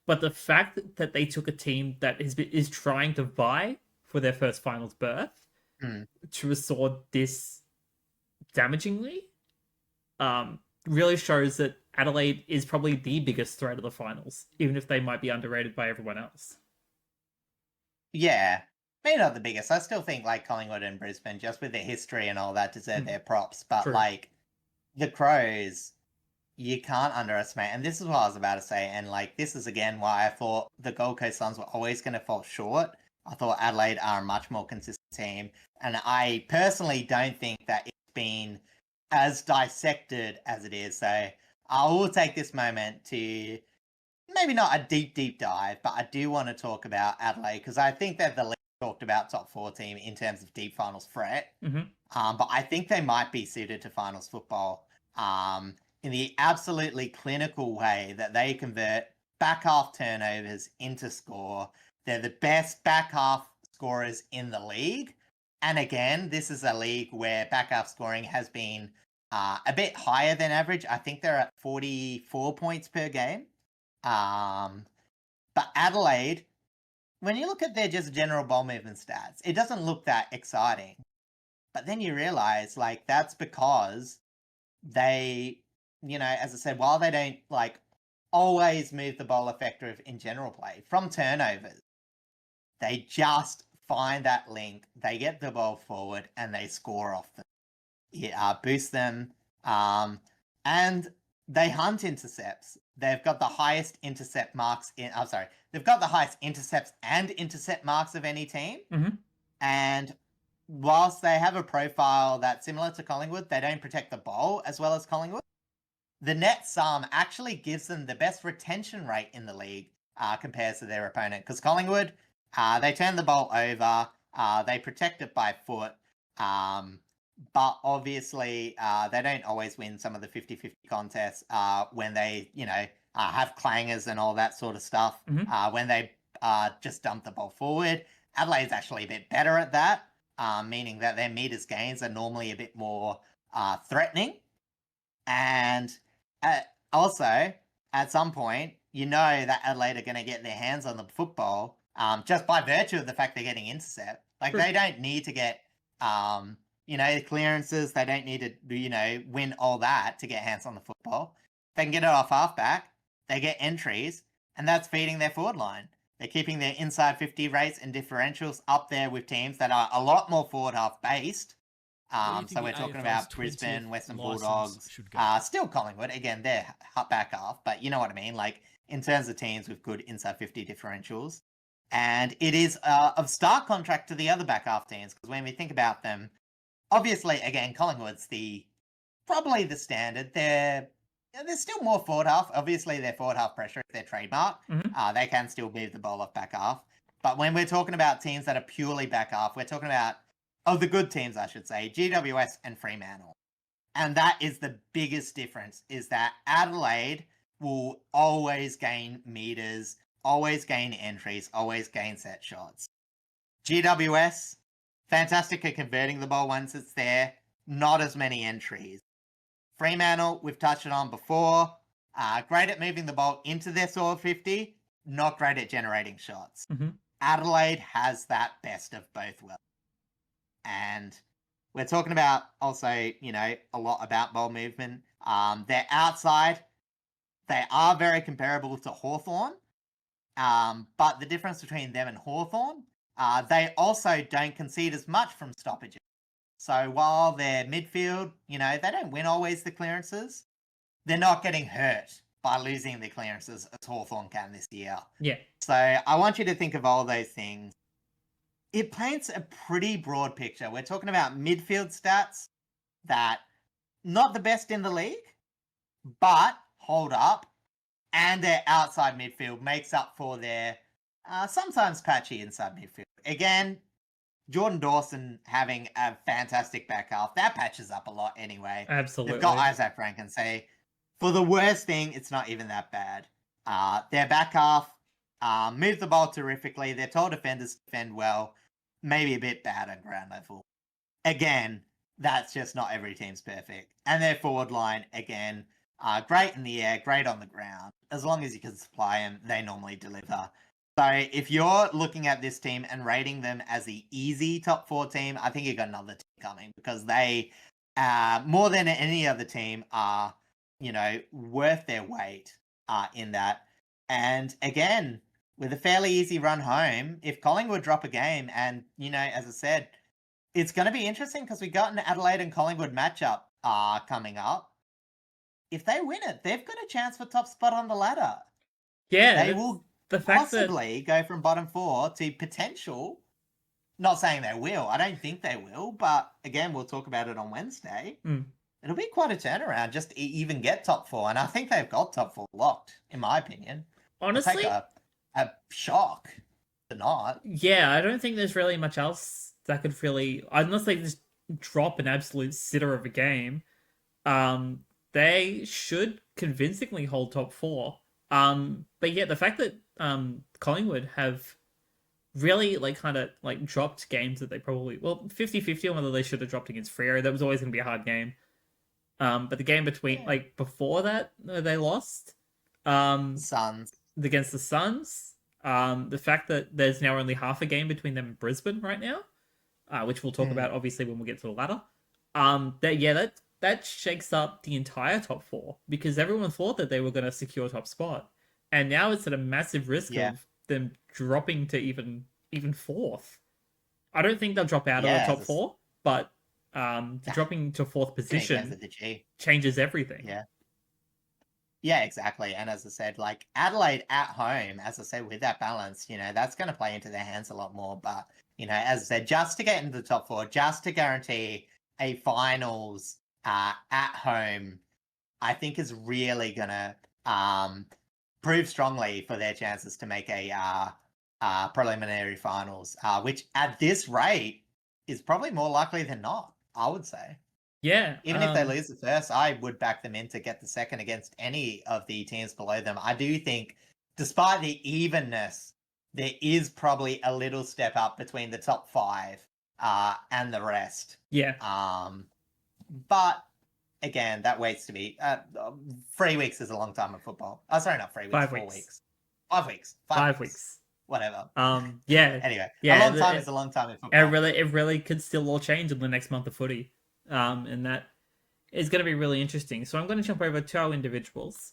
But the fact that they took a team that is trying to vie for their first finals berth to restore this damagingly really shows that Adelaide is probably the biggest threat of the finals, even if they might be underrated by everyone else. Yeah. maybe not the biggest. I still think like Collingwood and Brisbane, just with their history and all that, deserve their props. But True. like the Crows, you can't underestimate. And this is what I was about to say. And like this is again why I thought the Gold Coast Suns were always going to fall short. I thought Adelaide are a much more consistent team, and I personally don't think that it's been as dissected as it is. So I will take this moment to maybe not a deep dive, but I do want to talk about Adelaide because I think that the league talked about top 4 team in terms of deep finals threat. But I think they might be suited to finals football in the absolutely clinical way that they convert back half turnovers into score. They're the best back half scorers in the league. And again, this is a league where back half scoring has been a bit higher than average. I think they're at 44 points per game. But Adelaide, when you look at their just general ball movement stats, it doesn't look that exciting. But then you realize, like, that's because they, you know, as I said, while they don't, like, always move the ball effective in general play, from turnovers, they just find that link, they get the ball forward, and they score off them. It boosts them. And they hunt intercepts. They've got the highest intercept marks in. I'm sorry. They've got the highest intercepts and intercept marks of any team. And whilst they have a profile that's similar to Collingwood, they don't protect the ball as well as Collingwood. The net sum actually gives them the best retention rate in the league compared to their opponent. Because Collingwood, they turn the ball over. They protect it by foot. But obviously, they don't always win some of the 50-50 contests when they, you know, have clangers and all that sort of stuff. When they just dump the ball forward. Adelaide's actually a bit better at that, meaning that their meters gains are normally a bit more threatening. And also, at some point, you know that Adelaide are going to get their hands on the football just by virtue of the fact they're getting intercept. Like, they don't need to get... you know, clearances, they don't need to, you know, win all that to get hands on the football. They can get it off halfback, they get entries, and that's feeding their forward line. They're keeping their inside 50 rates and differentials up there with teams that are a lot more forward half based. So we're talking about Brisbane, Western Bulldogs, still Collingwood. Again, they're back half, but you know what I mean? Like, in terms of teams with good inside 50 differentials. And it is of stark contrast to the other back half teams, because when we think about them, obviously, again, Collingwood's probably the standard. They're still more forward half. Obviously, their forward half pressure is their trademark. They can still move the ball off back half. But when we're talking about teams that are purely back half, we're talking about, the good teams, I should say, GWS and Fremantle. And that is the biggest difference, is that Adelaide will always gain meters, always gain entries, always gain set shots. GWS, fantastic at converting the ball once it's there. Not as many entries. Fremantle, we've touched on before. Great at moving the ball into their sort of 50. Not great at generating shots. Adelaide has that best of both worlds. And we're talking about also, you know, a lot about ball movement. They're outside. They are very comparable to Hawthorn. But the difference between them and Hawthorn, they also don't concede as much from stoppages. So while they're midfield, you know, they don't win always the clearances. They're not getting hurt by losing the clearances as Hawthorn can this year. Yeah. So I want you to think of all those things. It paints a pretty broad picture. We're talking about midfield stats that not the best in the league, but hold up. And their outside midfield makes up for their sometimes patchy inside midfield. Again, Jordan Dawson having a fantastic back half. That patches up a lot anyway. Absolutely. They've got Isaac Frank and say, for the worst thing, it's not even that bad. Their back half move the ball terrifically. Their tall defenders defend well. Maybe a bit bad on ground level. Again, that's just not every team's perfect. And their forward line, again, great in the air, great on the ground. As long as you can supply them, they normally deliver. So if you're looking at this team and rating them as the easy top 4 team, I think you've got another team coming, because they, more than any other team, are, you know, worth their weight in that. And again, with a fairly easy run home, if Collingwood drop a game, and, as I said, it's going to be interesting because we got an Adelaide and Collingwood matchup coming up. If they win it, they've got a chance for top spot on the ladder. Yeah, They will the fact that possibly go from bottom 4 to potential. Not saying they will. I don't think they will. But again, we'll talk about it on Wednesday. It'll be quite a turnaround just to even get top 4. And I think they've got top 4 locked, in my opinion. honestly, I'll take a shock to not. yeah, I don't think there's really much else that could really, unless they just drop an absolute sitter of a game. They should convincingly hold top 4. But yeah, the fact that Collingwood have really kind of dropped games that they probably 50-50 on whether they should have dropped against Freo. That was always going to be a hard game. But the game between before that they lost Suns against the Suns. The fact that there's now only half a game between them and Brisbane right now, which we'll talk about obviously when we get to the ladder. That shakes up the entire top 4 because everyone thought that they were going to secure top spot, and now it's at a massive risk of them dropping to even 4th. I don't think they'll drop out of the top 4, but dropping to 4th position changes everything. Yeah, exactly. And as I said, Adelaide at home, as I said, with that balance, that's going to play into their hands a lot more. But, as I said, just to get into the top 4, just to guarantee a finals at home, I think is really going to prove strongly for their chances to make a preliminary finals, which at this rate is probably more likely than not, I would say. Yeah. Even if they lose the first, I would back them in to get the second against any of the teams below them. I do think, despite the evenness, there is probably a little step up between the top 5 and the rest. Yeah. But again, that waits to be. 3 weeks is a long time in football. Oh, sorry, not 3 weeks. 5 4 weeks. weeks. 5 weeks. 5 weeks. Whatever. Yeah. Anyway, yeah, a long time is a long time in football. It really could still all change in the next month of footy. And that is going to be really interesting. So I'm going to jump over to our individuals.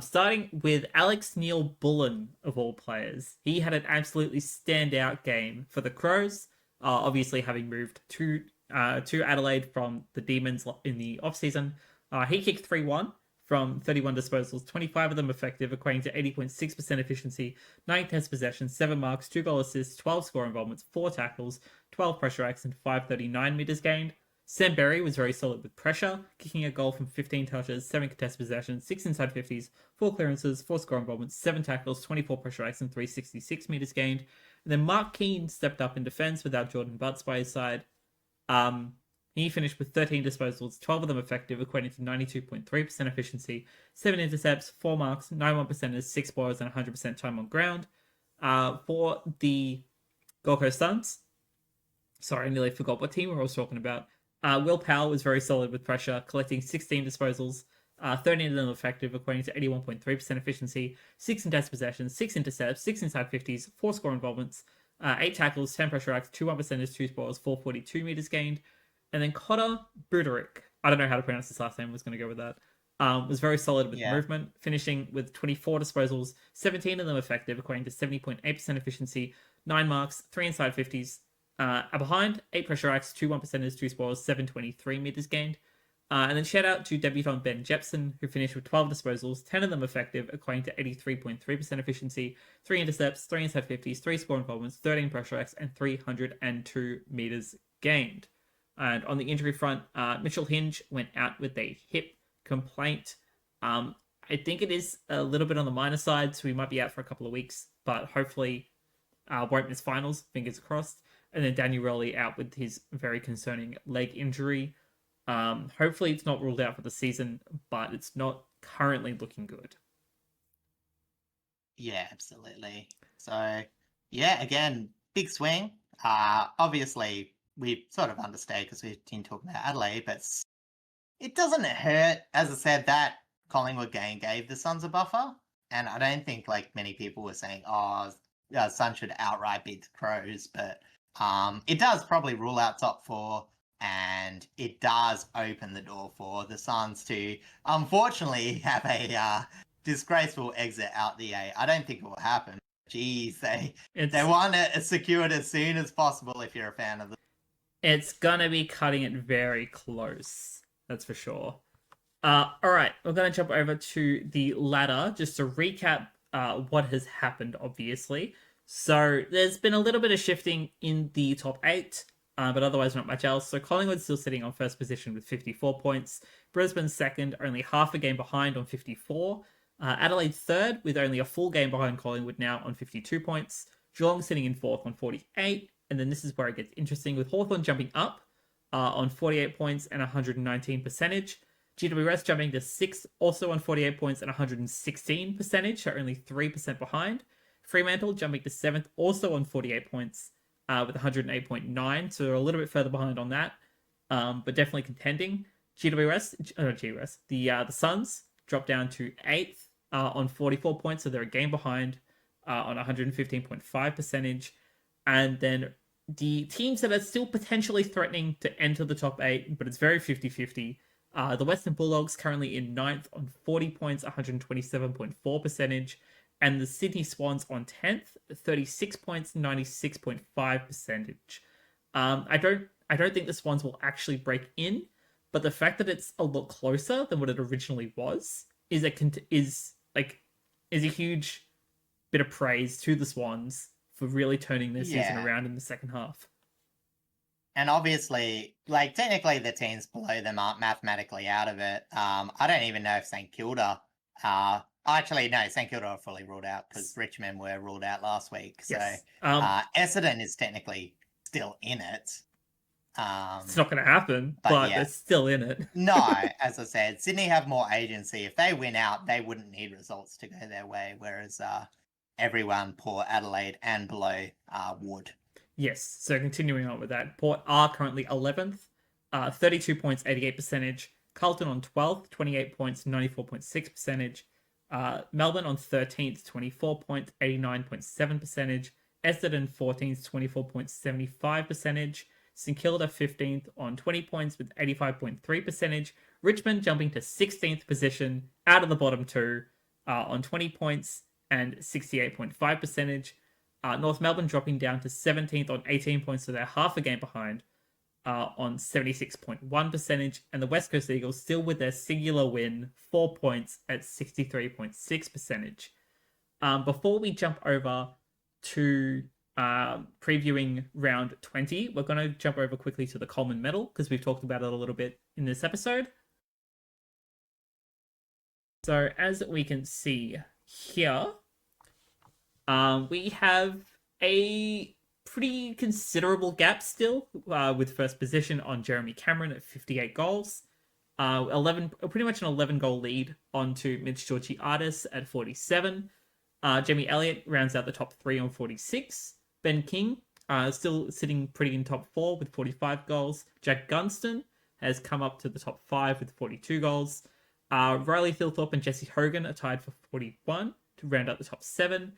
Starting with Alex Neil-Bullen, of all players. He had an absolutely standout game for the Crows, obviously having moved to Adelaide from the Demons in the off-season. He kicked 3-1 from 31 disposals, 25 of them effective, equating to 80.6% efficiency, 9 test possessions, 7 marks, 2 goal assists, 12 score involvements, 4 tackles, 12 pressure acts, and 539 metres gained. Sam Berry was very solid with pressure, kicking a goal from 15 touches, 7 contested possessions, 6 inside 50s, 4 clearances, 4 score involvements, 7 tackles, 24 pressure acts, and 366 metres gained. And then Mark Keane stepped up in defence without Jordan Butts by his side. He finished with 13 disposals, 12 of them effective, equating to 92.3% efficiency, 7 intercepts, 4 marks, 91%, 6 balls, and 100% time on ground. For the Gold Coast Suns, sorry, I nearly forgot what team I was talking about. Will Powell was very solid with pressure, collecting 16 disposals, 13 of them effective, equating to 81.3% efficiency, 6 contested possessions, 6 intercepts, 6 inside 50s, 4 score involvements, 8 tackles, 10 pressure acts, 2 1%, 2 spoils, 442 metres gained. And then Cotter Buderick, I don't know how to pronounce his last name, I was going to go with that, was very solid with movement, finishing with 24 disposals, 17 of them effective, equating to 70.8% efficiency, 9 marks, 3 inside 50s, behind, 8 pressure acts, 2 1%, 2 spoils, 723 metres gained. And then shout out to debutant Ben Jepson, who finished with 12 disposals, 10 of them effective, equating to 83.3% efficiency, 3 intercepts, 3 inside 50s, 3 score involvements, 13 pressure acts, and 302 metres gained. And on the injury front, Mitchell Hinge went out with a hip complaint. I think it is a little bit on the minor side, so he might be out for a couple of weeks, but hopefully won't miss finals, fingers crossed. And then Daniel Rowley out with his very concerning leg injury. Hopefully it's not ruled out for the season, but it's not currently looking good. Yeah, absolutely. So, yeah, again, big swing. Obviously, we sort of understand because we've been talking about Adelaide, but it doesn't hurt. As I said, that Collingwood game gave the Suns a buffer, and I don't think many people were saying, Suns should outright beat the Crows, but it does probably rule out top 4, and it does open the door for the Suns to unfortunately have a disgraceful exit out the A. I don't think it will happen. geez, they It's want it secured as soon as possible if you're a fan of the. it's gonna be cutting it very close. That's for sure. All right, we're gonna jump over to the ladder just to recap what has happened. Obviously, so there's been a little bit of shifting in the top eight, but otherwise not much else. So Collingwood's still sitting on first position with 54 points. Brisbane second, only half a game behind on 54. Adelaide third with only a full game behind Collingwood now on 52 points. Geelong sitting in fourth on 48, and then this is where it gets interesting with Hawthorn jumping up on 48 points and 119 percentage. GWS jumping to 6th, also on 48 points and 116 percentage, so only 3% behind. Fremantle jumping to 7th, also on 48 points with 108.9, so they're a little bit further behind on that, but definitely contending. The Suns dropped down to 8th on 44 points, so they're a game behind on 115.5 percentage. And then the teams that are still potentially threatening to enter the top 8, but it's very 50-50. The Western Bulldogs currently in 9th on 40 points, 127.4 percentage, and the Sydney Swans on 10th, 36 points, 96.5 percentage. I don't think the Swans will actually break in, but the fact that it's a lot closer than what it originally was is a huge bit of praise to the Swans for really turning their season around in the second half. And obviously, like, technically the teams below them aren't mathematically out of it. I don't even know if St Kilda... actually, no, St Kilda are fully ruled out because Richmond were ruled out last week. So Yes. Essendon is technically still in it. It's not going to happen, but yeah. it's still in it. No, as I said, Sydney have more agency. If they win out, they wouldn't need results to go their way, whereas everyone, Port, Adelaide, and below would. Yes, so continuing on with that, Port are currently 11th, 32 points, 88 percentage. Carlton on 12th, 28 points, 94.6 percentage. Melbourne on 13th, 24 points, 89.7 percentage. Essendon 14th, 24.75 percentage. St Kilda 15th on 20 points with 85.3 percentage. Richmond jumping to 16th position out of the bottom two on 20 points and 68.5 percentage. North Melbourne dropping down to 17th on 18 points, so they're half a game behind on 76.1 percentage. And the West Coast Eagles still with their singular win, 4 points at 63.6 percentage. Before we jump over to previewing round 20, we're going to jump over quickly to the Coleman medal because we've talked about it a little bit in this episode. So as we can see here, we have a pretty considerable gap still with first position on Jeremy Cameron at 58 goals. Pretty much an 11 goal lead onto Mitch Georgiadis at 47. Jamie Elliott rounds out the top 3 on 46. Ben King still sitting pretty in top 4 with 45 goals. Jack Gunston has come up to the top 5 with 42 goals. Riley Thilthorpe and Jesse Hogan are tied for 41 to round out the top 7.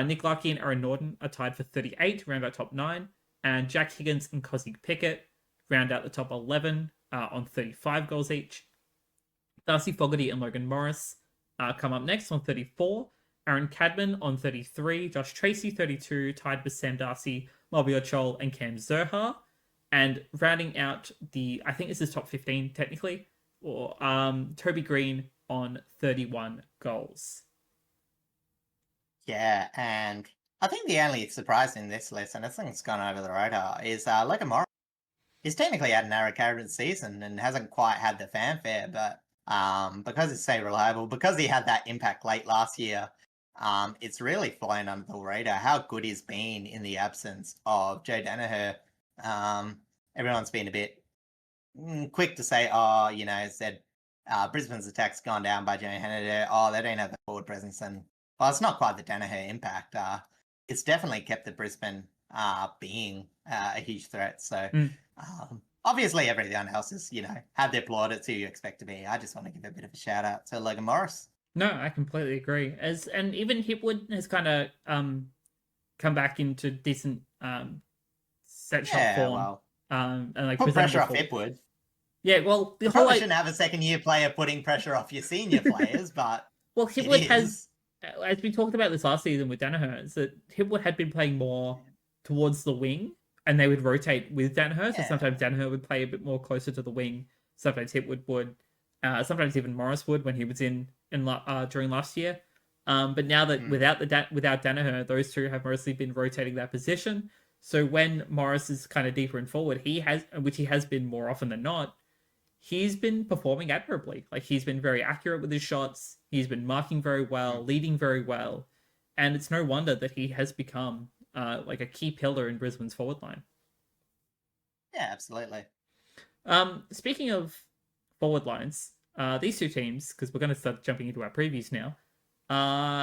Nick Larkey and Aaron Norton are tied for 38 to round out top 9. And Jack Higgins and Cosy Pickett round out the top 11 on 35 goals each. Darcy Fogarty and Logan Morris come up next on 34. Aaron Cadman on 33. Josh Tracy, 32, tied with Sam Darcy, Mobio Chol, and Cam Zerha. And rounding out I think this is top 15 technically, or Toby Green on 31 goals. Yeah, and I think the only surprise in this list, and I think it's gone over the radar, is Logan Morris. He's technically had an arrogant season and hasn't quite had the fanfare, but because he's so reliable, because he had that impact late last year, it's really flown under the radar how good he's been in the absence of Joe Danaher. Everyone's been a bit quick to say, Brisbane's attack's gone down by Joe Danaher. They don't have the forward presence, and it's not quite the Danaher impact. It's definitely kept the Brisbane being a huge threat. So obviously everyone else is, had their plaudits who you expect to be. I just want to give a bit of a shout out to Logan Morris. No, I completely agree. And even Hipwood has kind of come back into decent set shot form. Well, and like put pressure off Hipwood. Yeah, well, you probably shouldn't have a second year player putting pressure off your senior players, but well, Hipwood as we talked about this last season with Danaher, is that Hipwood had been playing more towards the wing, and they would rotate with Danaher. So Yeah. sometimes Danaher would play a bit more closer to the wing. Sometimes Hipwood would. Sometimes even Morris would when he was in during last year. But now that Mm. without Danaher, those two have mostly been rotating that position. So when Morris is kind of deeper in forward, which he has been more often than not, he's been performing admirably. Like he's been very accurate with his shots. He's been marking very well, Mm. leading very well, and it's no wonder that he has become like a key pillar in Brisbane's forward line. Yeah, absolutely. Speaking of forward lines, these two teams, because we're going to start jumping into our previews now,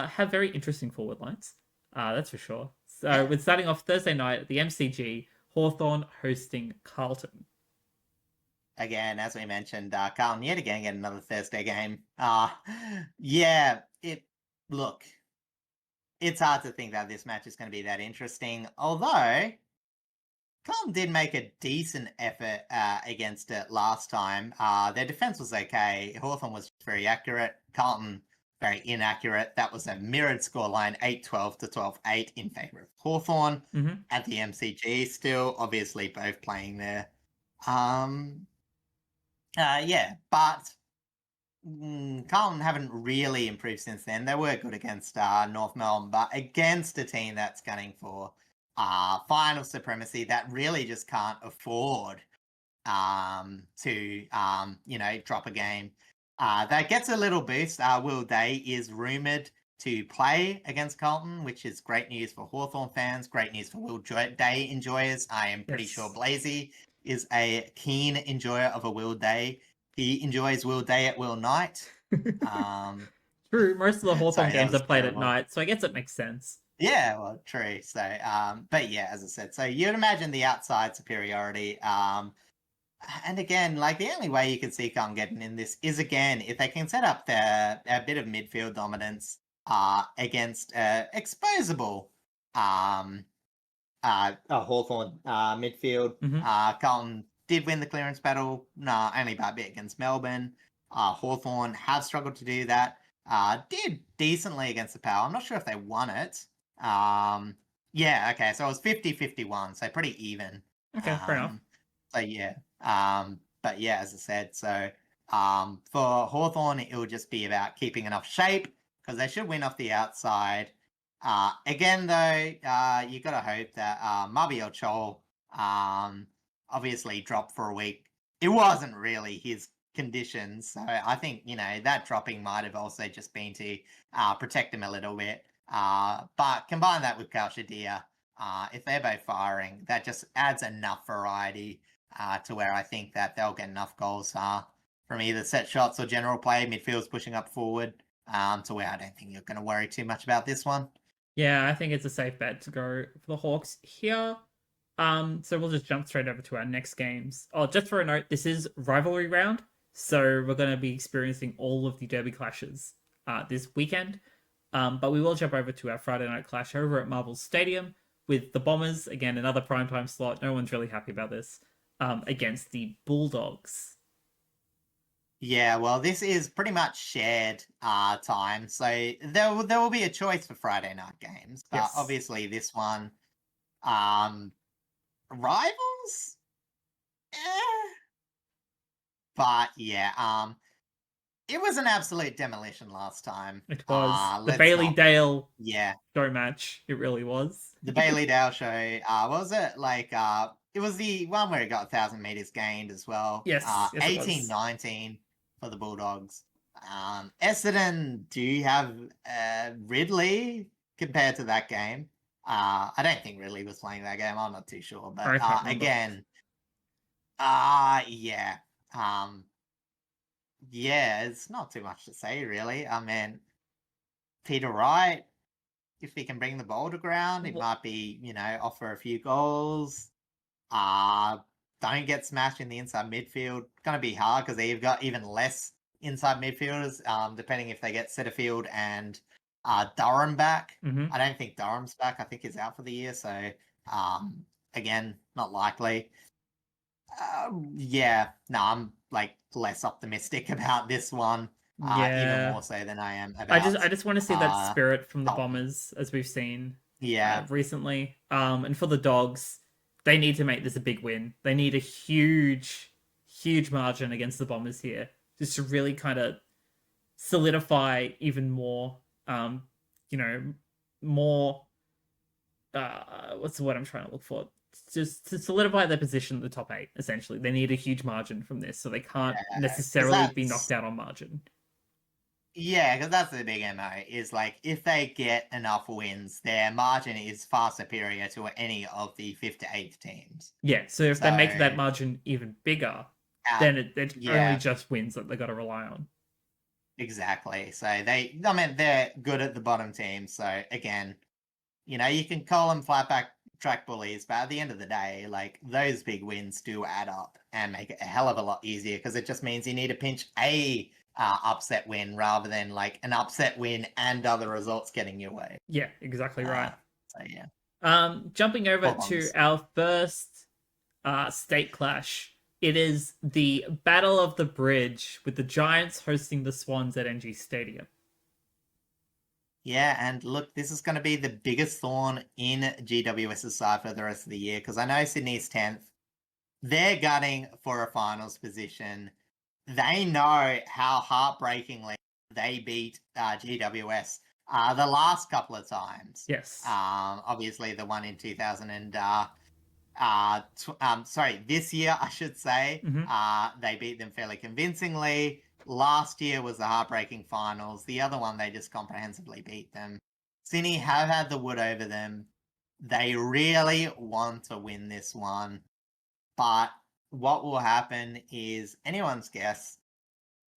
have very interesting forward lines. That's for sure. So Yeah. we're starting off Thursday night at the MCG, Hawthorn hosting Carlton. Again, as we mentioned, Carlton yet again get another Thursday game. Yeah, look, it's hard to think that this match is going to be that interesting. Although Carlton did make a decent effort against it last time. Their defense was okay. Hawthorn was very accurate. Carlton very inaccurate. That was a mirrored scoreline, 8-12 to 12-8 in favour of Hawthorn at the MCG. Still, obviously, both playing there. Yeah, but Carlton haven't really improved since then. They were good against North Melbourne, but against a team that's gunning for final supremacy, that really just can't afford to drop a game. That gets a little boost. Will Day is rumoured to play against Carlton, which is great news for Hawthorn fans, great news for Will Day enjoyers. I am pretty sure Blazy is a keen enjoyer of a Will Day. He enjoys Will Day at Will Night. True, most of the Hawthorn Sorry, that games was are played at terrible. night, so I guess it makes sense. Yeah, well, true. So, but yeah, as I said, so you'd imagine the outside superiority. And again, like the only way you can see Carlton getting in this is again if they can set up a bit of midfield dominance against exposable a Hawthorn midfield. Carlton did win the clearance battle, only by a bit against Melbourne. Hawthorn have struggled to do that. Did decently against the Power. I'm not sure if they won it. Yeah, okay, so it was 50-51, so pretty even. Okay, fair enough. So yeah, but yeah, as I said, so for Hawthorn, it will just be about keeping enough shape because they should win off the outside. Again, though, you got to hope that Mabiel Chol obviously dropped for a week. It wasn't really his conditions, so I think that dropping might have also just been to protect him a little bit. But combine that with Kalshadia, if they're both firing, that just adds enough variety to where I think that they'll get enough goals from either set shots or general play. Midfield's pushing up forward to where I don't think you're going to worry too much about this one. Yeah, I think it's a safe bet to go for the Hawks here. So we'll just jump straight over to our next games. Oh, just for a note, this is rivalry round, so we're going to be experiencing all of the derby clashes this weekend. But we will jump over to our Friday night clash over at Marvel Stadium with the Bombers, again, another primetime slot. No one's really happy about this, against the Bulldogs. Yeah, well, this is pretty much shared time, so there will be a choice for Friday night games, but obviously this one, rivals, but yeah, it was an absolute demolition last time. It was the Let's Bailey not, Dale yeah, show match. It really was. the Bailey Dale show. What was it like? It was the one where it got 1,000 meters gained as well. Yes, yes, it was. 18-19 for the Bulldogs. Essendon do have Ridley compared to that game. I don't think Ridley was playing that game. I'm not too sure, but again, yeah, yeah, it's not too much to say really. I mean, Peter Wright, if he can bring the ball to ground, it might be offer a few goals. Don't get smashed in the inside midfield. Gonna be hard because they've got even less inside midfielders, depending if they get Setterfield and Durham back. I don't think Durham's back. I think he's out for the year. So again, not likely. Yeah, no, I'm like less optimistic about this one. even Yeah. more so than I am I about. just want to see that Uh, spirit from the Carlton. Bombers as we've seen Yeah, recently. And for the Dogs, they need to make this a big win. They need a huge margin against the Bombers here, just to really kind of solidify even more. Um, you know, more. What's the word I'm trying to look for? Just to solidify their position in the top eight. Essentially, they need a huge margin from this, so they can't because necessarily be knocked that's out on margin. yeah, because that's the big MO is like if they get enough wins, their margin is far superior to any of the fifth to eighth teams. Yeah, so if they make So that margin even bigger, uh, then it's only yeah, just wins that they got to rely on. exactly. So I mean, they're good at the bottom team. So again, you can call them flat back track bullies, but at the end of the day, like those big wins do add up and make it a hell of a lot easier because it just means you need to pinch a upset win rather than like an upset win and other results getting your way. Yeah, exactly right. So yeah, Jumping over poor to bombers. our first state clash. It is the Battle of the Bridge with the Giants hosting the Swans at NG Stadium. Yeah, and look, this is going to be the biggest thorn in GWS's side for the rest of the year because I know Sydney's 10th. They're gunning for a finals position. They know how heartbreakingly they beat GWS the last couple of times. Yes. Obviously, the one in 2000 and this year, I should say, Mm-hmm. they beat them fairly convincingly. Last year was the heartbreaking finals. The other one, they just comprehensively beat them. Sydney have had the wood over them. They really want to win this one. But what will happen is anyone's guess.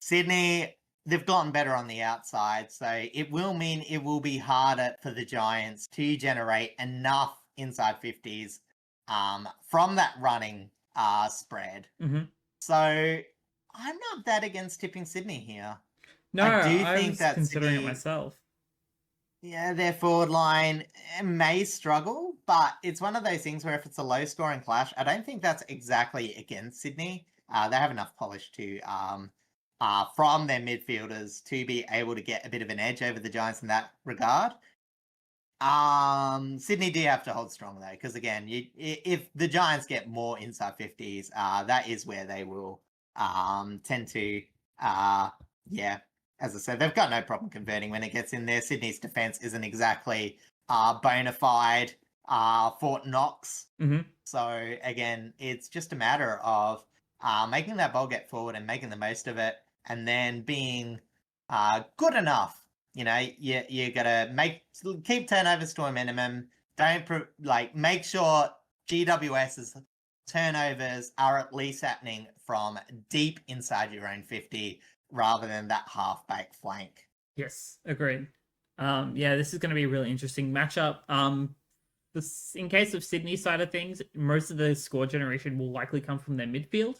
Sydney, they've gotten better on the outside, so it will mean it will be harder for the Giants to generate enough inside 50s from that running spread. Mm-hmm. So I'm not that against tipping Sydney here. No, I do I think was that considering it Sydney, myself. yeah, their forward line may struggle, but it's one of those things where if it's a low scoring clash, I don't think that's exactly against Sydney. They have enough polish to from their midfielders to be able to get a bit of an edge over the Giants in that regard. Sydney do have to hold strong though, because again, if the Giants get more inside 50s, that is where they will tend to yeah. As I said, they've got no problem converting when it gets in there. Sydney's defense isn't exactly bona fide Fort Knox. Mm-hmm. So again, it's just a matter of making that ball get forward and making the most of it, and then being good enough. You gotta keep turnovers to a minimum. Don't make sure GWS's turnovers are at least happening from deep inside your own 50 rather than that half-back flank. Yes, agreed. Yeah, this is going to be a really interesting matchup. In case of Sydney side of things, most of the score generation will likely come from their midfield,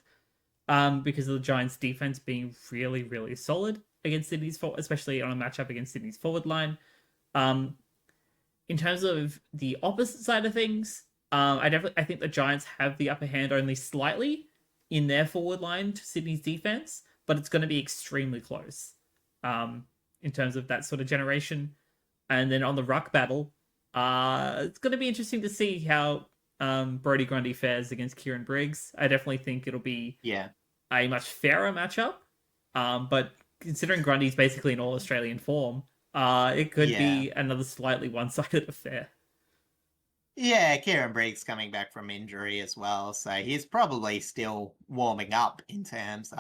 because of the Giants' defense being really solid against Sydney's forward, especially on a matchup against Sydney's forward line. Um, in terms of the opposite side of things, I think the Giants have the upper hand only slightly in their forward line to Sydney's defense, but it's going to be extremely close. In terms of that sort of generation, and then on the ruck battle, it's going to be interesting to see how Brody Grundy fares against Kieran Briggs. I definitely think it'll be Yeah. a much fairer matchup. But considering Grundy's basically in all Australian form, it could Yeah. be another slightly one-sided affair. Yeah, Kieran Briggs coming back from injury as well, so he's probably still warming up in terms.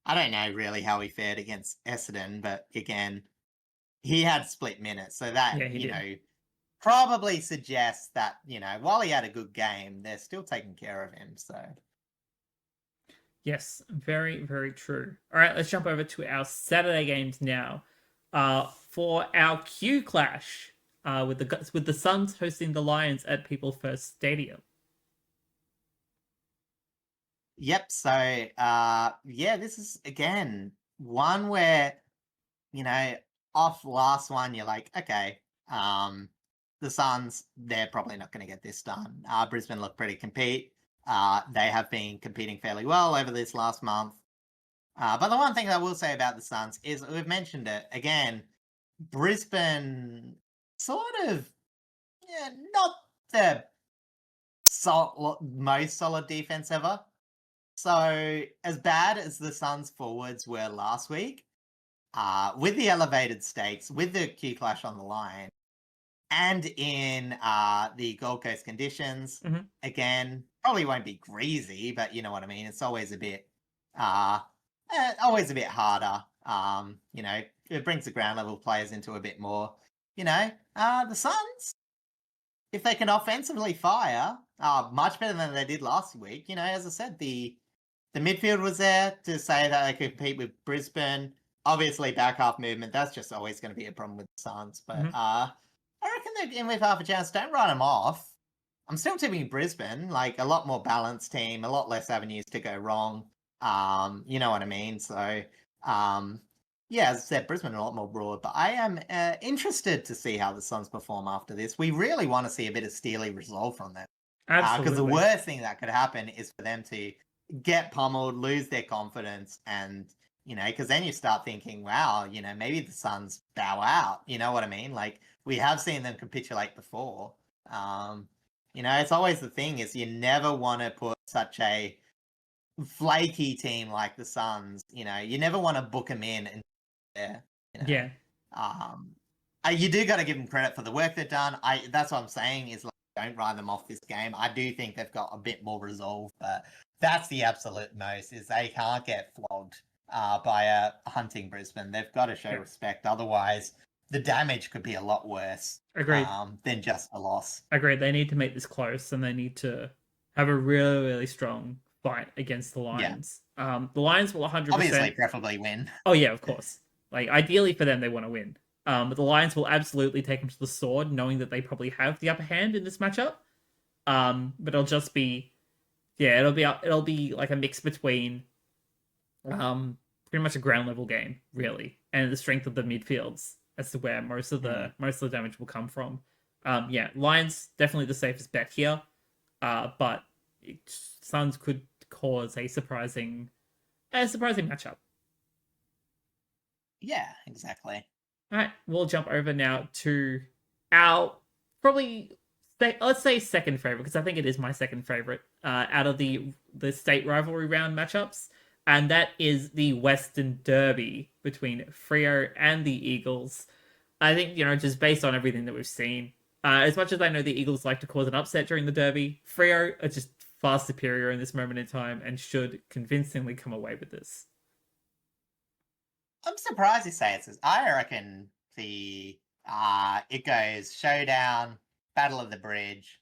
I don't know really how he fared against Essendon, but again, he had split minutes, so that Yeah, he did. probably suggests that while he had a good game, they're still taking care of him. So Yes, very true. All right, let's jump over to our Saturday games now. For our Q clash, with the Suns hosting the Lions at People First Stadium. yep. So yeah, this is again one where you know, off last one, you're like, okay, the Suns, they're probably not going to get this done. Brisbane look pretty compete. They have been competing fairly well over this last month. But the one thing I will say about the Suns is we've mentioned it again. Brisbane sort of not the most solid defense ever. So as bad as the Suns forwards were last week, with the elevated stakes, with the Q clash on the line, and in the Gold Coast conditions, again, probably won't be greasy, but you know what I mean. It's always a bit, always a bit harder. It brings the ground level players into a bit more. The Suns, if they can offensively fire, much better than they did last week. As I said, the midfield was there to say that they could compete with Brisbane. Obviously, back half movement, that's just always going to be a problem with the Suns. But I reckon they're in with half a chance. Don't write them off. I'm still tipping Brisbane, like a lot more balanced team, a lot less avenues to go wrong. You know what I mean? So, yeah, as I said, Brisbane are a lot more broad. But I am interested to see how the Suns perform after this. We really want to see a bit of steely resolve from them. Because the worst thing that could happen is for them to get pummeled, lose their confidence, and because then you start thinking, wow, maybe the Suns bow out. You know what I mean? Like we have seen them capitulate before. It's always the thing is you never want to put such a flaky team like the Suns. You never want to book them in and Yeah. You do got to give them credit for the work they've done. That's what I'm saying is like don't write them off this game. I do think they've got a bit more resolve, but that's the absolute most is they can't get flogged by a hunting Brisbane. They've got to show respect. Otherwise, the damage could be a lot worse. Agreed. Than just a loss. Agreed. They need to make this close, and they need to have a really, really strong fight against the Lions. Yeah. The Lions will 100%... Obviously, preferably win. Oh, yeah, of course. Like, ideally for them, they want to win. But the Lions will absolutely take them to the sword, knowing that they probably have the upper hand in this matchup. But it'll just be... Yeah, it'll be like a mix between pretty much a ground level game, really, and the strength of the midfields as to where most of the damage will come from. Lions definitely the safest bet here, but Suns could cause a surprising matchup. Yeah, exactly. All right, we'll jump over now to our probably let's say second favorite, because I think it is my second favorite out of the state rivalry round matchups, and that is the Western Derby between Freo and the Eagles. I think, just based on everything that we've seen, as much as I know the Eagles like to cause an upset during the Derby, Freo are just far superior in this moment in time and should convincingly come away with this. I'm surprised you say it. I reckon it goes showdown, Battle of the Bridge,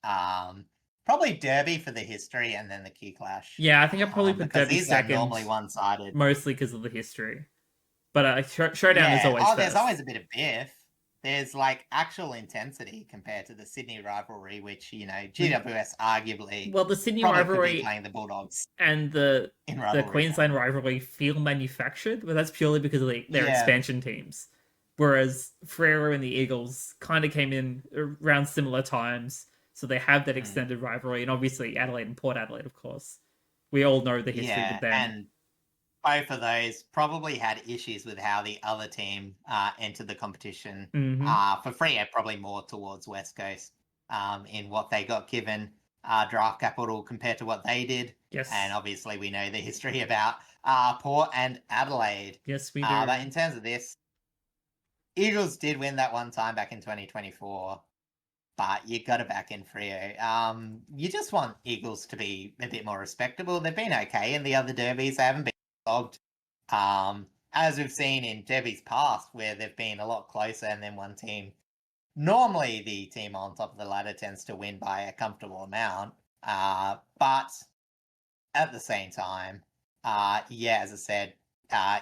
probably Derby for the history, and then the Q clash. Yeah, I think I probably put Derby second. Are normally one-sided, mostly because of the history. But showdown is always. There's always a bit of biff. There's like actual intensity compared to the Sydney rivalry, which GWS arguably. Well, the Sydney rivalry playing the Bulldogs and the Queensland rivalry feel manufactured, but that's purely because of their expansion teams. Whereas Freo and the Eagles kind of came in around similar times, so they have that extended rivalry, and obviously Adelaide and Port Adelaide, of course. We all know the history with them. And both of those probably had issues with how the other team entered the competition. For Freo, probably more towards West Coast in what they got given draft capital compared to what they did. Yes. And obviously we know the history about Port and Adelaide. Yes, we do. But in terms of this, Eagles did win that one time back in 2024. But you got to back in Freo. You just want Eagles to be a bit more respectable. They've been okay in the other derbies. They haven't been dogged. As we've seen in derbies past, where they've been a lot closer and then one team. Normally, the team on top of the ladder tends to win by a comfortable amount. But at the same time, as I said,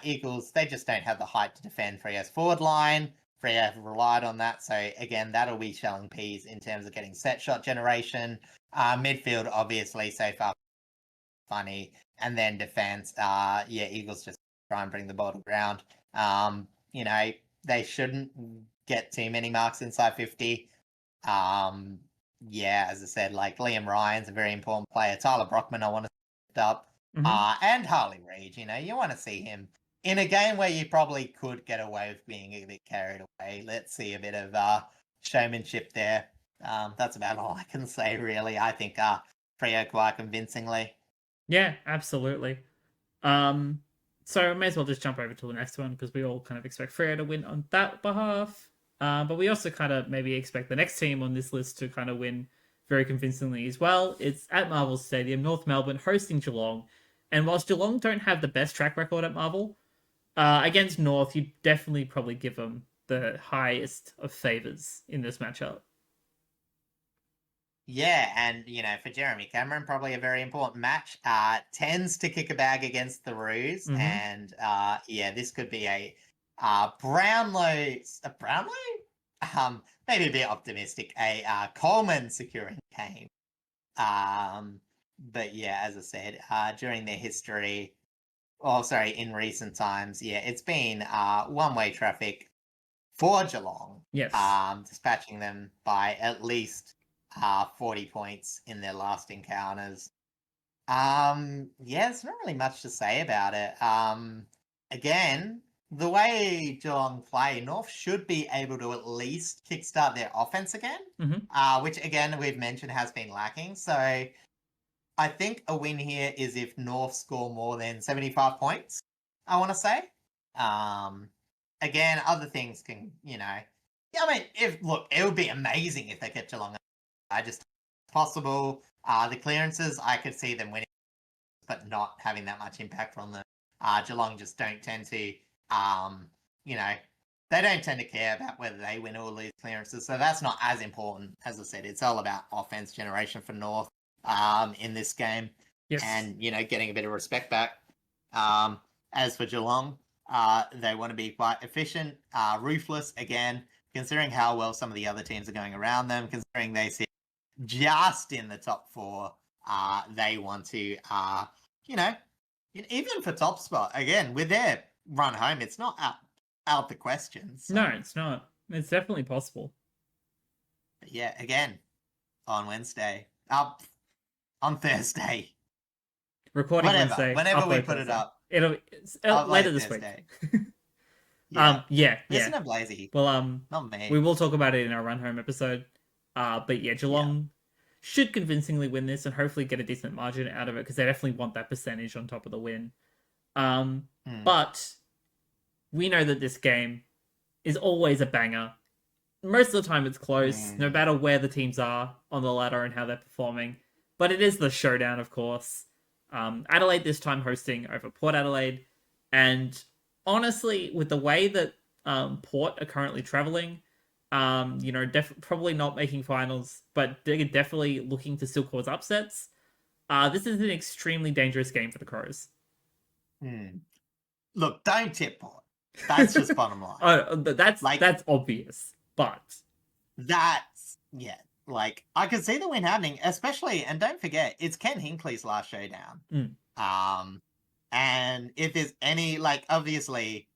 Eagles, they just don't have the height to defend Freo's forward line. Freo have relied on that. So, again, that'll be shelling peas in terms of getting set shot generation. Midfield, obviously, so far funny. And then defense, Eagles just try and bring the ball to ground. They shouldn't get too many marks inside 50. As I said, like Liam Ryan's a very important player. Tyler Brockman, I want to set up. and Harley Reid. You want to see him in a game where you probably could get away with being a bit carried away. Let's see a bit of showmanship there. That's about all I can say, really. I think Freo quite convincingly. Yeah, absolutely. So I may as well just jump over to the next one because we all kind of expect Freo to win on that behalf. But we also kind of maybe expect the next team on this list to kind of win very convincingly as well. It's at Marvel Stadium, North Melbourne hosting Geelong. And whilst Geelong don't have the best track record at Marvel, against North, you definitely probably give them the highest of favours in this matchup. Yeah, and for Jeremy Cameron, probably a very important match. Tends to kick a bag against the Roos, and this could be a Brownlow. A Brownlow? Maybe a bit optimistic. A Coleman securing game. But yeah, as I said, during their history, in recent times, it's been one-way traffic for Geelong. Yes. Dispatching them by at least 40 points in their last encounters. There's not really much to say about it. Again, the way Geelong play, North should be able to at least kickstart their offense again, which again we've mentioned has been lacking. So I think a win here is if North score more than 75 points, I want to say. Again, other things can, it would be amazing if they kept Geelong. Just possible. The clearances, I could see them winning, but not having that much impact on them. Geelong just don't tend to, they don't tend to care about whether they win or lose clearances. So that's not as important. As I said, it's all about offense generation for North in this game. Yes. And, getting a bit of respect back. As for Geelong, they want to be quite efficient, ruthless again, considering how well some of the other teams are going around them, considering they sit just in the top 4. They want to, even for top spot, again, with their run home, it's not out the question. So. No, it's not. It's definitely possible. But yeah, again, on Wednesday, on Thursday. Recording Wednesday. Whenever we put it up. It'll later this Thursday. week. Yeah. Listen to Blazy. Well, not me. We will talk about it in our run home episode. But yeah, Geelong should convincingly win this and hopefully get a decent margin out of it because they definitely want that percentage on top of the win. But we know that this game is always a banger. Most of the time it's close, no matter where the teams are on the ladder and how they're performing. But it is the showdown, of course. Adelaide this time hosting over Port Adelaide. And honestly, with the way that Port are currently travelling, probably not making finals, but they're definitely looking to still cause upsets. This is an extremely dangerous game for the Crows. Look, don't tip Port. That's just bottom line. That's obvious, but that's I could see the win happening, especially, and don't forget, it's Ken Hinckley's last showdown. And if there's any, obviously,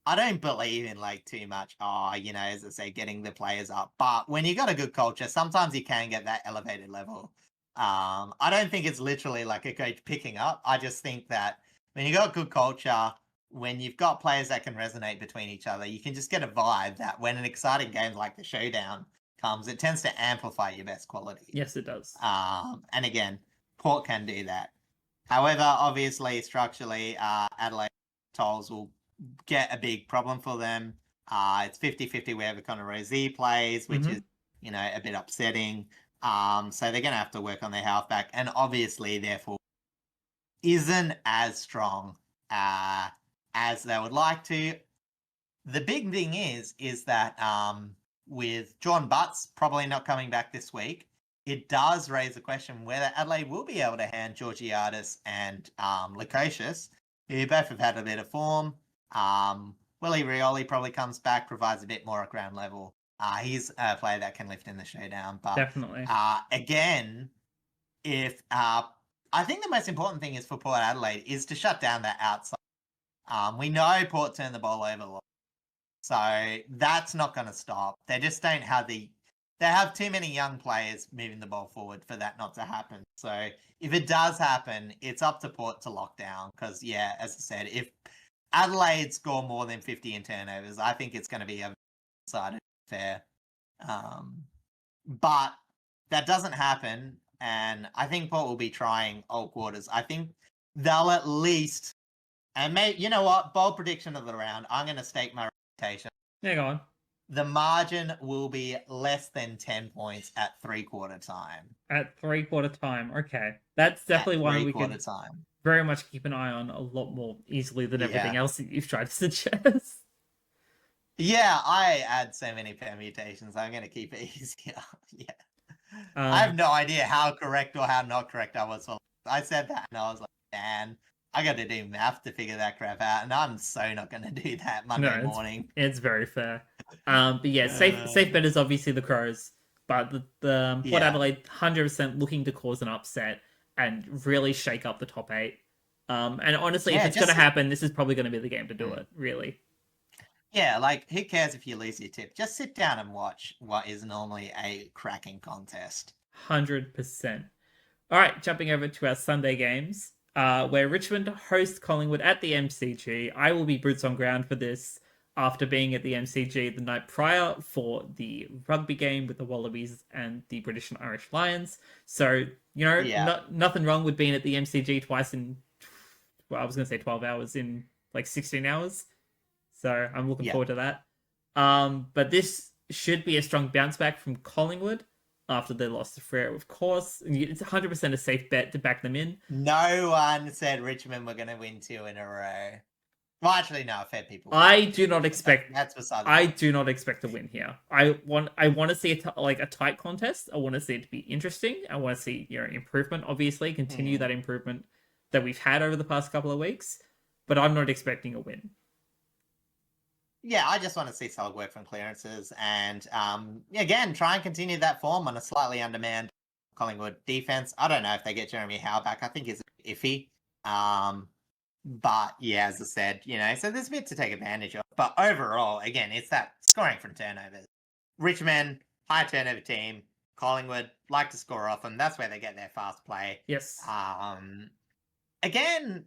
I don't believe in too much, as I say, getting the players up. But when you got a good culture, sometimes you can get that elevated level. I don't think it's literally like a coach picking up. I just think that when you got good culture, when you've got players that can resonate between each other, you can just get a vibe that when an exciting game like the showdown comes, it tends to amplify your best quality. Yes, it does. And again, Port can do that. However, obviously, structurally, Adelaide tolls will get a big problem for them. It's 50-50 wherever Connor Rozee plays, which is, a bit upsetting. So they're going to have to work on their halfback, and obviously, therefore, isn't as strong as they would like to. The big thing is that with John Butts probably not coming back this week, it does raise the question whether Adelaide will be able to hand Georgiadis and Lukosius, who both have had a bit of form. Willie Rioli probably comes back, provides a bit more at ground level. He's a player that can lift in the showdown. But definitely. Again, if I think the most important thing is for Port Adelaide is to shut down that outside. We know Port turned the ball over a lot. So that's not going to stop. They just don't have the they have too many young players moving the ball forward for that not to happen. So if it does happen, it's up to Port to lock down. Because yeah, as I said, if Adelaide score more than 50 in turnovers, I think it's going to be a decided affair. But that doesn't happen, and I think Port will be trying old quarters. I think they'll at least, and maybe, you know what, bold prediction of the round, I'm going to stake my reputation. Yeah, go on. The margin will be less than 10 points at three-quarter time. At three-quarter time, okay. That's definitely one we could time. very much keep an eye on a lot more easily than everything Yeah. else that you've tried to suggest. Yeah, I add so many permutations. I'm going to keep it easier. Yeah. I have no idea how correct or how not correct I was. I said that and I was like, man, I got to do math to figure that crap out. And I'm so not going to do that Monday morning. It's very fair. But yeah, safe bet is obviously the Crows. But the Port Adelaide 100% looking to cause an upset and really shake up the top 8. And honestly, if it's going to happen, this is probably going to be the game to do it, really. Yeah, like, who cares if you lose your tip? Just sit down and watch what is normally a cracking contest. 100%. All right, jumping over to our Sunday games, where Richmond host Collingwood at the MCG. I will be boots on ground for this after being at the MCG the night prior for the rugby game with the Wallabies and the British and Irish Lions. So, you know, nothing wrong with being at the MCG twice in, well, I was going to say 12 hours, in like 16 hours. So I'm looking forward to that. But this should be a strong bounce back from Collingwood after they lost to Freo, of course. It's 100% a safe bet to back them in. No one said Richmond were going to win 2 in a row. Well, actually, no, fair people. I do not expect. That's beside the I do not expect a win here. I want to see a tight contest. I want to see it to be interesting. I want to see improvement. Obviously, continue that improvement that we've had over the past couple of weeks. But I'm not expecting a win. Yeah, I just want to see solid work from clearances and, again, try and continue that form on a slightly undermanned Collingwood defense. I don't know if they get Jeremy Howe back. I think he's iffy. But, yeah, as I said, so there's a bit to take advantage of. But overall, again, it's that scoring from turnovers. Richmond, high turnover team. Collingwood like to score often. That's where they get their fast play. Yes. Again,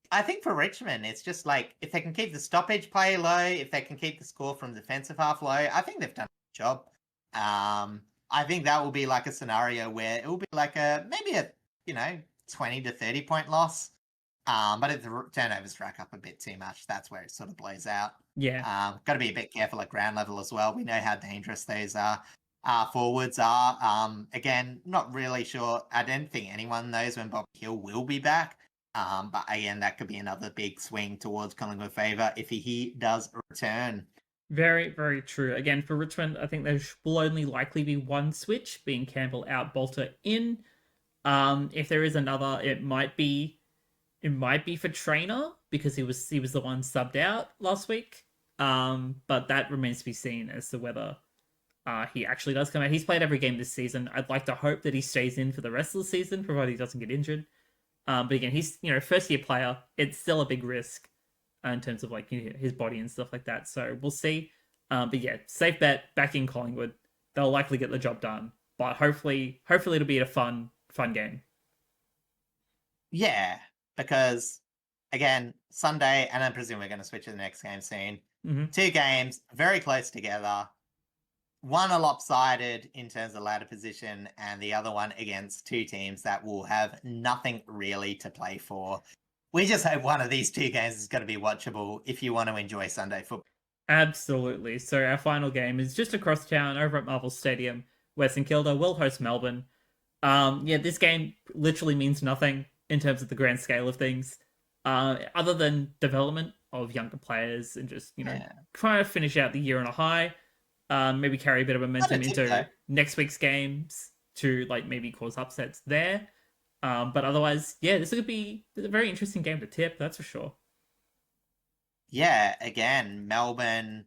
I think for Richmond, it's just like, if they can keep the stoppage play low, if they can keep the score from defensive half low, I think they've done a good job. I think that will be like a scenario where it will be like maybe a 20 to 30 point loss. But if the turnovers rack up a bit too much, that's where it sort of blows out. Yeah. Got to be a bit careful at ground level as well. We know how dangerous those forwards are. Again, not really sure. I don't think anyone knows when Bob Hill will be back. But again, that could be another big swing towards Collingwood favour if he does return. Very, very true. Again, for Richmond, I think there will only likely be one switch, being Campbell out, Bolter in. If there is another, it might be for Trainer, because he was the one subbed out last week. But that remains to be seen as to whether he actually does come out. He's played every game this season. I'd like to hope that he stays in for the rest of the season, provided he doesn't get injured. But again, he's first year player. It's still a big risk in terms of like his body and stuff like that. So we'll see. But yeah, safe bet back in Collingwood. They'll likely get the job done. But hopefully it'll be a fun game. Yeah, because again, Sunday, and I presume we're going to switch to the next game soon. Mm-hmm. 2 games very close together. One a lopsided in terms of ladder position, and the other one against 2 teams that will have nothing really to play for. We just hope one of these 2 games is going to be watchable if you want to enjoy Sunday football. Absolutely. So our final game is just across town over at Marvel Stadium, where St Kilda will host Melbourne. This game literally means nothing in terms of the grand scale of things, other than development of younger players and just trying to finish out the year on a high. Maybe carry a bit of momentum into next week's games to like maybe cause upsets there. But otherwise, this is a very interesting game to tip, that's for sure. Yeah, again, Melbourne,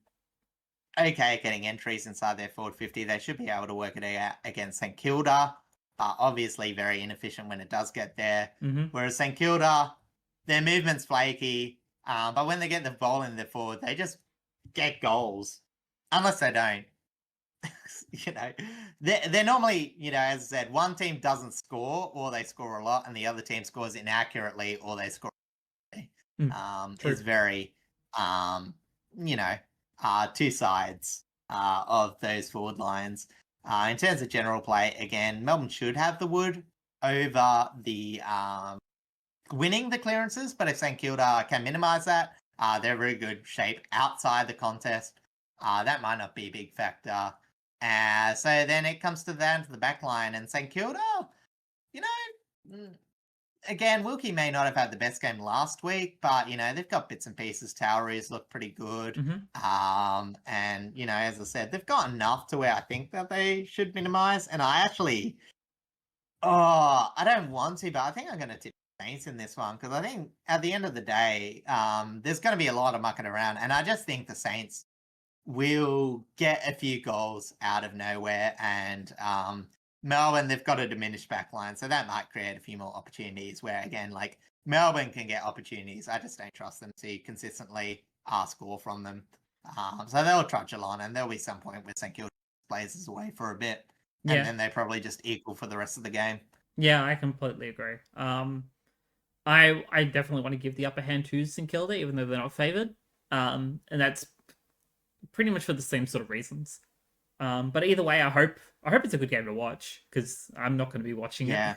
okay, getting entries inside their forward 50. They should be able to work it out against St Kilda. Obviously very inefficient when it does get there. Mm-hmm. Whereas St Kilda, their movement's flaky. But when they get the ball in their forward, they just get goals. Unless they don't. you know, they're normally, as I said, one team doesn't score or they score a lot, and the other team scores inaccurately or they score. True. Is very, you know, two sides of those forward lines. In terms of general play, again, Melbourne should have the wood over the winning the clearances, but if St Kilda can minimise that, they're very good shape outside the contest. That might not be a big factor. So then it comes to the back line, and St Kilda, again, Wilkie may not have had the best game last week, but they've got bits and pieces. Toweries look pretty good. And as I said, they've got enough to where I think that they should minimise. And I don't want to, but I think I'm going to tip Saints in this one, because I think at the end of the day, there's going to be a lot of mucking around, and I just think the Saints will get a few goals out of nowhere, and Melbourne, they've got a diminished back line, so that might create a few more opportunities where, again, like, Melbourne can get opportunities. I just don't trust them to consistently score from them. So they'll trudge along, and there'll be some point where St Kilda blazes away for a bit, and then they probably just equal for the rest of the game. Yeah, I completely agree. I definitely want to give the upper hand to St Kilda, even though they're not favoured. And that's pretty much for the same sort of reasons. But either way, I hope it's a good game to watch, because I'm not going to be watching it.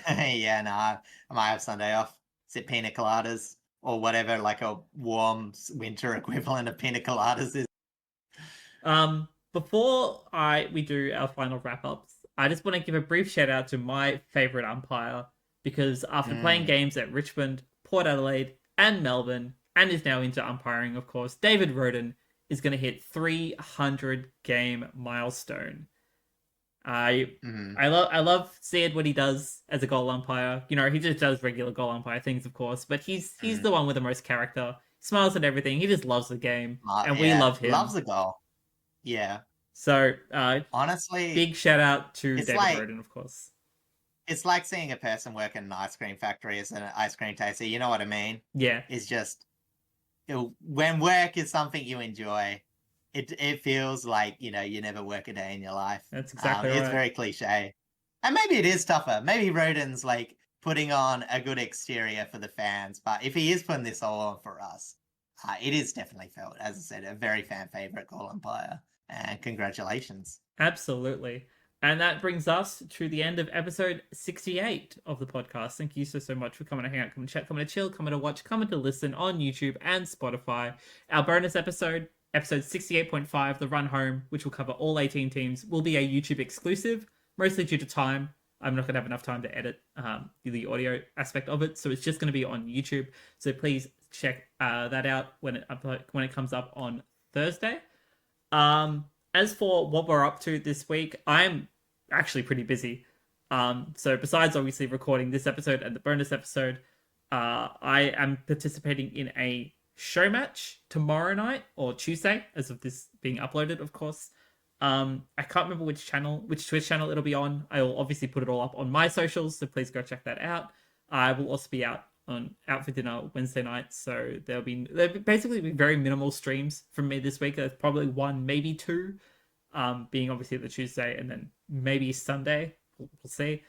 Yeah, no, I might have Sunday off, sip pina coladas or whatever, like a warm winter equivalent of pina coladas is. Before we do our final wrap ups, I just want to give a brief shout out to my favorite umpire, because after playing games at Richmond, Port Adelaide, and Melbourne, and is now into umpiring, of course, David Roden is going to hit 300 game milestone. I love seeing what he does as a goal umpire. He just does regular goal umpire things, of course, but he's the one with the most character. He smiles at everything. He just loves the game, and we love him. Loves the goal. Yeah. So, honestly, big shout out to David Roden, of course. It's like seeing a person work in an ice cream factory as an ice cream taster. You know what I mean? Yeah. It's just, when work is something you enjoy, it feels like, you never work a day in your life. That's exactly right. It's very cliche. And maybe it is tougher. Maybe Roden's like putting on a good exterior for the fans. But if he is putting this all on for us, it is definitely felt, as I said, a very fan favorite goal umpire. And congratulations. Absolutely. And that brings us to the end of episode 68 of the podcast. Thank you so much for coming to hang out, coming to chat, coming to chill, coming to watch, coming to listen on YouTube and Spotify. Our bonus episode 68.5, The Run Home, which will cover all 18 teams, will be a YouTube exclusive, mostly due to time. I'm not going to have enough time to edit the audio aspect of it, so it's just going to be on YouTube. So please check that out when it comes up on Thursday. As for what we're up to this week, I'm actually pretty busy. So besides obviously recording this episode and the bonus episode, I am participating in a show match tomorrow night, or Tuesday, as of this being uploaded, of course. I can't remember which Twitch channel it'll be on. I will obviously put it all up on my socials, so please go check that out. I will also be out for dinner Wednesday night, so there'll basically be very minimal streams from me this week. There's probably one, maybe two, being obviously the Tuesday, and then maybe Sunday. We'll see.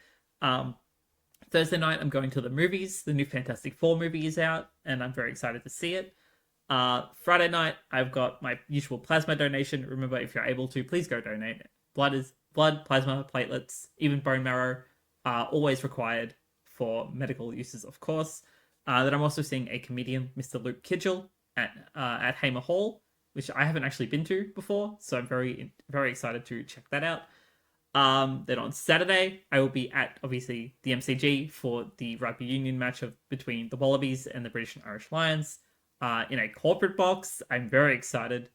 Thursday night, I'm going to the movies. The new Fantastic Four movie is out, and I'm very excited to see it. Friday night, I've got my usual plasma donation. Remember, if you're able to, please go donate. Blood, plasma, platelets, even bone marrow are always required for medical uses, of course. Then I'm also seeing a comedian, Mr. Luke Kidgel, at Hamer Hall, which I haven't actually been to before, so I'm very, very excited to check that out. Then on Saturday, I will be at, obviously, the MCG for the rugby union match between the Wallabies and the British and Irish Lions, in a corporate box. I'm very excited.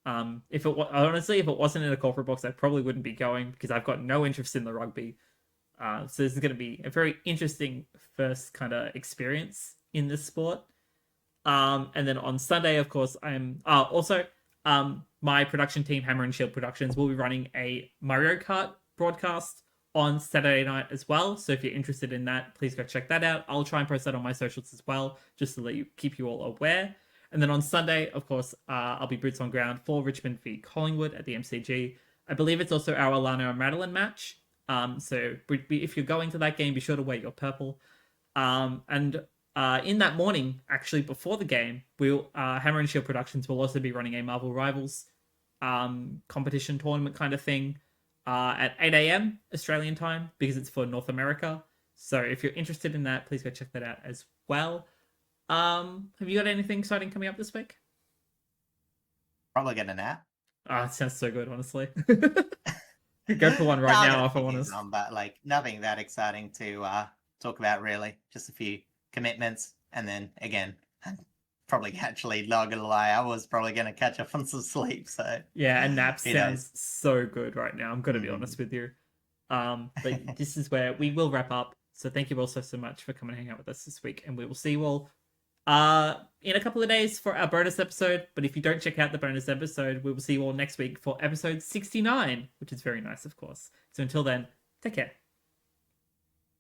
If it wasn't in a corporate box, I probably wouldn't be going, because I've got no interest in the rugby. So this is going to be a very interesting first kind of experience in this sport. And then on Sunday, of course, I'm also my production team, Hammer and Shield Productions, will be running a Mario Kart broadcast on Saturday night as well. So if you're interested in that, please go check that out. I'll try and post that on my socials as well, just to keep you all aware. And then on Sunday, of course, I'll be boots on ground for Richmond v Collingwood at the MCG. I believe it's also our Alana and Madeline match. So if you're going to that game, be sure to wear your purple. And in that morning, actually before the game, we'll Hammer and Shield Productions will also be running a Marvel Rivals competition tournament kind of thing at 8 a.m. Australian time because it's for North America. So if you're interested in that, please go check that out as well. Have you got anything exciting coming up this week? Probably get a nap. It sounds so good, honestly. Go for one No, right I've now, got a if few I'm things honest. on, but like nothing that exciting to talk about really. Just a few commitments, and then again, probably actually not gonna lie, I was probably gonna catch up on some sleep. So Yeah, and nap who knows? sounds so good right now. I'm gonna be honest with you. But this is where we will wrap up. So thank you all so much for coming and hanging out with us this week, and we will see you all in a couple of days for our bonus episode. But if you don't check out the bonus episode, we will see you all next week for episode 69, which is very nice, of course. So until then, take care.